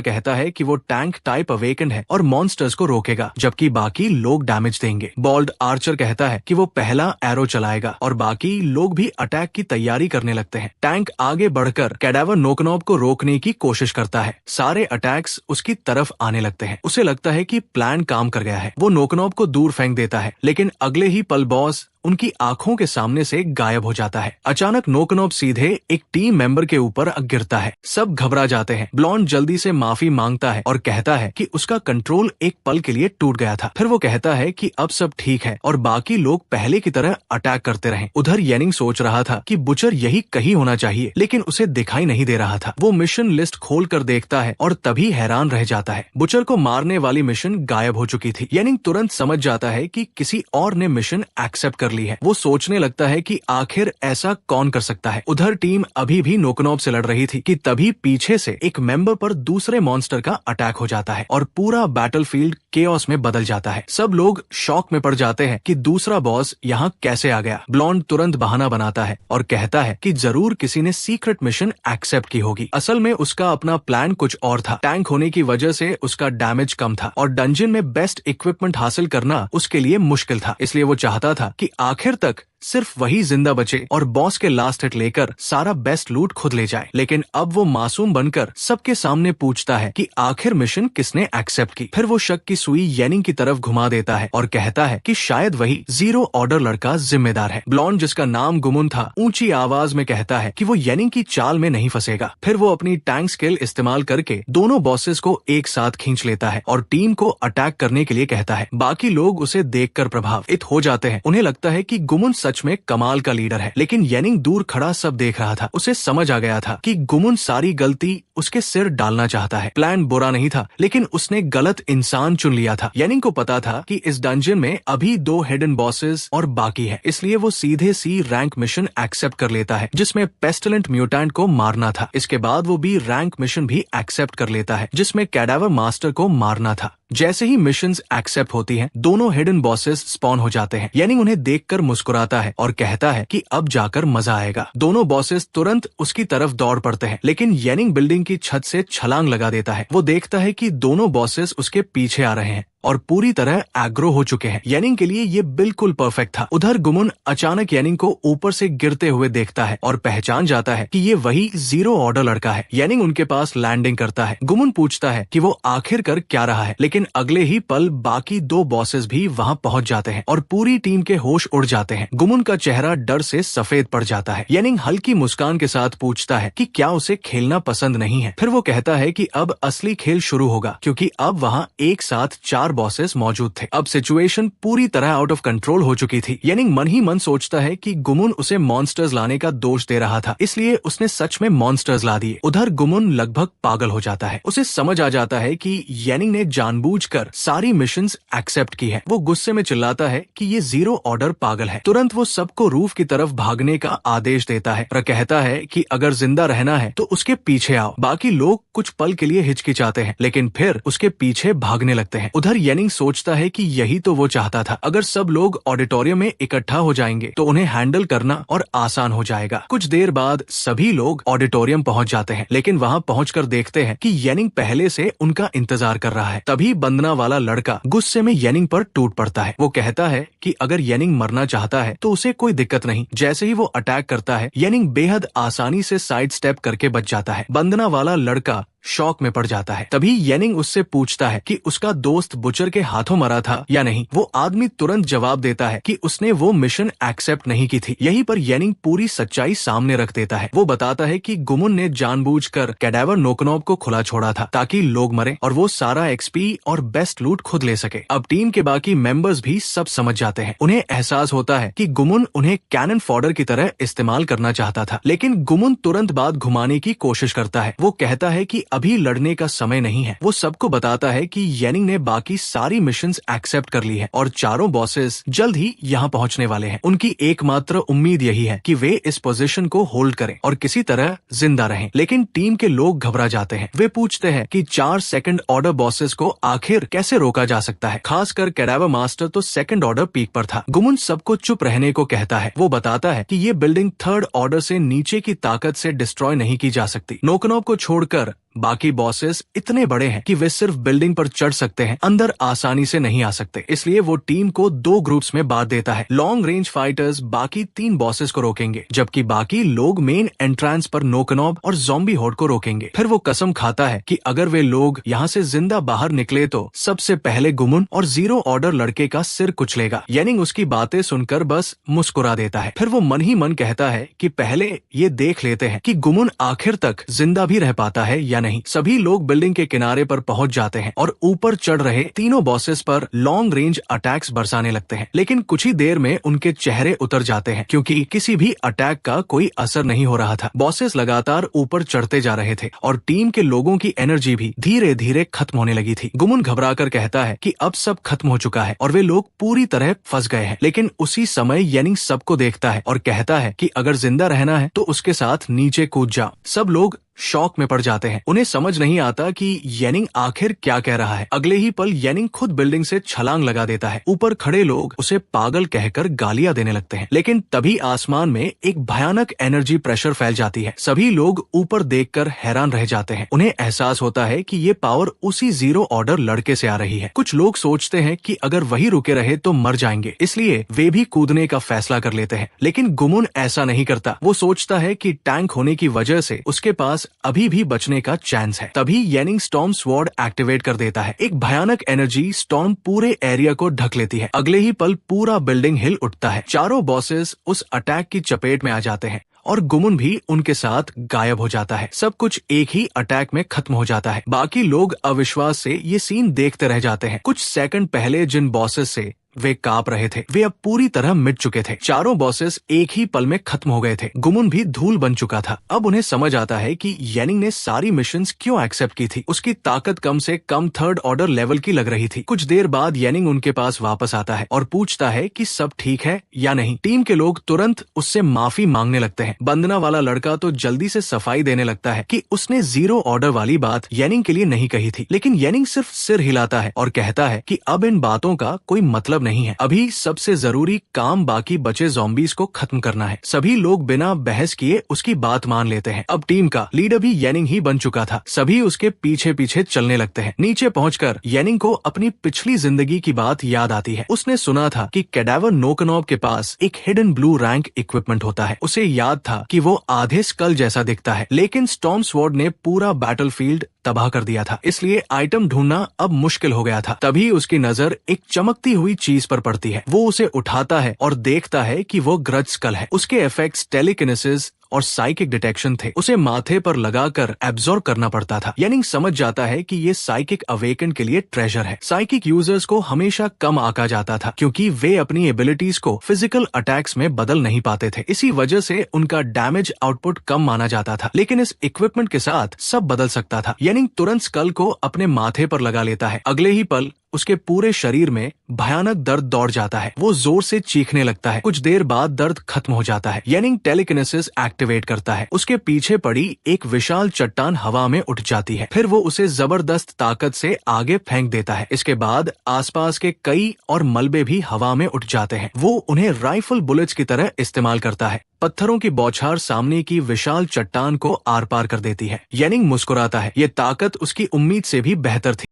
कहता है कि वो टैंक टाइप अवेकन है और मॉन्स्टर्स को रोकेगा, जबकि बाकी लोग डैमेज देंगे। बॉल्ड आर्चर कहता है कि वो पहला एरो चलाएगा और बाकी लोग भी अटैक की तैयारी करने लगते हैं। टैंक आगे बढ़कर कैडावर नोकनॉब को रोकने की कोशिश करता है। सारे अटैक्स उसकी तरफ आने लगते हैं। उसे लगता है कि प्लान काम कर गया है। वो नोकनॉब को दूर फेंक देता है, लेकिन अगले ही पल बॉस उनकी आंखों के सामने से गायब हो जाता है। अचानक नोकनॉब सीधे एक टीम मेंबर के ऊपर गिरता है। सब घबरा जाते हैं। ब्लॉन्ड जल्दी से माफी मांगता है और कहता है कि उसका कंट्रोल एक पल के लिए टूट गया था। फिर वो कहता है कि अब सब ठीक है और बाकी लोग पहले की तरह अटैक करते रहें। उधर येनिंग सोच रहा था कि बुचर यही कहीं होना चाहिए, लेकिन उसे दिखाई नहीं दे रहा था। वो मिशन लिस्ट खोल कर देखता है और तभी हैरान रह जाता है। बुचर को मारने वाली मिशन गायब हो चुकी थी। येनिंग तुरंत समझ जाता है कि किसी और ने मिशन एक्सेप्ट कर ली है। वो सोचने लगता है कि आखिर ऐसा कौन कर सकता है। उधर टीम अभी भी नोकनॉब से लड़ रही थी कि तभी पीछे से एक मेंबर पर दूसरे मॉन्स्टर का अटैक हो जाता है और पूरा बैटलफील्ड केओस में बदल जाता है। सब लोग शॉक में पड़ जाते हैं कि दूसरा बॉस यहाँ कैसे आ गया। ब्लॉन्ड तुरंत बहाना बनाता है और कहता है कि जरूर किसी ने सीक्रेट मिशन एक्सेप्ट की होगी। असल में उसका अपना प्लान कुछ और था। टैंक होने की वजह से उसका डैमेज कम था और डंजन में बेस्ट इक्विपमेंट हासिल करना उसके लिए मुश्किल था। इसलिए वो चाहता था कि आखिर तक सिर्फ वही जिंदा बचे और बॉस के लास्ट हिट लेकर सारा बेस्ट लूट खुद ले जाए। लेकिन अब वो मासूम बनकर सबके सामने पूछता है कि आखिर मिशन किसने एक्सेप्ट की। फिर वो शक की सुई येनिंग की तरफ घुमा देता है और कहता है कि शायद वही 0 ऑर्डर लड़का जिम्मेदार है। ब्लॉन्ड, जिसका नाम गुमुन था, ऊंची आवाज में कहता है कि वो येनिंग की चाल में नहीं फंसेगा। फिर वो अपनी टैंक स्किल इस्तेमाल करके दोनों बॉसेस को एक साथ खींच लेता है और टीम को अटैक करने के लिए कहता है। बाकी लोग उसे देखकर प्रभावित हो जाते हैं। उन्हें लगता है कि गुमुन सच में कमाल का लीडर है। लेकिन येनिंग दूर खड़ा सब देख रहा था। उसे समझ आ गया था कि गुमुन सारी गलती उसके सिर डालना चाहता है। प्लान बुरा नहीं था, लेकिन उसने गलत इंसान चुन लिया था। येनिंग को पता था कि इस डंजन में अभी 2 हिडन बॉसेस और बाकी है, इसलिए वो सीधे सी रैंक मिशन एक्सेप्ट कर लेता है, जिसमें पेस्टिलेंट म्यूटेंट को मारना था। इसके बाद वो बी रैंक मिशन भी एक्सेप्ट कर लेता है, जिसमें कैडावर मास्टर को मारना था। जैसे ही मिशंस एक्सेप्ट होती हैं, दोनों हिडन बॉसेस स्पॉन हो जाते हैं। येनिंग उन्हें देखकर मुस्कुराता है और कहता है कि अब जाकर मजा आएगा। दोनों बॉसेस तुरंत उसकी तरफ दौड़ पड़ते हैं, लेकिन येनिंग बिल्डिंग की छत से छलांग लगा देता है। वो देखता है कि दोनों बॉसेस उसके पीछे आ रहे हैं और पूरी तरह एग्रो हो चुके हैं। येनिंग के लिए ये बिल्कुल परफेक्ट था। उधर गुमुन अचानक येनिंग को ऊपर से गिरते हुए देखता है और पहचान जाता है कि ये वही जीरो ऑर्डर लड़का है। येनिंग उनके पास लैंडिंग करता है। गुमुन पूछता है कि वो आखिर कर क्या रहा है, लेकिन अगले ही पल बाकी 2 बॉसेस भी वहां पहुंच जाते हैं और पूरी टीम के होश उड़ जाते हैं। गुमुन का चेहरा डर से सफेद पड़ जाता है। येनिंग हल्की मुस्कान के साथ पूछता है कि क्या उसे खेलना पसंद नहीं है। फिर वो कहता है कि अब असली खेल शुरू होगा, क्योंकि अब वहां एक साथ 4 बॉसेस मौजूद थे। अब सिचुएशन पूरी तरह आउट ऑफ कंट्रोल हो चुकी थी। येनिंग मन ही मन सोचता है कि गुमुन उसे मॉन्स्टर्स लाने का दोष दे रहा था, इसलिए उसने सच में मॉन्स्टर्स ला दिए। उधर गुमुन लगभग पागल हो जाता है। उसे समझ आ जाता है कि येनिंग ने जानबूझकर सारी मिशंस एक्सेप्ट की है। वो गुस्से में चिल्लाता है कि ये जीरो ऑर्डर पागल है। तुरंत वो सबको रूफ की तरफ भागने का आदेश देता है और कहता है कि अगर जिंदा रहना है तो उसके पीछे आओ। बाकी लोग कुछ पल के लिए हिचकिचाते हैं, लेकिन फिर उसके पीछे भागने लगते हैं। उधर येनिंग सोचता है कि यही तो वो चाहता था। अगर सब लोग ऑडिटोरियम में इकट्ठा हो जाएंगे तो उन्हें हैंडल करना और आसान हो जाएगा। कुछ देर बाद सभी लोग ऑडिटोरियम पहुंच जाते हैं, लेकिन वहां पहुंचकर देखते हैं कि येनिंग पहले से उनका इंतजार कर रहा है। तभी बंदना वाला लड़का गुस्से में येनिंग पर टूट पड़ता है। वो कहता है कि अगर येनिंग मरना चाहता है तो उसे कोई दिक्कत नहीं। जैसे ही वो अटैक करता है, येनिंग बेहद आसानी से साइड स्टेप करके बच जाता है। बंदना वाला लड़का शॉक में पड़ जाता है। तभी येनिंग उससे पूछता है कि उसका दोस्त बुचर के हाथों मरा था या नहीं। वो आदमी तुरंत जवाब देता है कि उसने वो मिशन एक्सेप्ट नहीं की थी। यहीं पर येनिंग पूरी सच्चाई सामने रख देता है। वो बताता है कि गुमुन ने जानबूझकर कैडावर नोकनॉब को खुला छोड़ा था ताकि लोग मरे और वो सारा एक्सपी और बेस्ट लूट खुद ले सके। अब टीम के बाकी मेंबर्स भी सब समझ जाते हैं। उन्हें एहसास होता है कि गुमुन उन्हें कैनन फॉडर की तरह इस्तेमाल करना चाहता था, लेकिन गुमुन तुरंत बात घुमाने की कोशिश करता है। वो कहता है कि अभी लड़ने का समय नहीं है। वो सबको बताता है कि येनिंग ने बाकी सारी मिशंस एक्सेप्ट कर ली है और चारों बॉसेस जल्द ही यहाँ पहुँचने वाले हैं। उनकी एकमात्र उम्मीद यही है कि वे इस पोजीशन को होल्ड करें और किसी तरह जिंदा रहें। लेकिन टीम के लोग घबरा जाते हैं। वे पूछते हैं कि 4 सेकंड ऑर्डर बॉसेस को आखिर कैसे रोका जा सकता है। खासकर कैडावर मास्टर तो सेकंड ऑर्डर पीक पर था। गुमुन सबको चुप रहने को कहता है। वो बताता है कि ये बिल्डिंग थर्ड ऑर्डर से नीचे की ताकत से डिस्ट्रॉय नहीं की जा सकती। नोकनॉब को छोड़कर बाकी बॉसेस इतने बड़े हैं कि वे सिर्फ बिल्डिंग पर चढ़ सकते हैं, अंदर आसानी से नहीं आ सकते। इसलिए वो टीम को 2 ग्रुप्स में बांट देता है। लॉन्ग रेंज फाइटर्स बाकी 3 बॉसेस को रोकेंगे, जबकि बाकी लोग मेन एंट्रेंस पर नोकनॉब और ज़ॉम्बी होर्ड को रोकेंगे। फिर वो कसम खाता है कि अगर वे लोग यहाँ से जिंदा बाहर निकले तो सबसे पहले गुमुन और जीरो ऑर्डर लड़के का सिर कुचलेगा। येनिंग उसकी बातें सुनकर बस मुस्कुरा देता है। फिर वो मन ही मन कहता है कि पहले ये देख लेते हैं कि गुमुन आखिर तक जिंदा भी रह पाता है या नहीं। सभी लोग बिल्डिंग के किनारे पर पहुंच जाते हैं और ऊपर चढ़ रहे तीनों बॉसेस पर लॉन्ग रेंज अटैक्स बरसाने लगते हैं। लेकिन कुछ ही देर में उनके चेहरे उतर जाते हैं, क्योंकि किसी भी अटैक का कोई असर नहीं हो रहा था। बॉसेस लगातार ऊपर चढ़ते जा रहे थे और टीम के लोगों की एनर्जी भी धीरे धीरे खत्म होने लगी थी। गुमुन घबराकर कहता है कि अब सब खत्म हो चुका है और वे लोग पूरी तरह फंस गए हैं। लेकिन उसी समय येनिंग सबको देखता है और कहता है कि अगर जिंदा रहना है तो उसके साथ नीचे कूद जाओ। सब लोग शॉक में पड़ जाते हैं। उन्हें समझ नहीं आता कि येनिंग आखिर क्या कह रहा है। अगले ही पल येनिंग खुद बिल्डिंग से छलांग लगा देता है। ऊपर खड़े लोग उसे पागल कहकर गालियां देने लगते हैं। लेकिन तभी आसमान में एक भयानक एनर्जी प्रेशर फैल जाती है। सभी लोग ऊपर देखकर हैरान रह जाते हैं। उन्हें एहसास होता है कि ये पावर उसी जीरो ऑर्डर लड़के से आ रही है। कुछ लोग सोचते हैं कि अगर वही रुके रहे तो मर जाएंगे, इसलिए वे भी कूदने का फैसला कर लेते हैं। लेकिन गुमुन ऐसा नहीं करता। वो सोचता है कि टैंक होने की वजह से उसके पास अभी भी बचने का चांस है। तभी येनिंग स्टॉर्म स्वॉर्ड एक्टिवेट कर देता है। एक भयानक एनर्जी स्टॉर्म पूरे एरिया को ढक लेती है। अगले ही पल पूरा बिल्डिंग हिल उठता है। चारों बॉसेस उस अटैक की चपेट में आ जाते हैं और गुमुन भी उनके साथ गायब हो जाता है। सब कुछ एक ही अटैक में खत्म हो जाता है। बाकी लोग अविश्वास से ये सीन देखते रह जाते हैं। कुछ सेकंड पहले जिन बॉसेस से वे कांप रहे थे। वे अब पूरी तरह मिट चुके थे। चारों बॉसेस एक ही पल में खत्म हो गए थे। गुमुन भी धूल बन चुका था। अब उन्हें समझ आता है कि येनिंग ने सारी मिशंस क्यों एक्सेप्ट की थी। उसकी ताकत कम से कम थर्ड ऑर्डर लेवल की लग रही थी। कुछ देर बाद येनिंग उनके पास वापस आता है और पूछता है कि सब ठीक है या नहीं। टीम के लोग तुरंत उससे माफी मांगने लगते हैं। बंदना वाला लड़का तो जल्दी से सफाई देने लगता है कि उसने जीरो ऑर्डर वाली बात येनिंग के लिए नहीं कही थी। लेकिन येनिंग सिर्फ सिर हिलाता है और कहता है कि अब इन बातों का कोई मतलब नहीं है। अभी सबसे जरूरी काम बाकी बचे ज़ॉम्बीज़ को खत्म करना है। सभी लोग बिना बहस किए उसकी बात मान लेते हैं। अब टीम का लीडर भी येनिंग ही बन चुका था। सभी उसके पीछे पीछे चलने लगते हैं। नीचे पहुंचकर येनिंग को अपनी पिछली जिंदगी की बात याद आती है। उसने सुना था कि कैडावर नोकनॉब के पास एक हिडन ब्लू रैंक इक्विपमेंट होता है। उसे याद था कि वो आधे स्कल जैसा दिखता है, लेकिन स्टॉर्म स्वॉर्ड ने पूरा बैटलफील्ड तबाह कर दिया था, इसलिए आइटम ढूंढना अब मुश्किल हो गया था। तभी उसकी नजर एक चमकती हुई चीज पर पड़ती है। वो उसे उठाता है और देखता है कि वो ग्रज स्कल है। उसके इफेक्ट्स टेलीकिनेसिस और साइकिक डिटेक्शन थे। उसे माथे पर लगाकर एब्जॉर्ब करना पड़ता था। येनिंग समझ जाता है कि ये साइकिक अवेकन के लिए ट्रेजर है। साइकिक यूजर्स को हमेशा कम आंका जाता था क्योंकि वे अपनी एबिलिटीज को फिजिकल अटैक्स में बदल नहीं पाते थे। इसी वजह से उनका डैमेज आउटपुट कम माना जाता था। लेकिन इस इक्विपमेंट के साथ सब बदल सकता था। येनिंग तुरंत स्कल को अपने माथे पर लगा लेता है। अगले ही पल उसके पूरे शरीर में भयानक दर्द दौड़ जाता है। वो जोर से चीखने लगता है। कुछ देर बाद दर्द खत्म हो जाता है। येनिंग टेलीकिनेसिस एक्टिवेट करता है। उसके पीछे पड़ी एक विशाल चट्टान हवा में उठ जाती है। फिर वो उसे जबरदस्त ताकत से आगे फेंक देता है। इसके बाद आसपास के कई और मलबे भी हवा में उठ जाते हैं। वो उन्हें राइफल बुलेट्स की तरह इस्तेमाल करता है। पत्थरों की बौछार सामने की विशाल चट्टान को आर पार कर देती है। येनिंग मुस्कुराता है। ये ताकत उसकी उम्मीद से भी बेहतर थी।